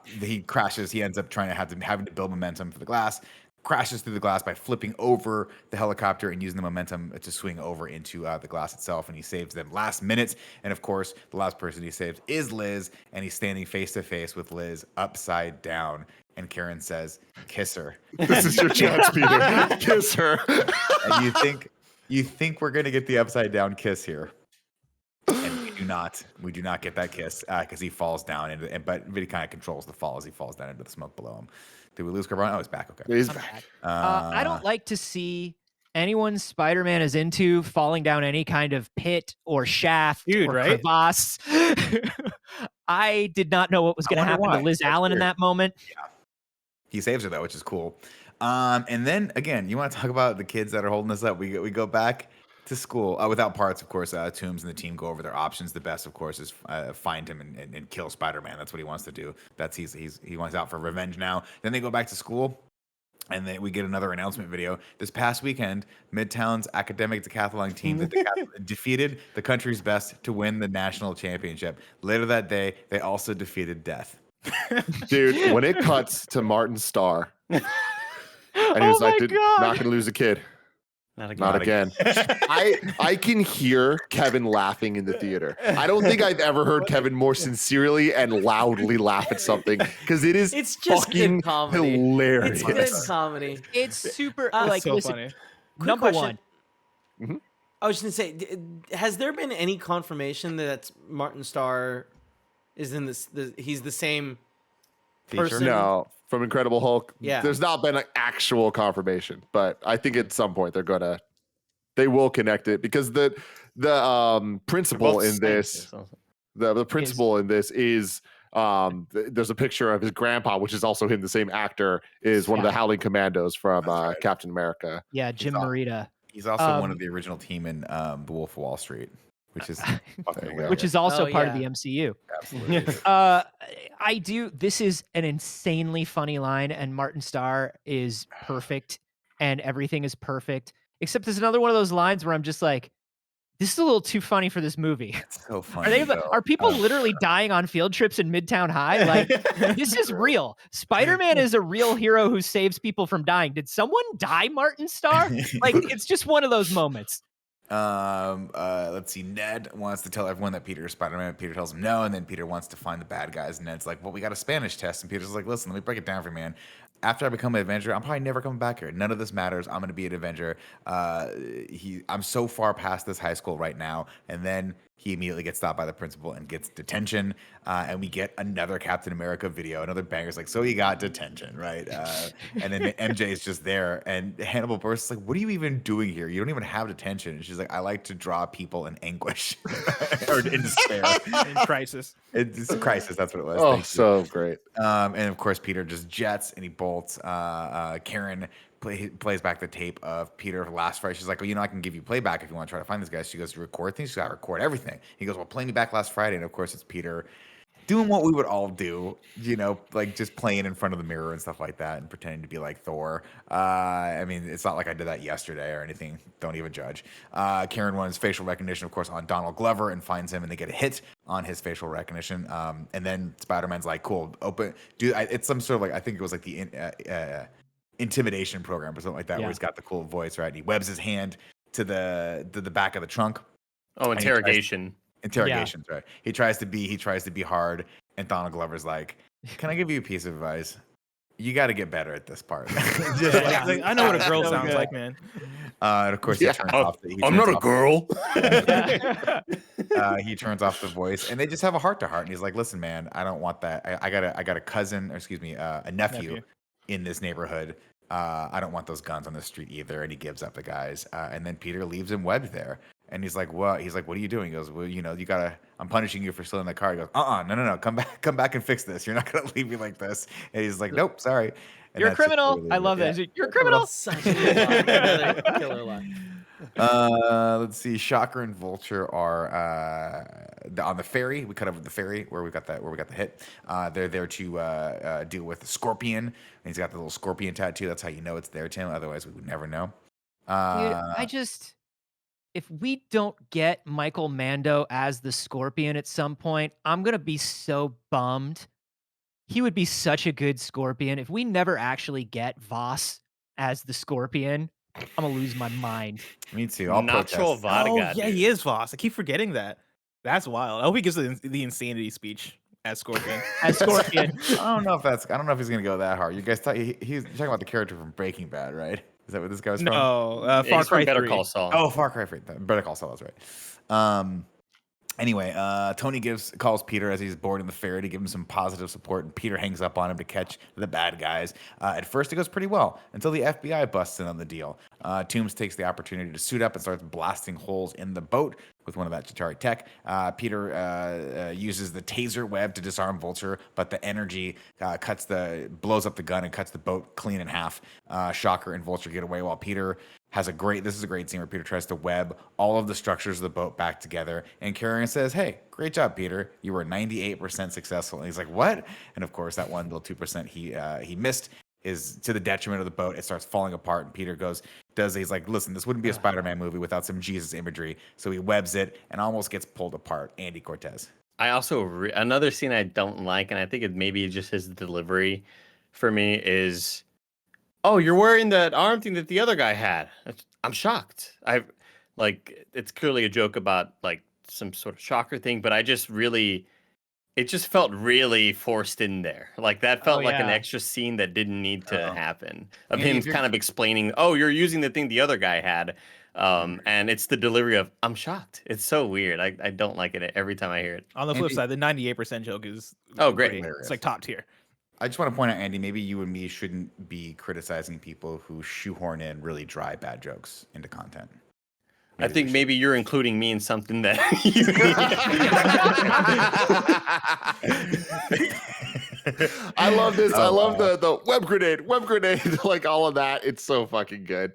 He crashes. He ends up having to build momentum for the glass. Crashes through the glass by flipping over the helicopter and using the momentum to swing over into the glass itself. And he saves them last minute. And of course, the last person he saves is Liz, and he's standing face to face with Liz upside down. And Karen says, "Kiss her." This is your chance, Peter. Kiss her. And you think we're gonna get the upside down kiss here, and we do not. We do not get that kiss because he falls down, but he kind of controls the fall as he falls down into the smoke below him. Did we lose Carbone? Oh, he's back. Okay. He's back. I don't like to see anyone Spider-Man is into falling down any kind of pit or shaft Dude, or right? crevasse. I did not know what was going to wonder happen why. to Liz That's Allen in weird. that moment. He saves her though, which is cool. And then again, you want to talk about the kids that are holding us up? We go back to school without parts, of course. Toombs and the team go over their options. The best, of course, is find him and kill Spider-Man. That's what he wants to do. He wants out for revenge now. Then they go back to school. And then we get another announcement video. This past weekend, Midtown's academic decathlon team that defeated the country's best to win the national championship. Later that day, they also defeated death. Dude, when it cuts to Martin Starr, and he was like, "Not gonna lose a kid." Not again. I can hear Kevin laughing in the theater. I don't think I've ever heard Kevin more sincerely and loudly laugh at something, because it's just fucking good comedy. hilarious. It's good comedy. It's super Like, so listen, funny. Quick number question. one. I was just gonna say, has there been any confirmation that Martin Starr is in this? He's the same person. No, from Incredible Hulk. Yeah. There's not been an actual confirmation, but I think at some point they will connect it, because the principal in this, the principal in this is there's a picture of his grandpa, which is also him, the same actor, is one of the Howling Commandos from Captain America. Yeah, Jim Morita. He's also one of the original team in The Wolf of Wall Street. which is There fucking you go. which is also Oh, part of yeah. the MCU. absolutely. I do. This is an insanely funny line, and Martin Starr is perfect, and everything is perfect. Except there's another one of those lines where I'm just like, this is a little too funny for this movie. It's so Are funny. they? though. Are people literally dying on field trips in Midtown High? Like, this is real. Spider-Man is a real hero who saves people from dying. Did someone die, Martin Starr? Like, it's just one of those moments. Let's see. Ned wants to tell everyone that Peter is Spider-Man. Peter tells him no, and then Peter wants to find the bad guys. And Ned's like, well, we got a Spanish test. And Peter's like, listen, let me break it down for you, man. After I become an Avenger, I'm probably never coming back here. None of this matters. I'm going to be an Avenger. I'm so far past this high school right now. And then he immediately gets stopped by the principal and gets detention. And we get another Captain America video, another banger's like, so he got detention, right? And then MJ is just there. And Hannibal Buress is like, what are you even doing here? You don't even have detention. And she's like, I like to draw people in anguish or in despair. In crisis. It's a crisis. That's what it was. Oh, Thank you. so great. And of course, Peter just jets and he bolts. Karen plays back the tape of Peter last Friday. She's like, well, I can give you playback if you want to try to find these guys. She goes, you record things? She's got to record everything. He goes, well, play me back last Friday. And of course, it's Peter doing what we would all do, like just playing in front of the mirror and stuff like that and pretending to be like Thor. I mean, it's not like I did that yesterday or anything. Don't even judge. Karen runs facial recognition, of course, on Donald Glover and finds him, and they get a hit on his facial recognition. And then Spider-Man's like, cool, it's some sort of like, I think it was like the intimidation program or something like that, where he's got the cool voice, right? And he webs his hand to the back of the trunk. Oh, interrogation. Interrogations, right? He tries to be hard, and Donald Glover's like, "Can I give you a piece of advice? You got to get better at this part." I know what a girl sounds like, man. And of course, he turns off. I'm not a girl. He turns off the voice, and they just have a heart to heart. And he's like, "Listen, man, I don't want that. I got a cousin, or excuse me, a nephew in this neighborhood. I don't want those guns on the street either." And he gives up the guys. And then Peter leaves him webbed there. And he's like, what? He's like, what are you doing? He goes, well, I'm punishing you for stealing the car. He goes, no, come back and fix this. You're not gonna leave me like this. And he's like, nope, sorry. And You're a criminal. really I love it. that. You're a criminal. Such a good line. Another killer line. Let's see. Shocker and Vulture are on the ferry. We cut over the ferry where we got the hit. They're there to deal with the Scorpion. And he's got the little Scorpion tattoo. That's how you know it's there, Tim. Otherwise, we would never know. Dude, if we don't get Michael Mando as the Scorpion at some point, I'm gonna be so bummed. He would be such a good Scorpion. If we never actually get Voss as the Scorpion, I'm gonna lose my mind. Me too. I'll Nacho protest. vodka. Oh, yeah, dude. he is Voss. I keep forgetting that. That's wild. I hope he gives the insanity speech as Scorpion. As Scorpion. I don't know if he's gonna go that hard. You guys he's talking about the character from Breaking Bad, right? Is that what this guy was from? No, Yeah, Far he's from Cry Better 3. Call Saul. Oh, Far Cry 3. Better Call Saul, that's right. Anyway, Tony calls Peter as he's boarding the ferry to give him some positive support, and Peter hangs up on him to catch the bad guys. At first, it goes pretty well until the FBI busts in on the deal. Toombs takes the opportunity to suit up and starts blasting holes in the boat with one of that Chitauri tech. Peter uses the taser web to disarm Vulture, but the energy blows up the gun and cuts the boat clean in half. Shocker and Vulture get away while Peter this is a great scene where Peter tries to web all of the structures of the boat back together. And Carrion says, hey, great job, Peter. You were 98% successful. And he's like, what? And of course, that 1 little 2% he missed is to the detriment of the boat. It starts falling apart. And Peter he's like, listen, this wouldn't be a Spider-Man movie without some Jesus imagery. So he webs it and almost gets pulled apart. Andy Cortez. I also another scene I don't like, and I think it maybe just his delivery for me is, oh, you're wearing that arm thing that the other guy had. I'm shocked. It's clearly a joke about like some sort of shocker thing, but it just felt really forced in there. Like that felt like an extra scene that didn't need to happen. Of him kind of explaining, oh, you're using the thing the other guy had. And it's the delivery of, I'm shocked. It's so weird. I don't like it every time I hear it. On the flip side, the 98% joke is great. It's like top tier. I just want to point out, Andy, maybe you and me shouldn't be criticizing people who shoehorn in really dry, bad jokes into content. I think maybe you're including me in something that I love this. I love the web grenade, like all of that. It's so fucking good.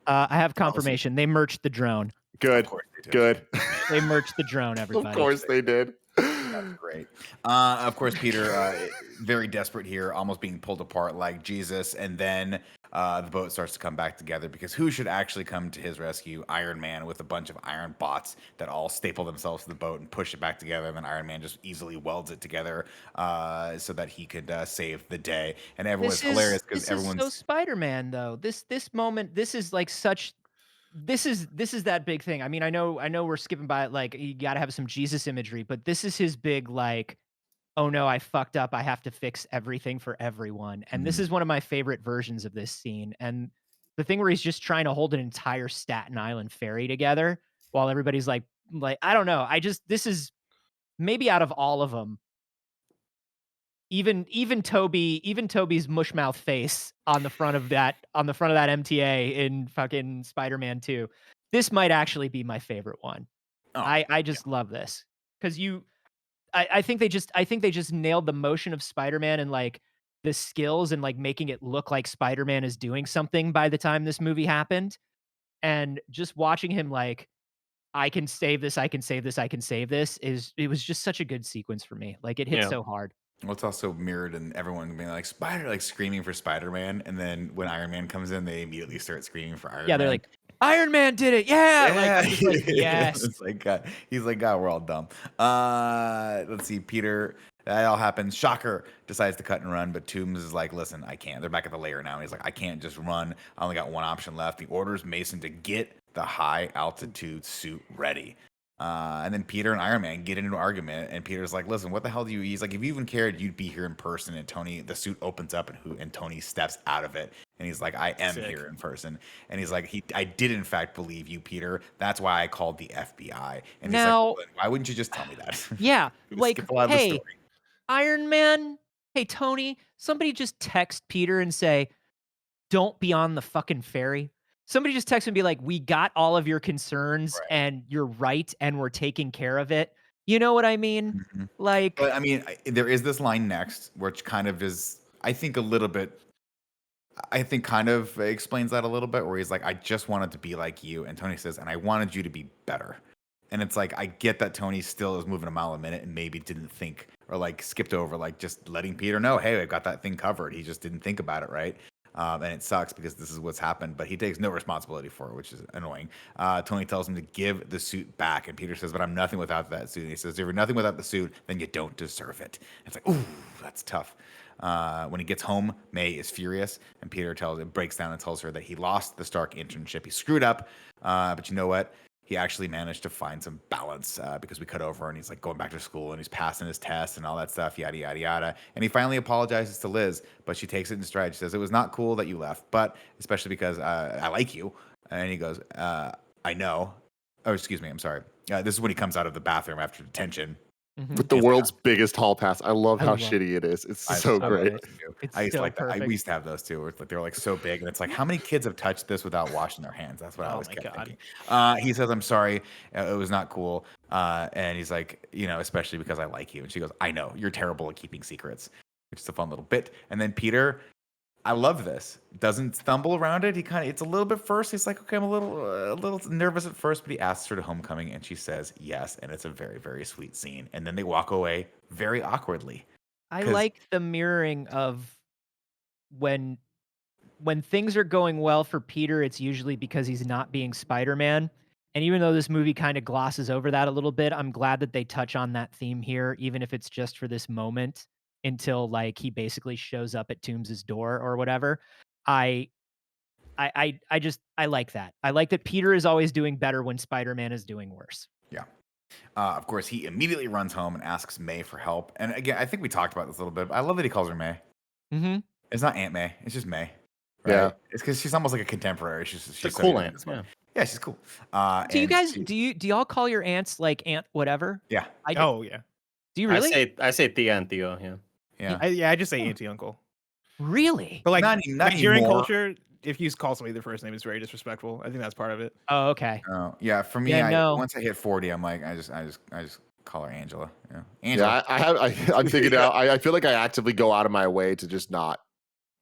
I have confirmation. They merged the drone. Good. Of course they do. Good. They merged the drone, everybody. Of course they did. That's great. Of course, Peter, very desperate here, almost being pulled apart like Jesus. And then the boat starts to come back together because who should actually come to his rescue? Iron Man with a bunch of iron bots that all staple themselves to the boat and push it back together. And then Iron Man just easily welds it together so that he could save the day. And everyone's hilarious because everyone's so Spider-Man though. This moment, this is like such. This is that big thing. I mean, I know we're skipping by it. Like you got to have some Jesus imagery, but this is his big like, oh no, I fucked up. I have to fix everything for everyone. And this is one of my favorite versions of this scene. And the thing where he's just trying to hold an entire Staten Island ferry together while everybody's like I don't know. This is maybe out of all of them. Even Toby's mushmouth face on the front of that MTA in fucking Spider-Man 2. This might actually be my favorite one. Oh, I just love this because I think they just nailed the motion of Spider-Man and like the skills and like making it look like Spider-Man is doing something by the time this movie happened, and just watching him like I can save this, I can save this, I can save this it was just such a good sequence for me. Like it hit so hard. Well, it's also mirrored in everyone being like screaming for Spider-Man, and then when Iron Man comes in, they immediately start screaming for Iron Man. Yeah, they're like, Iron Man did it, yeah! Like, I'm just like, yes. It's like he's like, God, we're all dumb. Let's see, Peter. That all happens. Shocker decides to cut and run, but Toombs is like, listen, I can't. They're back at the lair now. And he's like, I can't just run. I only got one option left. He orders Mason to get the high altitude suit ready. And then Peter and Iron Man get into an argument, and Peter's like, listen, what the hell do you, he's like, if you even cared, you'd be here in person. And Tony, the suit opens up and Tony steps out of it. And he's like, I am here in person. And he's like, I did in fact believe you, Peter. That's why I called the FBI. And he's like, well, why wouldn't you just tell me that? Yeah. Like, Skip a lot of the hey, story. Iron Man, hey, Tony, somebody just text Peter and say, don't be on the fucking ferry. Somebody just text and be like, we got all of your concerns and you're right and we're taking care of it. You know what I mean? Mm-hmm. Like, but I mean, there is this line next, which kind of is, I think kind of explains that a little bit, where he's like, I just wanted to be like you. And Tony says, and I wanted you to be better. And it's like, I get that Tony still is moving a mile a minute and maybe didn't think or like skipped over, like just letting Peter know, hey, I got that thing covered. He just didn't think about it, right? And it sucks because this is what's happened, but he takes no responsibility for it, which is annoying. Tony tells him to give the suit back, and Peter says, but I'm nothing without that suit. And he says, if you're nothing without the suit, then you don't deserve it. It's like, ooh, that's tough. When he gets home, May is furious, and Peter breaks down and tells her that he lost the Stark internship. He screwed up, but you know what? He actually managed to find some balance because we cut over and he's like going back to school and he's passing his tests and all that stuff, yada, yada, yada. And he finally apologizes to Liz, but she takes it in stride. She says, it was not cool that you left, but especially because I like you. And he goes, I know. Oh, excuse me. I'm sorry. This is when he comes out of the bathroom after detention. With the world's biggest hall pass. I love how shitty it is. It's so great. I used to like that. We used to have those too. Where it's like they were like so big, and it's like, how many kids have touched this without washing their hands? That's what I always kept thinking. He says, "I'm sorry, it was not cool." And he's like, especially because I like you. And she goes, "I know you're terrible at keeping secrets," which is a fun little bit. And then Peter, I love this. Doesn't stumble around it. It's a little bit first. He's like, okay, I'm a little nervous at first, but he asks her to homecoming and she says yes. And it's a very, very sweet scene. And then they walk away very awkwardly. I like the mirroring of when things are going well for Peter, it's usually because he's not being Spider-Man. And even though this movie kind of glosses over that a little bit, I'm glad that they touch on that theme here, even if it's just for this moment, until like he basically shows up at Toombs's door or whatever. I like that. I like that Peter is always doing better when Spider-Man is doing worse. Yeah. Of course, he immediately runs home and asks May for help. And again, I think we talked about this a little bit, but I love that he calls her May. Mm-hmm. It's not Aunt May. It's just May. Right? Yeah. It's because she's almost like a contemporary. She's a cool aunt. Yeah, she's cool. Do you guys do y'all call your aunts like Aunt whatever? Yeah. Oh yeah. Do you really? I say Tia and Theo. Yeah. I just say auntie uncle. Really? But like not Nigerian culture, if you call somebody their first name, it's very disrespectful. I think that's part of it. Oh, okay. Yeah. For me, once I hit 40, I'm like, I just call her Angela. Yeah. Angela. Yeah, I'm thinking now. I feel like I actively go out of my way to just not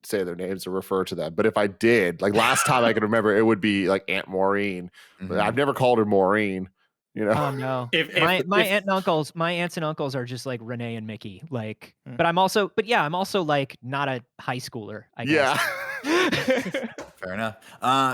say their names or refer to them, but if I did, like last time I could remember, it would be like Aunt Maureen. But I've never called her Maureen. You know? Oh no. My aunts and uncles are just like Renee and Mickey. Like, but I'm also like not a high schooler, I guess. Fair enough.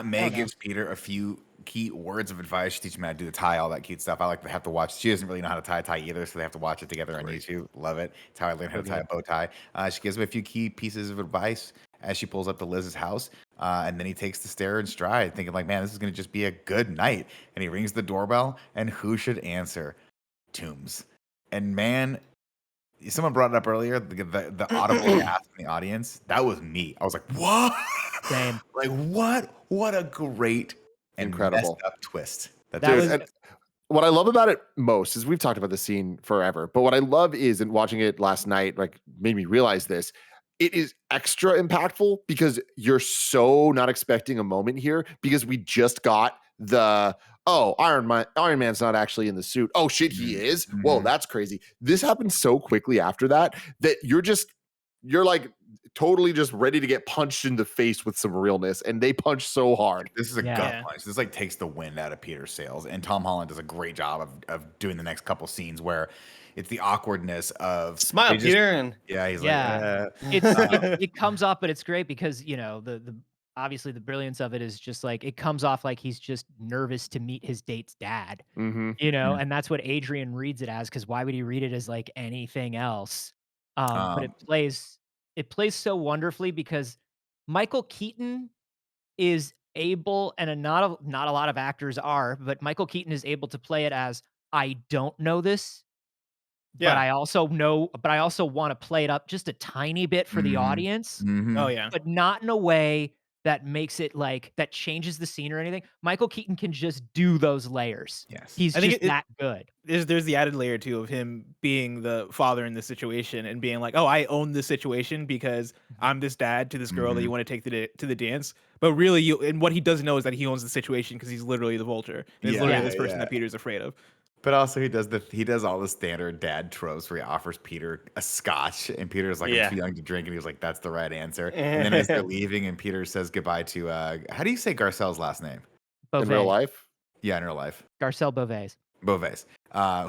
May gives Peter a few key words of advice. She teaches him how to do the tie, all that cute stuff. I like to have to watch. She doesn't really know how to tie a tie either, so they have to watch it together on YouTube. Love it. It's how I learned how to tie a bow tie. She gives him a few key pieces of advice as she pulls up to Liz's house. And then he takes the stare in stride, thinking like, man, this is going to just be a good night. And he rings the doorbell, and who should answer? Toombs. And man, someone brought it up earlier, the audible gasp in the audience. That was me. I was like, what? Same. Like, what a great and incredible messed up twist. What I love about it most is we've talked about the scene forever, but what I love is, and watching it last night, like made me realize this, it is extra impactful because you're so not expecting a moment here because we just got the, oh, Iron Man's not actually in the suit. Oh shit, he is. Whoa, that's crazy. This happened so quickly after that you're like totally just ready to get punched in the face with some realness, and they punch so hard. This is a gut punch. This like takes the wind out of Peter's sails, and Tom Holland does a great job of doing the next couple scenes where it's the awkwardness of smile, Peter, and he's like, it comes off, but it's great because you know the obviously the brilliance of it is just like it comes off like he's just nervous to meet his date's dad, you know, and that's what Adrian reads it as, because why would he read it as like anything else? But it plays so wonderfully because Michael Keaton is able, and not a lot of actors are, but Michael Keaton is able to play it as, I don't know this, but I also want to play it up just a tiny bit for the audience. Oh yeah. But not in a way that makes it like that changes the scene or anything. Michael Keaton can just do those layers. Yes. He's just that good. There's the added layer too of him being the father in this situation and being like, oh, I own this situation because I'm this dad to this girl that you want to take to the dance. But really, and what he doesn't know is that he owns the situation because he's literally the Vulture. And he's literally this person that Peter's afraid of. But also he does all the standard dad tropes where he offers Peter a scotch, and Peter's like, I'm too young to drink, and he's like, that's the right answer. And then as they're leaving, and Peter says goodbye to how do you say Garcelle's last name? Beauvais. In real life? Yeah, in real life. Garcelle Beauvais.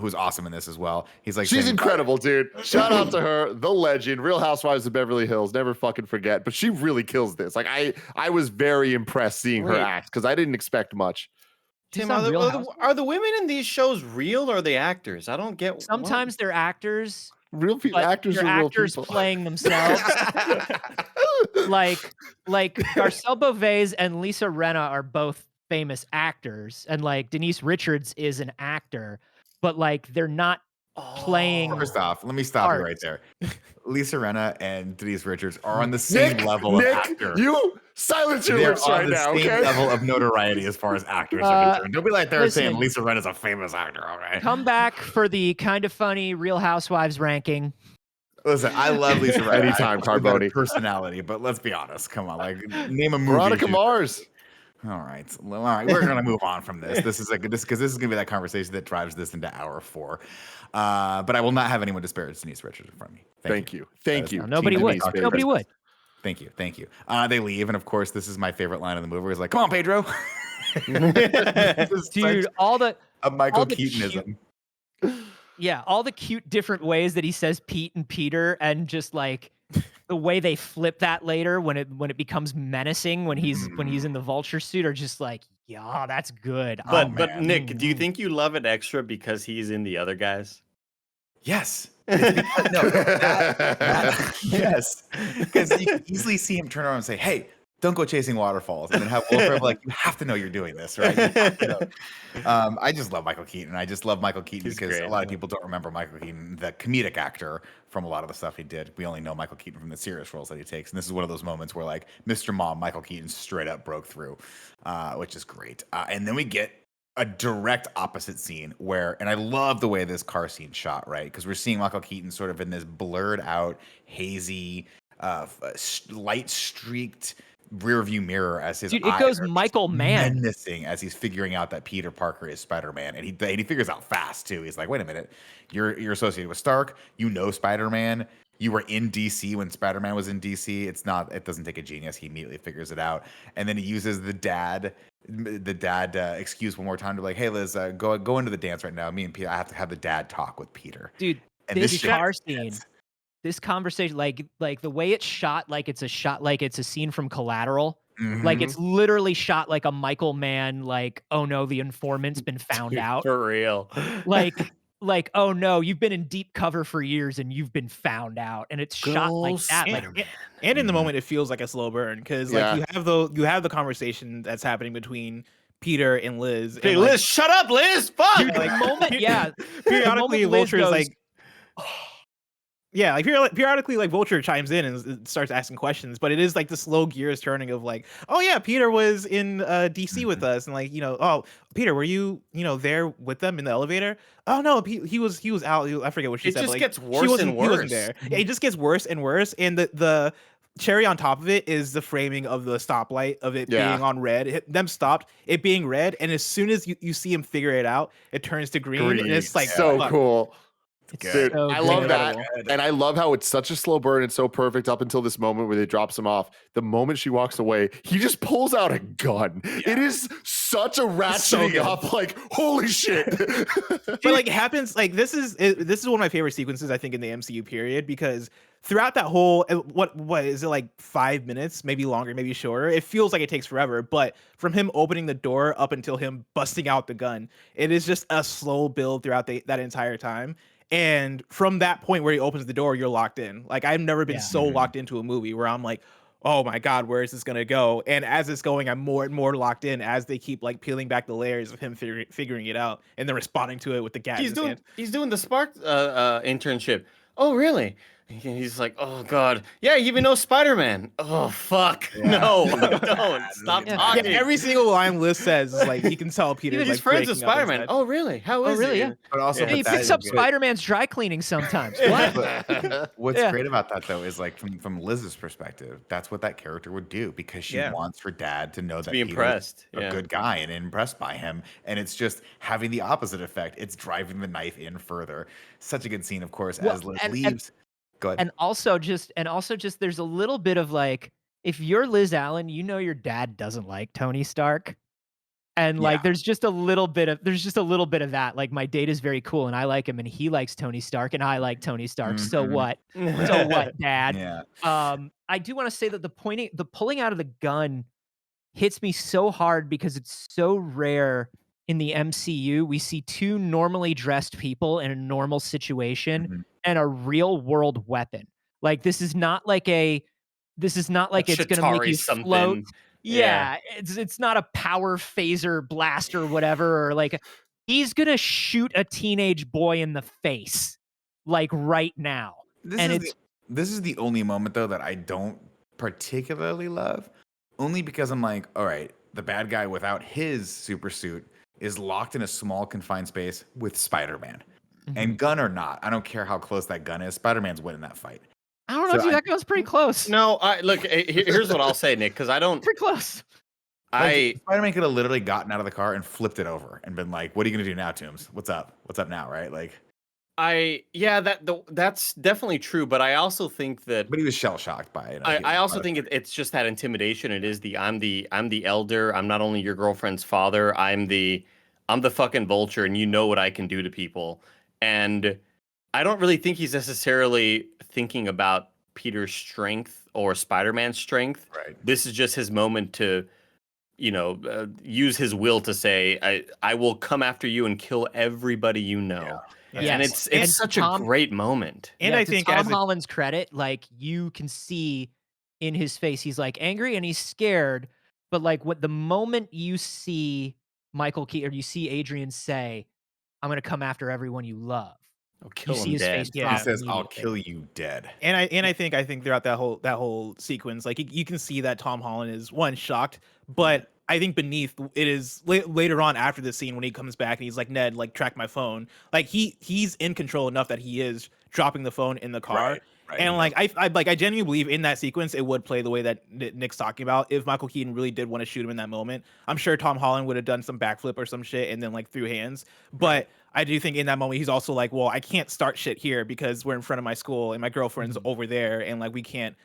Who's awesome in this as well. He's like, she's incredible, dude. Shout out to her, the legend, Real Housewives of Beverly Hills. Never fucking forget. But she really kills this. Like I was very impressed seeing her act because I didn't expect much. Tim, are the women in these shows real or are they actors? I don't get. Sometimes they're actors. Real people, actors are real people. Playing themselves. like Garcelle Beauvais and Lisa Rinna are both famous actors, and like Denise Richards is an actor, but like they're not playing. First off, let me stop you right there. Lisa Rinna and Denise Richards are on the same level of actor. You silence your lips right now, okay? Same level of notoriety as far as actors are concerned. Don't be like they're saying Lisa Rinna is a famous actor, all right? Come back for the Kind of Funny Real Housewives ranking. Listen, I love Lisa Rinna. Anytime, Carboni. Personality, but let's be honest. Come on, like name a movie. Veronica Mars. All right, we're gonna move on from this. This is because this is gonna be that conversation that drives this into hour 4. But I will not have anyone disparage Denise Richards in front of me. Thank you. Nobody would. Nobody would. Thank you. They leave, and of course, this is my favorite line of the movie. Where he's like, "Come on, Pedro." Dude, a Michael Keatonism. All the cute different ways that he says Pete and Peter, and just like the way they flip that later when it becomes menacing when he's in the Vulture suit, are just like, yeah, that's good. But Nick, do you think you love it extra because he's in the other guys? Yes. Yes. Because you can easily see him turn around and say, "Hey, don't go chasing waterfalls," and then have Wolfram like, "You have to know you're doing this, right?" I just love Michael Keaton. I just love Michael Keaton because a lot of people don't remember Michael Keaton, the comedic actor, from a lot of the stuff he did. We only know Michael Keaton from the serious roles that he takes, and this is one of those moments where like Mr. Mom, Michael Keaton straight up broke through, which is great. And then we get a direct opposite scene where, and I love the way this car scene shot, right? Because we're seeing Michael Keaton sort of in this blurred out, hazy, light streaked rear view mirror as his it goes Michael Mann menacing as he's figuring out that Peter Parker is Spider-Man, and he figures out fast too. He's like, wait a minute, you're associated with Stark, you know Spider-Man, you were in DC when Spider-Man was in DC. It doesn't take a genius. He immediately figures it out. And then he uses the dad excuse one more time to like, hey Liz, go into the dance right now. Me and Peter, I have to have the dad talk with Peter. Dude, And this shit car is scene, intense. this conversation, like the way it's shot, like it's a scene from Collateral. Mm-hmm. Like it's literally shot like a Michael Mann, like, oh no, the informant's been found Dude, out. for real. Like, oh no, you've been in deep cover for years and you've been found out. And it's shot like that. Like, And in the moment, it feels like a slow burn because like you have the conversation that's happening between Peter and Liz. Hey, and, like, Liz, shut up, Liz. Fuck. dude, the moment, yeah. Periodically, the moment Liz Vulture is goes, like, yeah, like periodically, like Vulture chimes in and starts asking questions, but it is like the slow gears turning of like, oh yeah, Peter was in DC with us, and like, you know, oh Peter, were you there with them in the elevator? Oh no, he was out. I forget what she said. It just like, gets she worse wasn't- and He wasn't worse. there. Yeah, it just gets worse and worse, and the cherry on top of it is the framing of the stoplight of it being on red. Them stopped, it being red, and as soon as you see him figure it out, it turns to green. And it's like so fuck. cool. It's Dude, so I good. love that. Incredible. And I love how it's such a slow burn and so perfect up until this moment where they drops him off. The moment she walks away, he just pulls out a gun. It is such a ratcheting good. up, like, holy shit. But like it happens like this is one of my favorite sequences I think in the MCU period, because throughout that whole what is it, like 5 minutes, maybe longer, maybe shorter, it feels like it takes forever, but from him opening the door up until him busting out the gun, it is just a slow build throughout that entire time. And from that point where he opens the door, you're locked in. Like I've never been Yeah. so locked into a movie where I'm like, oh my god, where is this gonna go? And as it's going, I'm more and more locked in as they keep like peeling back the layers of him figuring it out and then responding to it with the gat. He's doing the Spark internship. Oh, really? He's like, oh god, yeah. You even know Spider-Man. Oh fuck, no, don't stop talking. Yeah, every single line Liz says is like you can tell Peter. He's like friends with breaking up Spider-Man. inside. Oh, really? How is really? he? Yeah. But also, He but that picks is up good. Spider-Man's dry cleaning sometimes. What? But what's Yeah. great about that though is like from Liz's perspective, that's what that character would do because she wants her dad to know that be Peter's impressed, a good guy and impressed by him, and it's just having the opposite effect. It's driving the knife in further. Such a good scene, of course, Well, as Liz and- leaves. Go ahead. And also just there's a little bit of like, if you're Liz Allen, you know your dad doesn't like Tony Stark. And like there's just a little bit of that. Like my date is very cool and I like him and he likes Tony Stark and I like Tony Stark. So what? So what, Dad? Yeah. I do want to say that the pulling out of the gun hits me so hard because it's so rare in the MCU. We see two normally dressed people in a normal situation and a real world weapon. Like this is not like it's going to make you float. Yeah, it's not a power phaser blast or whatever, or like he's going to shoot a teenage boy in the face like right now. This is the only moment though that I don't particularly love, only because I'm like, all right, the bad guy without his super suit is locked in a small confined space with Spider-Man. And gun or not, I don't care how close that gun is. Spider-Man's winning that fight. I don't know, dude. That goes pretty close. No, look. Here's what I'll say, Nick, because I don't. Pretty close. Spider-Man could have literally gotten out of the car and flipped it over and been like, "What are you gonna do now, Toombs? What's up? What's up now?" Right? Like, that's definitely true. But I also think that. But he was shell shocked by it. I also think it's just that intimidation. It is I'm the elder. I'm not only your girlfriend's father. I'm the fucking Vulture, and you know what I can do to people. And I don't really think he's necessarily thinking about Peter's strength or Spider-Man's strength. Right. This is just his moment to, use his will to say, I will come after you and kill everybody you know. Yeah. And Yes. it's such a great moment. And yeah, I to think Tom Holland's credit, like you can see in his face, he's like angry and he's scared. But like the moment you see Michael Keaton or you see Adrian say, "I'm going to come after everyone you love," I'll kill you him see his dead. face Yeah. drop He says, "I'll immediately. kill you dead." And I think throughout that whole sequence, like you can see that Tom Holland is one shocked, but I think beneath it is later on after the scene when he comes back and he's like, "Ned, like track my phone." Like he's in control enough that he is dropping the phone in the car. Right. Right. And like I genuinely believe in that sequence it would play the way that Nick's talking about. If Michael Keaton really did want to shoot him in that moment, I'm sure Tom Holland would have done some backflip or some shit and then like threw hands. But I do think in that moment he's also like, well, I can't start shit here because we're in front of my school and my girlfriend's over there, and like we can't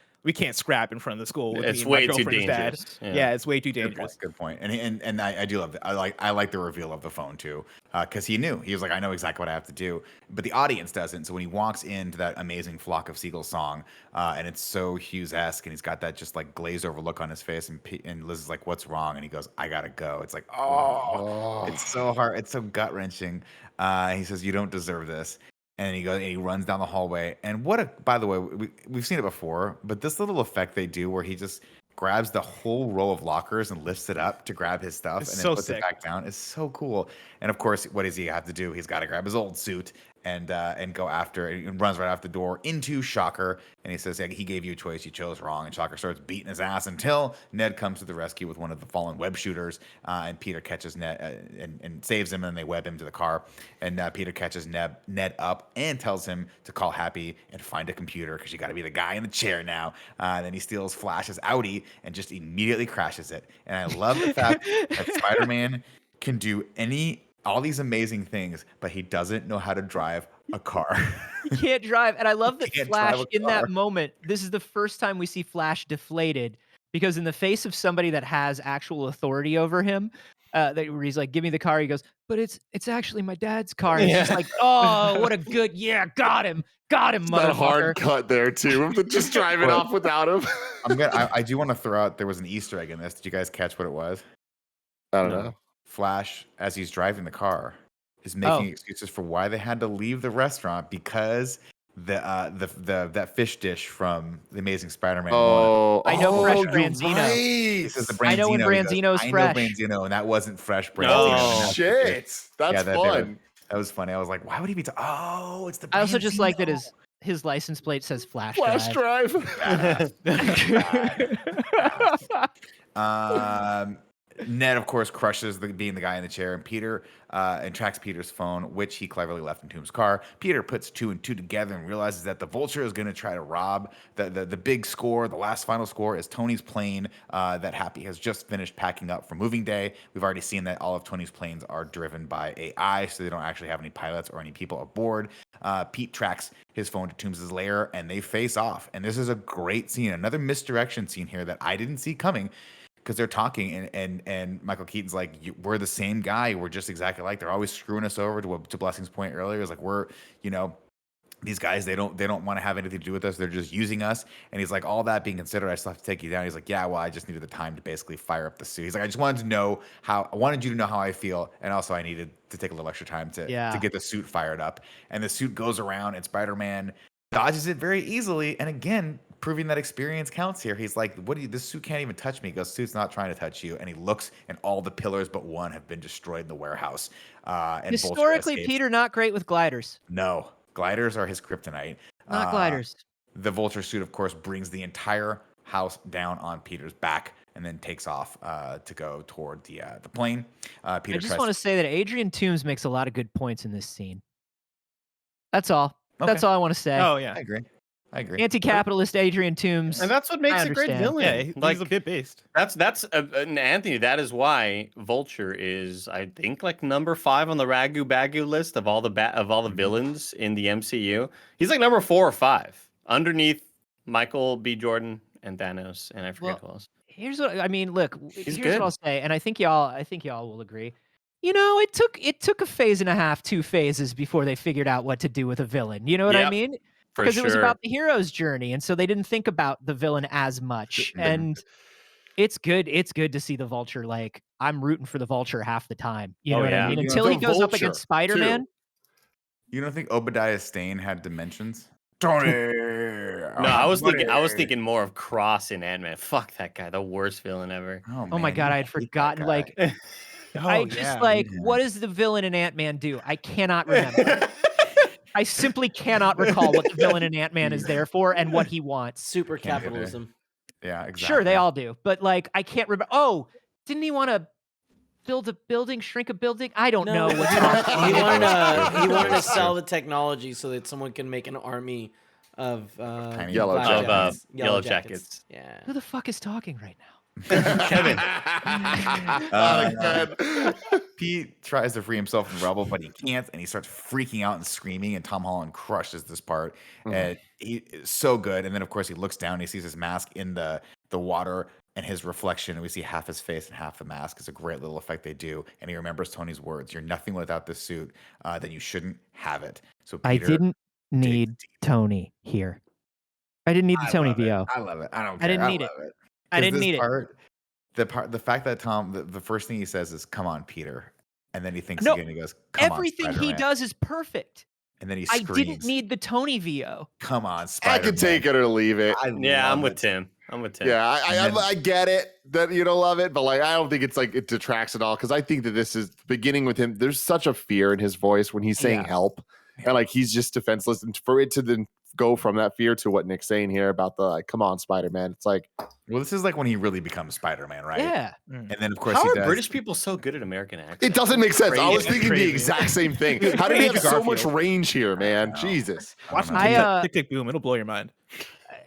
scrap in front of the school with It's me and my way too girlfriend's dad. dangerous. Yeah, it's way too dangerous. Good point. And I do love that. I like the reveal of the phone too, because he knew. He was like, I know exactly what I have to do, but the audience doesn't. So when he walks into that amazing Flock of Seagulls song, and it's so Hughes-esque, and he's got that just like glazed over look on his face, and Liz is like, "What's wrong?" And he goes, "I gotta go." It's like, it's so hard. It's so gut wrenching. He says, "You don't deserve this." And he goes and he runs down the hallway. And by the way, we've seen it before, but this little effect they do where he just grabs the whole row of lockers and lifts it up to grab his stuff and then puts it back down is so cool. And of course, what does he have to do? He's got to grab his old suit and go after it, and runs right out the door into Shocker. And he says, yeah, he gave you a choice, you chose wrong. And Shocker starts beating his ass until Ned comes to the rescue with one of the fallen web shooters. And Peter catches Ned and saves him, and they web him to the car. And Peter catches Ned up and tells him to call Happy and find a computer because you got to be the guy in the chair now. Then he steals Flash's Audi and just immediately crashes it. And I love the fact that Spider-Man can do all these amazing things, but he doesn't know how to drive a car. He can't drive. And I love that Can't Flash drive a in car. that moment, this is the first time we see Flash deflated, because in the face of somebody that has actual authority over him, where he's like, give me the car. He goes, but it's actually my dad's car. And it's just like, oh, what a good, got him, motherfucker. That hard cut there too, of just driving off without him. I do want to throw out, there was an Easter egg in this. Did you guys catch what it was? I don't know. Flash, as he's driving the car, is making excuses for why they had to leave the restaurant because that fish dish from The Amazing Spider-Man 1. I know fresh you're Branzino. right. This is the Branzino. I know when Branzino's fresh. I know Branzino, and that wasn't fresh Branzino. Oh shit, that's fun. That was funny. I was like, why would he be? It's the. I also just like that Branzino. his license plate says Flash Drive. Ned, of course, crushes being the guy in the chair, and Peter and tracks Peter's phone, which he cleverly left in Tomb's car. Peter puts 2 and 2 together and realizes that the Vulture is going to try to rob the big score. The last final score is Tony's plane that Happy has just finished packing up for moving day. We've already seen that all of Tony's planes are driven by AI, so they don't actually have any pilots or any people aboard. Pete tracks his phone to Toombs' lair, and they face off. And this is a great scene, another misdirection scene here that I didn't see coming. Because they're talking, and Michael Keaton's like, we're the same guy. We're just exactly like. They're always screwing us over. To Blessing's point earlier, is like we're, these guys, they don't want to have anything to do with us. They're just using us. And he's like, all that being considered, I still have to take you down. He's like, yeah, well, I just needed the time to basically fire up the suit. He's like, I wanted you to know how I feel, and also I needed to take a little extra time to get the suit fired up. And the suit goes around, and Spider-Man dodges it very easily. And again, proving that experience counts here. He's like, this suit can't even touch me. He goes, suit's not trying to touch you. And he looks, and all the pillars but one have been destroyed in the warehouse. And historically, Peter, not great with gliders. No, gliders are his kryptonite. Not gliders. The Vulture suit, of course, brings the entire house down on Peter's back and then takes off to go toward the plane. Peter, I just want to say that Adrian Toombs makes a lot of good points in this scene. That's all. Okay. That's all I want to say. Oh yeah, I agree. Anti-capitalist Adrian Toombs. And that's what makes a great villain. yeah, he's a bit based. That's Anthony. That is why Vulture is, I think, like number 5 on the Ragu Bagu list of all the villains in the MCU. He's like number 4 or 5, underneath Michael B. Jordan and Thanos, and I forget who else. Here's what I mean. Look, here's good. what I'll say, and I think y'all will agree. It took a phase and a half, 2 phases before they figured out what to do with a villain. You know what I mean? Because it was about the hero's journey, and so they didn't think about the villain as much. And it's good. It's good to see the Vulture. Like, I'm rooting for the Vulture half the time. You know what I mean? Until he goes up against Spider-Man. You don't think Obadiah Stane had dimensions? Tony. No, I was thinking more of Cross in Ant-Man. Fuck that guy, the worst villain ever. Oh my god, I had forgotten. Like, what does the villain in Ant-Man do? I cannot remember. I simply cannot recall what the villain in Ant-Man is there for and what he wants. Super capitalism. Yeah, exactly. Sure, they all do. But, like, I can't remember. Oh, didn't he want to build a building, shrink a building? I don't know. He wanted to sell the technology so that someone can make an army Tiny Yellow Black Jackets. Yellow Jackets. Yeah. Who the fuck is talking right now? Kevin. Pete tries to free himself from the rubble, but he can't, and he starts freaking out and screaming. And Tom Holland crushes this part, and he is so good. And then, of course, he looks down, and he sees his mask in the water, and his reflection, and we see half his face and half the mask. It's a great little effect they do, and he remembers Tony's words: "You're nothing without this suit. Then you shouldn't have it." So I Peter, didn't need Tony here. I didn't need the Tony VO. I love it. I don't I care. didn't need love it. I didn't need it. The fact that Tom, the first thing he says is, "Come on, Peter," and then he thinks No, again. He goes, "Come Everything on, he Spider-Man." does is perfect. And then he I screams, didn't need the Tony VO. "Come on, I Spider-Man." can take it or leave it. Yeah, I'm love with it. Tim. Yeah, And then- I get it that you don't love it, but like I don't think it's like it detracts at all because I think that this is beginning with him. There's such a fear in his voice when he's saying help, and like he's just defenseless, and for it to then go from that fear to what Nick's saying here about the like, come on, Spider-Man. It's like, Well, this is like when he really becomes Spider-Man, right? Yeah. And then of course How he are does. British people so good at American accents? it doesn't make sense. I was Crazy. thinking the Crazy. exact same thing. How did he have Andrew so much Garfield. range here, man? know. Jesus. Watch some I, Tick Tick Boom. It'll blow your mind.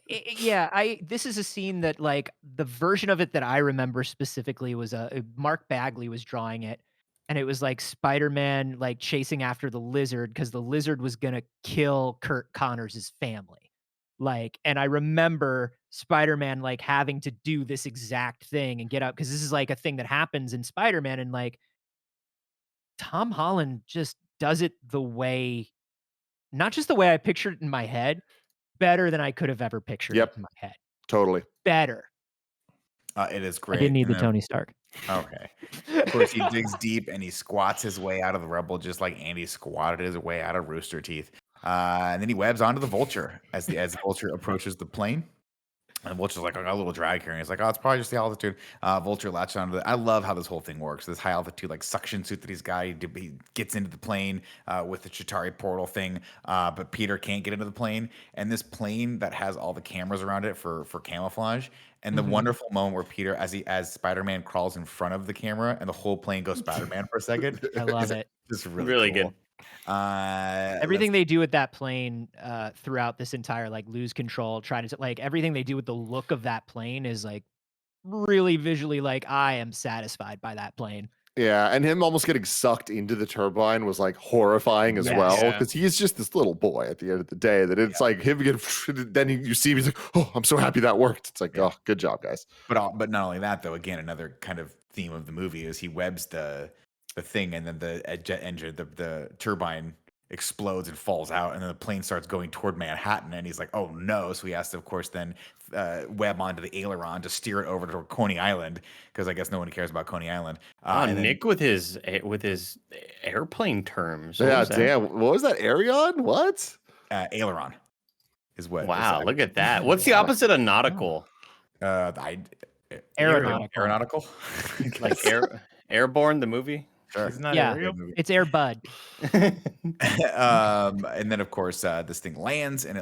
This is a scene that like the version of it that I remember specifically was Mark Bagley was drawing it, and it was like Spider-Man like chasing after the lizard because the lizard was gonna kill Kurt Connors' family. Like, and I remember Spider-Man like having to do this exact thing and get out because this is like a thing that happens in Spider-Man, and like Tom Holland just does it the way, not just the way I pictured it in my head, better than I could have ever pictured Yep. it in my head. Totally. Better. It is I great. didn't need And the then- Tony Stark. Okay. Of course, he digs deep and he squats his way out of the rubble, just like Andy squatted his way out of Rooster Teeth. And then he webs onto the Vulture as the Vulture approaches the plane. And Vulture's like, I got a little drag here. And he's like, oh, it's probably just the altitude. Vulture latches onto I love how this whole thing works. This high altitude, like suction suit that he's got. He gets into the plane with the Chitauri portal thing. But Peter can't get into the plane. And this plane that has all the cameras around it for camouflage. And the wonderful moment where Peter, as Spider-Man crawls in front of the camera and the whole plane goes Spider-Man for a second. I love it. It's Really cool. good. Everything they do with that plane throughout this entire like lose control, trying to like everything they do with the look of that plane is like really visually like I am satisfied by that plane. Yeah, and him almost getting sucked into the turbine was like horrifying as Yes. well Yeah. because he is just this little boy at the end of the day. That it's like him get then you see him, he's like, oh, I'm so happy that worked. It's like, oh, good job, guys. But not only that though, again, another kind of theme of the movie is he webs the thing and then the jet engine, the turbine explodes and falls out, and then the plane starts going toward Manhattan, and he's like, oh no. So he has to, of course, then web onto the aileron to steer it over to Coney Island, because I guess no one cares about Coney Island. Oh, And then- Nick with his airplane terms. What Yeah, was that? damn. What was that? Arion? What? aileron is what. Wow, look at that. What's the opposite of nautical? Aeronautical. Like Airborne, the movie? Sure. Isn't that Yeah. Ariel? It's Air Bud. And then of course this thing lands and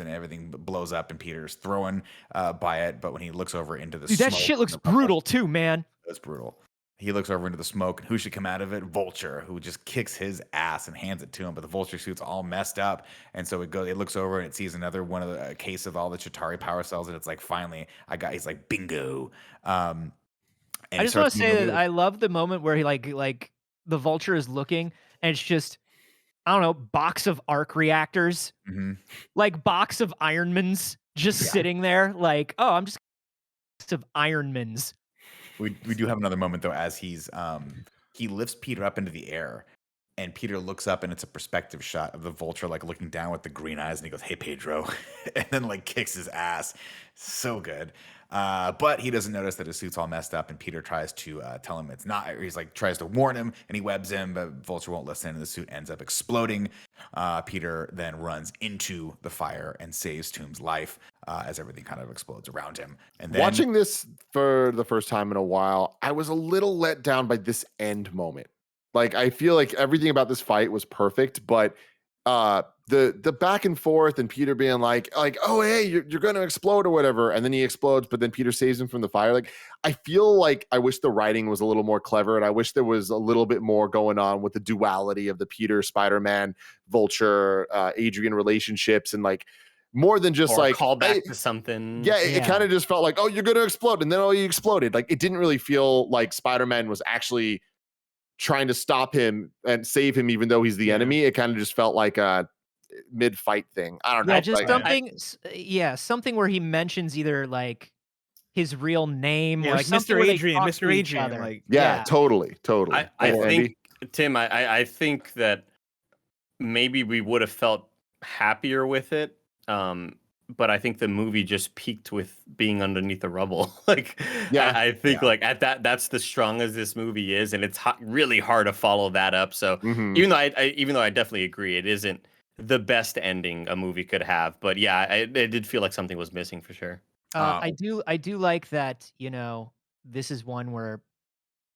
everything blows up and Peter's thrown by it, but when he looks over into the Dude, that smoke shit looks and the bubble, brutal too, man. That's brutal. He looks over into the smoke, and who should come out of it? Vulture, who just kicks his ass and hands it to him. But the Vulture suit's all messed up, and so it looks over and it sees another one of the case of all the Chitauri power cells, and it's like, finally, he's like, bingo. And I he just want starts to say moving that over. I love the moment where he like the Vulture is looking and it's just, I don't know, box of arc reactors, Mhm. like box of Ironmans just sitting there, like, oh, I'm just box of Ironmans. We do have another moment though, as he lifts Peter up into the air, and Peter looks up, and it's a perspective shot of the Vulture like looking down with the green eyes, and he goes, "Hey, Pedro," and then like kicks his ass. So good. But he doesn't notice that his suit's all messed up, and Peter tries to tell him it's not. He's like tries to warn him, and he webs him, but Vulture won't listen, and the suit ends up exploding. Peter then runs into the fire and saves Tomb's life as everything kind of explodes around him. And then Watching this for the first time in a while, I was a little let down by this end moment. Like, I feel like everything about this fight was perfect, but the back and forth and Peter being like, oh, hey, you're going to explode or whatever. And then he explodes, but then Peter saves him from the fire. Like, I feel like I wish the writing was a little more clever, and I wish there was a little bit more going on with the duality of the Peter, Spider-Man, Vulture, Adrian relationships. And like, more than just or like call back to something. Yeah, it Yeah. kind of just felt like, oh, you're going to explode, and then he exploded. Like, it didn't really feel like Spider-Man was actually trying to stop him and save him, even though he's the enemy. It kind of just felt like a mid-fight thing. I don't know. Yeah, just Like, something where he mentions either like his real name Yeah, or like something Mr. where they Adrian, talk Mr. to each Adrian, other. like yeah, totally. I Andy? think, Tim, I think that maybe we would have felt happier with it. But I think the movie just peaked with being underneath the rubble. Like, Yeah. I think like at that's the strongest this movie is, and it's really hard to follow that up. So Mhm. even though I definitely agree, it isn't the best ending a movie could have. But yeah, it did feel like something was missing for sure. I do like that, you know, this is one where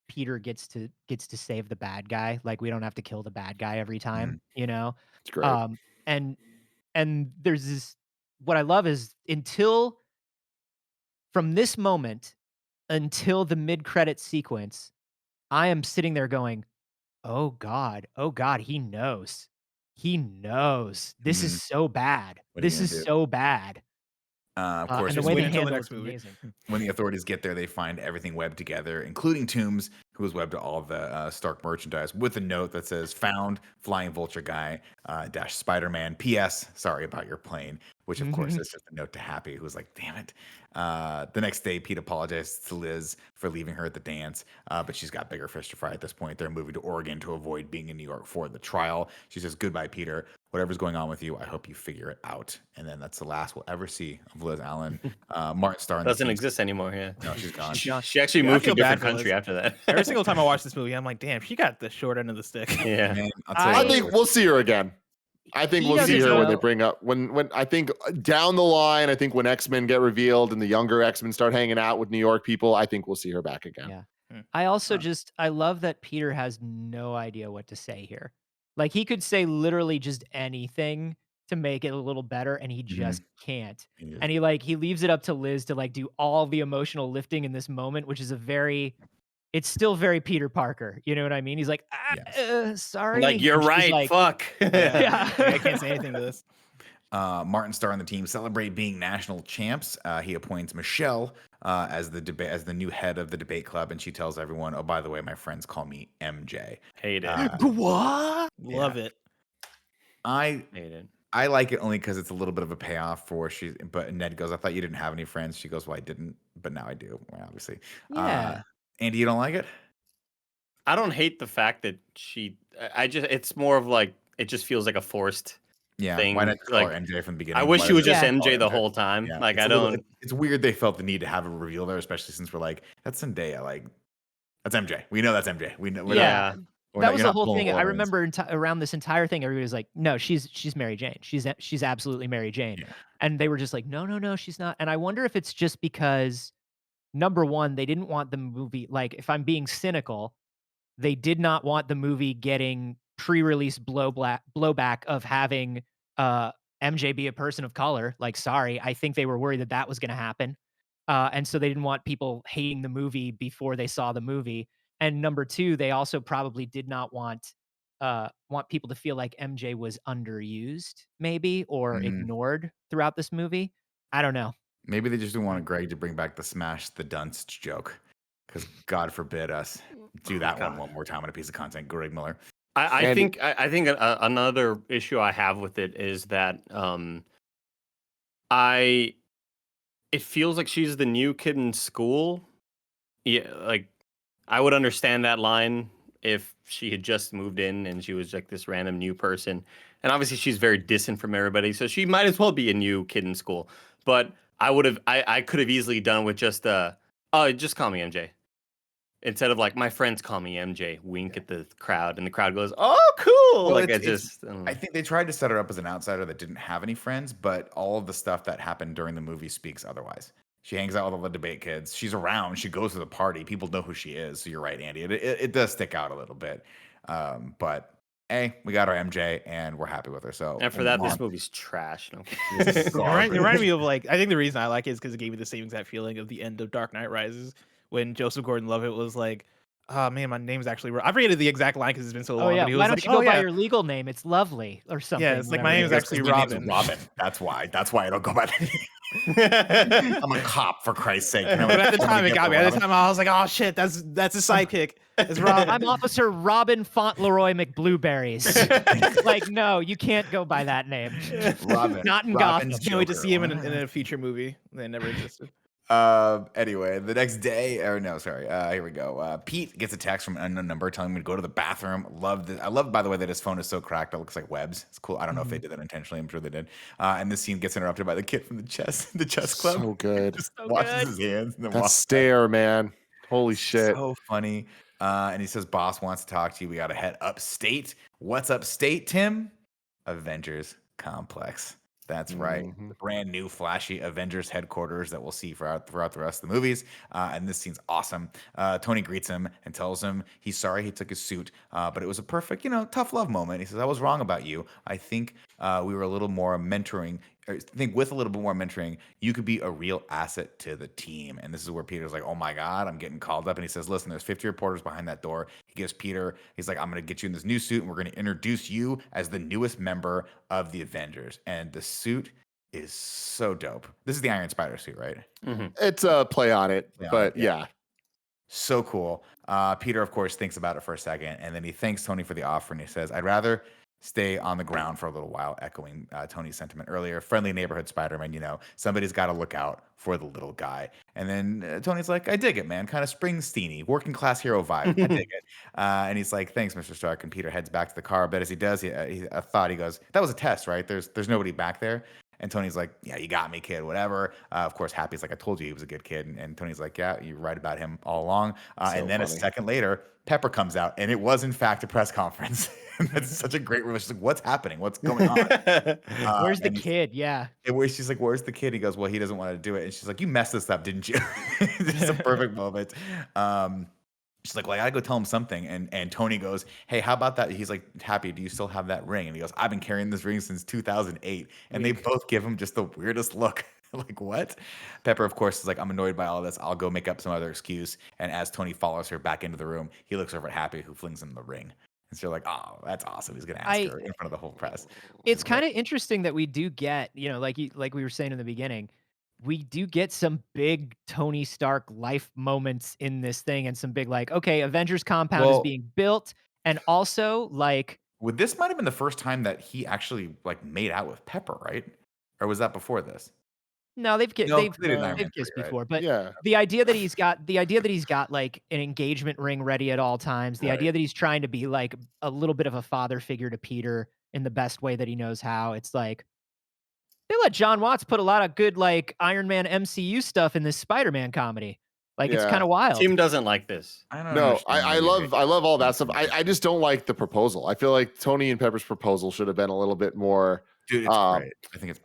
Peter gets to save the bad guy. Like, we don't have to kill the bad guy every time, you know? It's great. And there's this, what I love is from this moment until the mid-credit sequence, I am sitting there going, oh God, he knows. He knows. This is so bad. What are you This gonna is do? so bad. Of course, And the just way they wait until the handle next it's movie. amazing. when the authorities get there, they find everything webbed together, including Toombs, who was webbed to all of the Stark merchandise, with a note that says "Found flying Vulture guy dash Spider-Man. P.S. Sorry about your plane." Which, of course, is just a note to Happy, who was like, "Damn it." The next day, Pete apologizes to Liz for leaving her at the dance, but she's got bigger fish to fry at this point. They're moving to Oregon to avoid being in New York for the trial. She says, "Goodbye, Peter. Whatever's going on with you, I hope you figure it out." And then that's the last we'll ever see of Liz Allen. Martin Starr Doesn't exist anymore. Yeah, No, she's gone. She actually Yeah, I moved to a feel bad different for country Liz. after that. Every single time I watch this movie, I'm like, damn, she got the short end of the stick. Yeah. Man, I'll tell you I what, think we'll see her again. I think He we'll see doesn't her when they know. bring up when I think down the line. I think when X-Men get revealed and the younger X-Men start hanging out with New York people, I think we'll see her back again. Yeah. I also I love that Peter has no idea what to say here. Like, he could say literally just anything to make it a little better, and he just can't. He just- And he leaves it up to Liz to like do all the emotional lifting in this moment, which is it's still very Peter Parker. You know what I mean? He's like, sorry. Like, you're And she's right. like, Fuck. Yeah. I can't say anything to this. Martin Starr and the team celebrate being national champs. He appoints Michelle as the new head of the debate club, and she tells everyone, "Oh, by the way, my friends call me MJ." Hate it. What? Love it. I Hate it. I like it only because it's a little bit of a payoff for But Ned goes, "I thought you didn't have any friends." She goes, "Well, I didn't, but now I do." Well, obviously. Yeah. Andy, you don't like it? I don't hate the fact that it's more of like, it just feels like a forced Yeah. thing. Why not just call her Like, MJ from the beginning? I wish Why she was does just Yeah. call her MJ the whole time. Yeah, Like, it's I a little- don't. It's weird they felt the need to have a reveal there, especially since we're like, that's Zendaya. Like, that's MJ. We know that's MJ. We know. We're Yeah. not- we're That not- was you're the not whole pulling thing. I Lawrence. remember around this entire thing, everybody was like, "No, she's Mary Jane. She's absolutely Mary Jane." Yeah. And they were just like, "No, she's not." And I wonder if it's just because, number one, they didn't want the movie. Like, if I'm being cynical, they did not want the movie getting pre-release blowback of having MJ be a person of color. Like, sorry, I think they were worried that was going to happen, and so they didn't want people hating the movie before they saw the movie. And number two, they also probably did not want people to feel like MJ was underused, maybe, or ignored throughout this movie. I don't know. Maybe they just didn't want Greg to bring back the smash the dunce joke, because God forbid us do that one more time on a piece of content. Greg Miller. I think another issue I have with it is that it feels like she's the new kid in school. Yeah, like, I would understand that line if she had just moved in and she was like this random new person. And obviously she's very distant from everybody, so she might as well be a new kid in school. But I could have easily done with just just call me MJ. Instead of like, my friends call me MJ, wink at the crowd, and the crowd goes, "Oh, cool!" Well, like, I think they tried to set her up as an outsider that didn't have any friends, but all of the stuff that happened during the movie speaks otherwise. She hangs out with all the debate kids. She's around. She goes to the party. People know who she is. So you're right, Andy. It does stick out a little bit. But we got our MJ, and we're happy with her. So, and for that, this movie's trash. No. It reminded me of, like, I think the reason I like it is because it gave me the same exact feeling of the end of Dark Knight Rises when Joseph Gordon-Levitt was like, Oh man, my name's actually wrong. I forget the exact line because it's been so Oh long. yeah, But he why was don't like, you go "Oh by yeah, your legal name? It's Lovely or something." yeah." It's like my whatever name's it is. actually My name's Robin. Robin. That's why I don't go by that. I'm a cop, for Christ's sake. You know, But at the somebody time, it get got the me. At the Robin. time, I was like, "Oh shit, that's a sidekick. It's Robin." I'm Officer Robin Fauntleroy McBlueberries. Like, no, you can't go by that name. Robin. Not in Robin's Gotham. Can't wait to Joker. see him in a future movie that never existed. Anyway, the next day, or no, sorry. Here we go. Pete gets a text from an unknown number telling him to go to the bathroom. I love, by the way, that his phone is so cracked it looks like webs. It's cool. I don't know if they did that intentionally. I'm sure they did. And this scene gets interrupted by the kid from the chess club. So good. Just So washes good. his hands and then That walks. stare, man. Holy shit. So funny. And he says, "Boss wants to talk to you. We got to head upstate." What's upstate, Tim? Avengers Complex. That's right. Mhm. The brand new flashy Avengers headquarters that we'll see throughout the rest of the movies. And this scene's awesome. Tony greets him and tells him he's sorry he took his suit, but it was a perfect, tough love moment. He says, "I was wrong about you. I think we were a little more mentoring. I think with a little bit more mentoring, you could be a real asset to the team." And this is where Peter's like, "Oh my God, I'm getting called up." And he says, "Listen, there's 50 reporters behind that door." He gives Peter, he's like, "I'm going to get you in this new suit and we're going to introduce you as the newest member of the Avengers." And the suit is so dope. This is the Iron Spider suit, right? It's a play on it, Yeah, but yeah. yeah. So cool. Peter, of course, thinks about it for a second, and then he thanks Tony for the offer, and he says, "I'd rather stay on the ground for a little while," echoing Tony's sentiment earlier. Friendly neighborhood Spider-Man, somebody's got to look out for the little guy. And then Tony's like, "I dig it, man. Kind of Springsteen-y, working class hero vibe. I dig it." And he's like, "Thanks, Mr. Stark." And Peter heads back to the car, but as he does, he goes, "That was a test, right? There's nobody back there." And Tony's like, "Yeah, you got me, kid, whatever." Of course, Happy's like, "I told you he was a good kid." And Tony's like, "Yeah, you're right about him all along." And then a funny. second later, Pepper comes out, and it was, in fact, a press conference. That's such a great reveal. She's like, "What's happening? What's going on?" Where's the and kid? Yeah. she's like, "Where's the kid?" He goes, "Well, he doesn't want to do it." And she's like, "You messed this up, didn't you?" It's a perfect moment. She's like, "Well, I gotta go tell him something." And Tony goes, "Hey, how about that?" He's like, "Happy, do you still have that ring?" And he goes, "I've been carrying this ring since 2008. And they both give him just the weirdest look. Like, what? Pepper, of course, is like, "I'm annoyed by all this. I'll go make up some other excuse." And as Tony follows her back into the room, he looks over at Happy, who flings him the ring. And so you're like, "Oh, that's awesome. He's gonna ask her in front of the whole press." It's kind of interesting that we do get, like we were saying in the beginning, we do get some big Tony Stark life moments in this thing, and some big okay, Avengers compound is Well- being built, and also This might have been the first time that he actually made out with Pepper, right? Or was that before this? no, they've No, they did Iron Man 3, kissed right? before, but Yeah. the idea that he's got an engagement ring ready at all times, the Right. idea that he's trying to be a little bit of a father figure to Peter in the best way that he knows how, it's like they let Jon Watts put a lot of good Iron Man MCU stuff in this Spider-Man comedy. It's Yeah. kind of wild. Tim doesn't like this. I don't No, understand I why you love all that hate stuff. it. I just don't like the proposal. I feel like Tony and Pepper's proposal should have been a little bit more. Dude, it's um, great. I think it's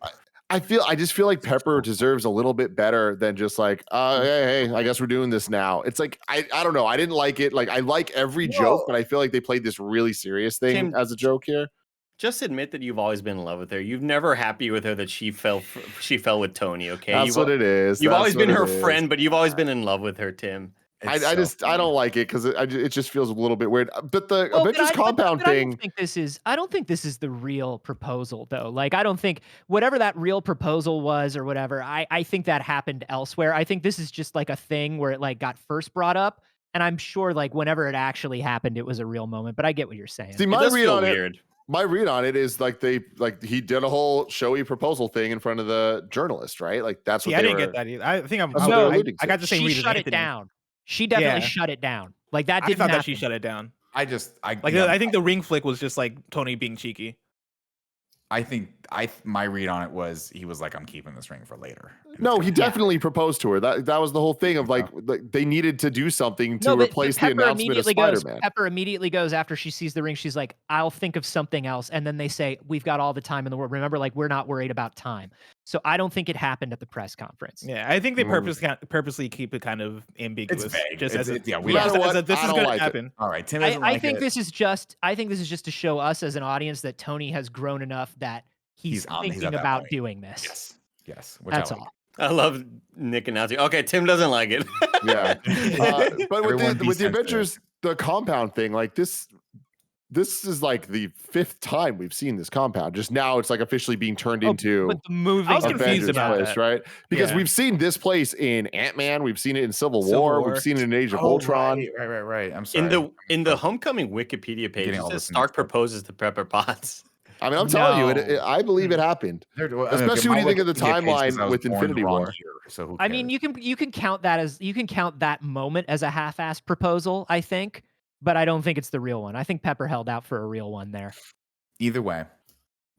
I just feel like Pepper deserves a little bit better than just hey, I guess we're doing this now. It's like I don't know. I didn't like it. I like every joke, but I feel like they played this really serious thing Tim, as a joke here. Just admit that you've always been in love with her. You've never happy with her that she fell with Tony. Okay, That's what it is. You've That's always been what her it is. friend, but you've always been in love with her, Tim. I don't like it because it just feels a little bit weird. But the Well, Avengers compound but thing. I don't think this is the real proposal, though. I don't think whatever that real proposal was or whatever, I think that happened elsewhere. I think this is just a thing where it got first brought up, and I'm sure whenever it actually happened, it was a real moment. But I get what you're saying. See, It my does read feel on weird. it. My read on it is he did a whole showy proposal thing in front of the journalist, right? That's what I they didn't were. get that either. I think That's what they were alluding I got to. the same She read as shut it Anthony. down. She definitely Yeah. shut it down. That I didn't thought happen. that she shut it down. I I think the ring flick was just Tony being cheeky. I think my read on it was he was like, "I'm keeping this ring for later." No, he definitely proposed to her. That was the whole thing of they needed to do something to replace the Pepper announcement of Spider-Man. Pepper immediately goes after she sees the ring. She's like, "I'll think of something else." And then they say, "We've got all the time in the world." Remember, we're not worried about time. So I don't think it happened at the press conference. Yeah, I think they purposely keep it kind of ambiguous. It's vague. Just It's- as it's- yeah, this we- No matter what, this I is don't going like to it. happen. All right, Tim doesn't I like think it. this is just to show us as an audience that Tony has grown enough that he's at thinking that about point. doing this. Yes. Which That's I like. all. I love Nick announcing. Okay, Tim doesn't like it. Yeah, but Everyone be with the sensitive. Avengers, the compound thing, like this is like the 5th time we've seen this compound. Just now it's like officially being turned into But the movie. I was Avengers confused about place, that. right? Because Yeah. we've seen this place in Ant-Man, we've seen it in Civil Civil War, War. we've seen it in Age of Oh, Ultron. right. I'm sorry. In the Homecoming Wikipedia page, Getting it all says this Stark mixed up. proposes to Pepper Potts. I mean, I'm telling you, No. I believe it happened. Especially when you think of the timeline with Infinity War. So who I mean, cares? you can count that moment as a half-assed proposal, I think, but I don't think it's the real one. I think Pepper held out for a real one there. Either way,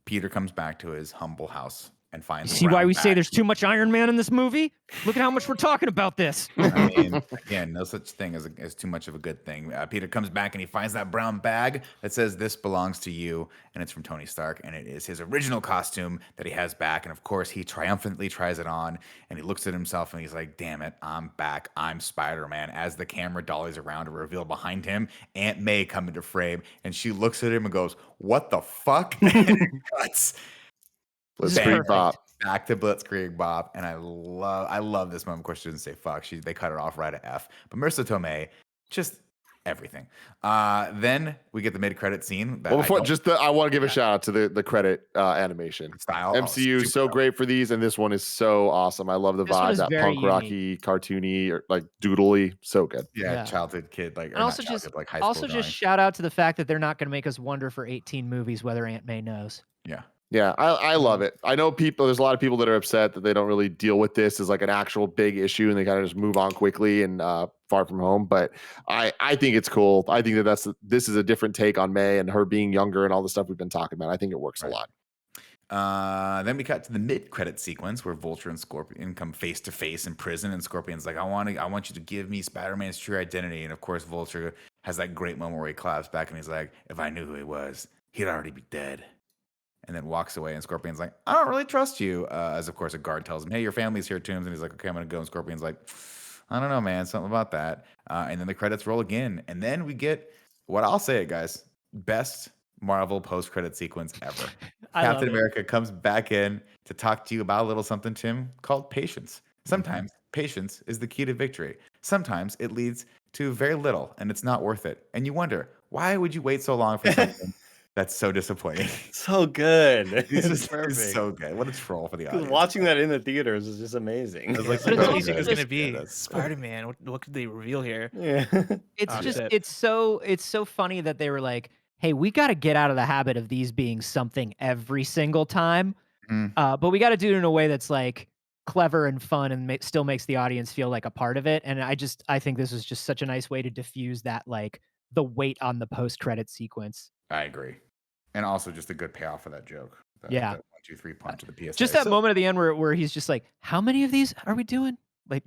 Peter comes back to his humble house and finds. See why we say there's too much Iron Man in this movie? Look at how much we're talking about this. I mean, again, no such thing as too much of a good thing. Peter comes back and he finds that brown bag that says "This belongs to you," and it's from Tony Stark, and it is his original costume that he has back. And of course, he triumphantly tries it on, and he looks at himself and he's like, "Damn it, I'm back! I'm Spider-Man." As the camera dollies around to reveal behind him Aunt May come into frame, and she looks at him and goes, "What the fuck?" And it cuts. This is Blitzkrieg perfect. Bob. Back to Blitzkrieg Bob, and I love this moment. Of course, she doesn't say fuck. They cut it off right at F. But Marissa Tomei, just everything. Then we get the mid-credit scene. That Well, before I want to give a Yeah. shout out to the credit animation. style MCU super so dope. great for these, and this one is so awesome. I love the This one vibe, is that very punk rocky, cartoony, or like doodly, so good. Yeah, Yeah. childhood kid, like, or And not also just childhood, like high school. also just drawing. shout out to the fact that they're not going to make us wonder for 18 movies whether Aunt May knows. Yeah. Yeah, I love it. I know there's a lot of people that are upset that they don't really deal with this as like an actual big issue, and they kind of just move on quickly and Far From Home. But I think it's cool. I think this is a different take on May and her being younger and all the stuff we've been talking about. I think it works a lot. Then we cut to the mid-credit sequence where Vulture and Scorpion come face to face in prison, and Scorpion's like, I want you to give me Spider-Man's true identity. And of course, Vulture has that great moment where he claps back and he's like, if I knew who he was, he'd already be dead. And then walks away, and Scorpion's like, I don't really trust you. As of course a guard tells him, hey, your family's here, Toombs. And he's like, okay, I'm gonna go. And Scorpion's like, I don't know, man, something about that. And then the credits roll again, and then we get what I'll say it, guys, best Marvel post-credit sequence ever. Captain America comes back in to talk to you about a little something, Tim, called patience. Sometimes patience is the key to victory. Sometimes it leads to very little, and it's not worth it. And you wonder, why would you wait so long for something that's so disappointing? So good. This It's is perfect. so good. What a troll for the 'Cause audience. watching that in the theaters is just amazing. I was like, What But do it's you think also is going to just- be? yeah, that's- Spider-Man. What could they reveal here? Yeah. It's Oh, just shit. it's so funny that they were like, hey, we got to get out of the habit of these being something every single time. Mhm. But we got to do it in a way that's like clever and fun and still makes the audience feel like a part of it. And I think this was just such a nice way to diffuse that, like the weight on the post-credit sequence. I agree. And also just a good payoff for that joke. Yeah. That 1, 2, 3 punch of the PSA. Just that moment at the end where he's just like, how many of these are we doing? Like,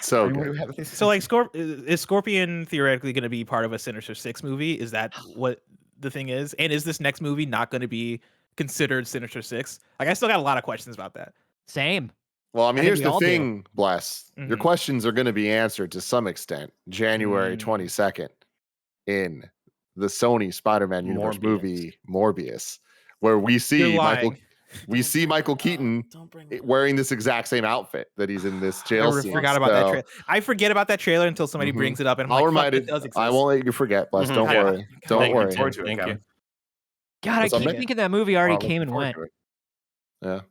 So good. So like is Scorpion theoretically going to be part of a Sinister Six movie? Is that what the thing is? And is this next movie not going to be considered Sinister Six? Like I still got a lot of questions about that. same. Well, I mean, I think here's we the all do. thing, Bless. Your Mhm. questions are going to be answered to some extent January 22nd in the Sony Spider-Man universe Morbius. movie Morbius, where we see You're Michael Keaton Don't bring wearing this exact same outfit that he's in this I jail scene. forgot about that So, trailer. I forget about that trailer until somebody Mhm. brings it up, and I'm I'll like, remind fuck, it. it does exist. I won't let you forget, Bless. Mhm. Don't Yeah. worry. Don't Thank you, worry. Tim. Forward to it, Thank Kevin. you. God, What's I up, keep man? thinking that movie already I'm came and looking went. forward to it. Yeah.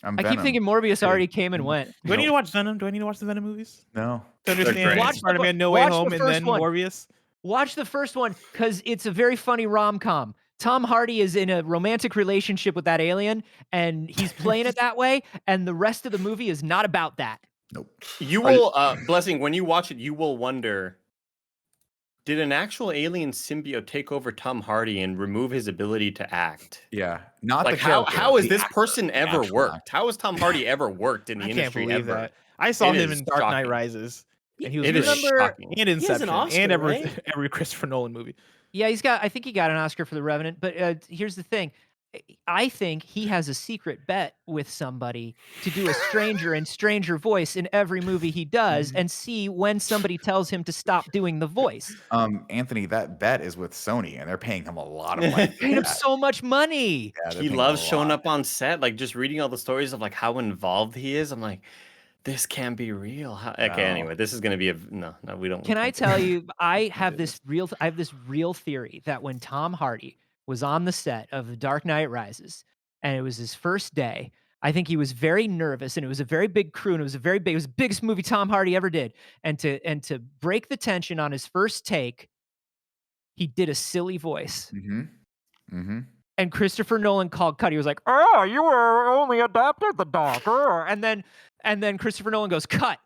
I'm I keep Venom. thinking Morbius already came and went. Do I need to watch Venom? Do I need to watch the Venom movies No. to great. understand Watch the Spider-Man: fir- No Way watch the Home and first then one. Morbius? Watch the first one because it's a very funny rom-com. Tom Hardy is in a romantic relationship with that alien, and he's playing it that way, and the rest of the movie is not about that. Nope. You will, Blessing, when you watch it, you will wonder, did an actual alien symbiote take over Tom Hardy and remove his ability to act? Yeah. Not Like, the how character, has the this actor, person the ever actual worked? actor. How has Tom Hardy ever worked in the I can't industry believe ever? that. I saw It him is in Dark Knight shocking. Rises, and he was It is great. Remember- shocking. And He has Inception, an Oscar, and right? every Christopher Nolan movie. Yeah, I think he got an Oscar for The Revenant, but here's the thing. I think he has a secret bet with somebody to do a stranger and stranger voice in every movie he does and see when somebody tells him to stop doing the voice. Anthony, that bet is with Sony, and they're paying him a lot of money. for Paid him that. so much money. Yeah, they're He paying loves a showing lot. up on set, like just reading all the stories of like how involved he is. I'm like, This can't be real. Okay, No. anyway, this is gonna be no. We don't. Can I can't do tell that. you, I have this. this real theory that when Tom Hardy was on the set of The Dark Knight Rises, and it was his first day, I think he was very nervous, and it was a very big crew, and it was the biggest movie Tom Hardy ever did. And to break the tension on his first take, he did a silly voice. And Christopher Nolan called cut. He was like, "Oh, you were only adapted the dog." And then Christopher Nolan goes, "Cut."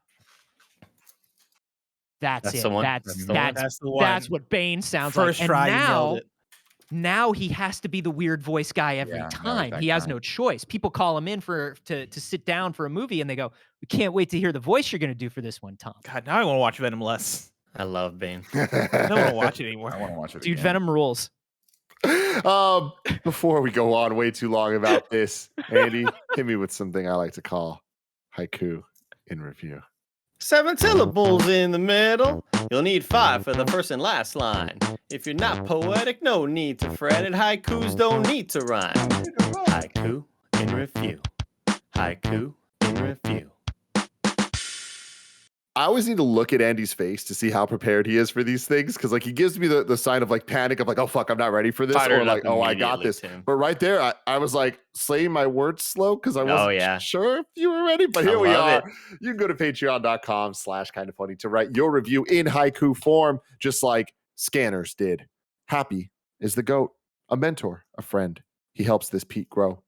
That's it. the one. That's the one. That's the one. That's what Bane sounds First like. try, And you nailed it. now he has to be the weird voice guy every Yeah, now he's time. that He has guy. no choice. People call him in to sit down for a movie, and they go, "We can't wait to hear the voice you're going to do for this one, Tom." God, now I want to watch Venom less. I love Bane. I don't want to watch it I anymore. want to watch it. Dude, again. Venom rules. Before we go on way too long about this, Andy, hit me with something I like to call haiku in review. 7 syllables in the middle. You'll need 5 for the first and last line. If you're not poetic, no need to fret it. Haikus don't need to rhyme. Haiku in review. Haiku in review. I always need to look at Andy's face to see how prepared he is for these things, because like he gives me the sign of like panic of like, oh fuck, I'm not ready for this, Fired or it like, up oh, I got immediately, this. Tim. But right there, I was like saying my words slow because I wasn't sure if you were ready. But here we love are. You can go to patreon.com/kindafunny to write your review in haiku form, just like Scanners did. Happy is the goat, a mentor, a friend. He helps this Pete grow.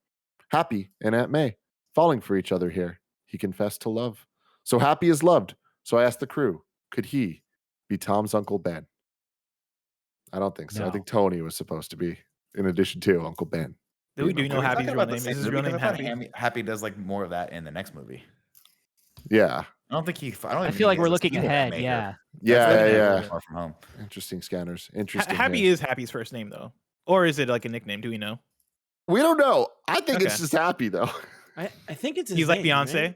Happy and Aunt May, falling for each other here. He confessed to love. So Happy is loved. So I asked the crew, could he be Tom's Uncle Ben? I don't think so. I No. think Tony was supposed to be, in addition to Uncle Ben. Do we know Are we Happy's talking real about the name? same Is his movie? real 'Cause name I thought Happy? Happy does like more of that in the next movie. Yeah. I don't think he. I don't. I even feel think like he we're has a looking sequel to ahead. Maker. Yeah. Yeah. Far from home. Interesting, Scanners. Interesting. Happy here. is Happy's first name though, or is it like a nickname? Do we know? We don't know. I think it's Okay. just Happy, though. I think it's his He's like name, Beyonce. right?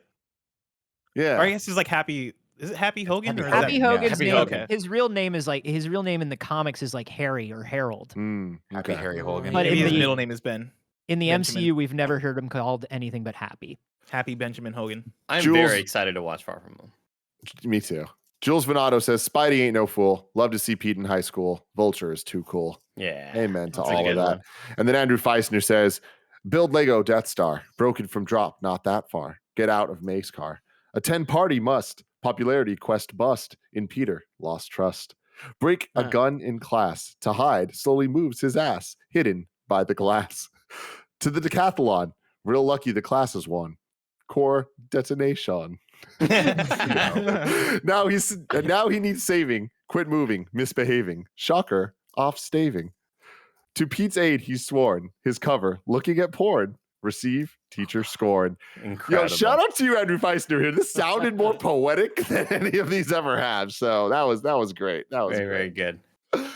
Yeah. Or I guess he's like Happy. Is it Happy Hogan? Happy Or is Happy that, Hogan's Happy name. Hogan. His real name in the comics is like Harry or Harold. Happy Okay. Harry Hogan. But Maybe in his the- middle name is Ben. In the Benjamin. MCU, we've never heard him called anything but Happy. Happy Benjamin Hogan. I'm Jules- very excited to watch Far From Home. Me too. Jules Venato says, Spidey ain't no fool. Love to see Pete in high school. Vulture is too cool. Yeah. Amen to That's a all of good that. one. And then Andrew Feisner says, build Lego Death Star. Broken from drop, not that far. Get out of May's car. Attend party must. Popularity quest bust. In Peter, lost trust. Break a gun in class. To hide, slowly moves his ass. Hidden by the glass. To the decathlon. Real lucky the class is won. Core detonation. Now he needs saving. Quit moving, misbehaving. Shocker, off staving. To Pete's aid, he's sworn. His cover, looking at porn. Receive, teacher scorn. Incredible. Yo, shout out to you, Andrew Feisner here. This sounded more poetic than any of these ever have. So that was great. That was Very, very great. good.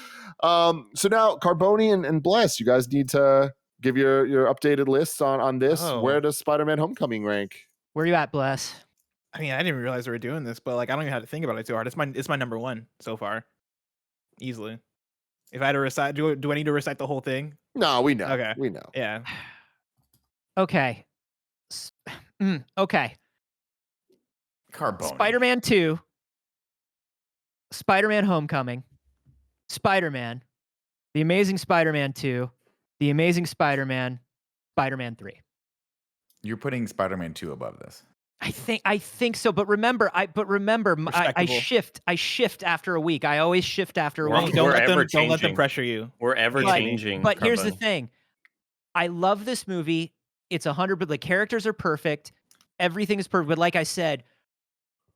So now Carboni and Bless, you guys need to give your updated lists on this. Oh. Where does Spider-Man Homecoming rank? Where you at, Bless? I mean, I didn't realize we were doing this, but like, I don't even have to think about it too hard. It's my number one so far, easily. If I had to recite, do I need to recite the whole thing? No, we know. Okay. We know. Yeah. Okay. Okay. Carboni. Spider-Man 2. Spider-Man Homecoming. Spider-Man. The Amazing Spider-Man 2. The Amazing Spider-Man. Spider-Man 3. You're putting Spider-Man 2 above this. I think so, but remember, I Respectable. I shift after a week. I always shift after a Well, week. Don't We're let them ever-changing. pressure you. We're ever But- changing. But here's the Carboni. thing. I love this movie. It's 100, but the characters are perfect. Everything is perfect. But like I said,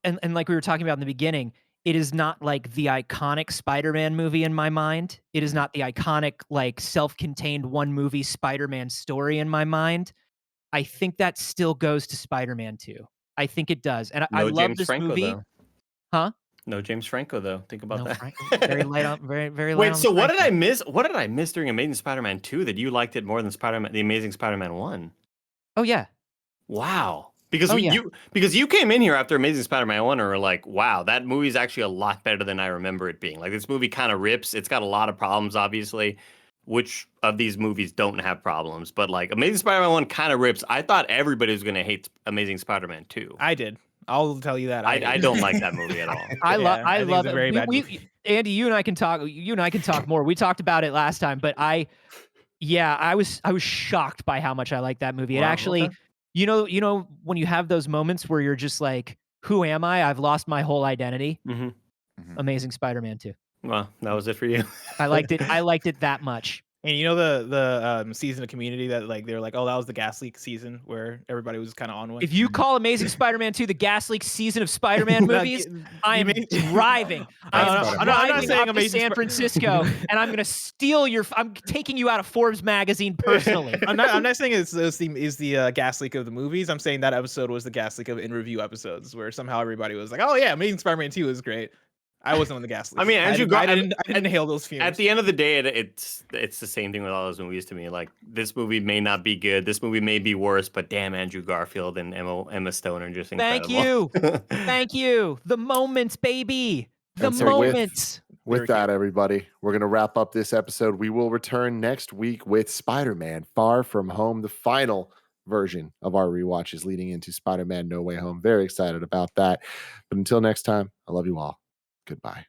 and like we were talking about in the beginning, it is not like the iconic Spider-Man movie in my mind. It is not the iconic, like, self-contained one movie Spider-Man story in my mind. I think that still goes to Spider-Man 2. I think it does. And I No love James this Franco, movie. though. Huh? No James Franco, though. Think about No, that. Frank, very light on, very light Wait, on so what did Franco. I miss? What did I miss during Amazing Spider-Man 2 that you liked it more than Spider-Man, the Amazing Spider-Man 1? Oh yeah. Wow. Because Oh, yeah. you came in here after Amazing Spider-Man 1 and were like, wow, that movie is actually a lot better than I remember it being. Like, this movie kind of rips. It's got a lot of problems, obviously. Which of these movies don't have problems? But like Amazing Spider-Man 1 kind of rips. I thought everybody was going to hate Amazing Spider-Man 2. I did. I'll tell you that. I don't like that movie at all. I Yeah, I think love it's a it. very bad movie. Andy, you and I can talk more. We talked about it last time, but I was shocked by how much I like that movie. It Wow, actually, okay. you know, when you have those moments where you're just like, who am I? I've lost my whole identity. Mhm. Amazing Spider-Man 2. Well, that was it for you. I liked it. I liked it that much. And you know the season of Community that like they're like, oh, that was the gas leak season where everybody was kind of on one. If you call Amazing Spider-Man 2 the gas leak season of Spider-Man movies, I am driving. I'm I'm not driving saying up to Amazing San Francisco, and I'm gonna steal your. I'm taking you out of Forbes magazine personally. I'm not saying it's the gas leak of the movies. I'm saying that episode was the gas leak of in review episodes where somehow everybody was like, oh yeah, Amazing Spider-Man 2 is great. I wasn't on the gas leak. I mean, Andrew I Gar- didn't hail those fumes. At the end of the day, it's the same thing with all those movies to me. Like, this movie may not be good. This movie may be worse, but damn, Andrew Garfield and Emma Stone are just incredible. Thank you. Thank you. The moments, baby. The And so moments. With that, everybody, we're going to wrap up this episode. We will return next week with Spider-Man Far From Home, the final version of our rewatches leading into Spider-Man No Way Home. Very excited about that. But until next time, I love you all. Goodbye.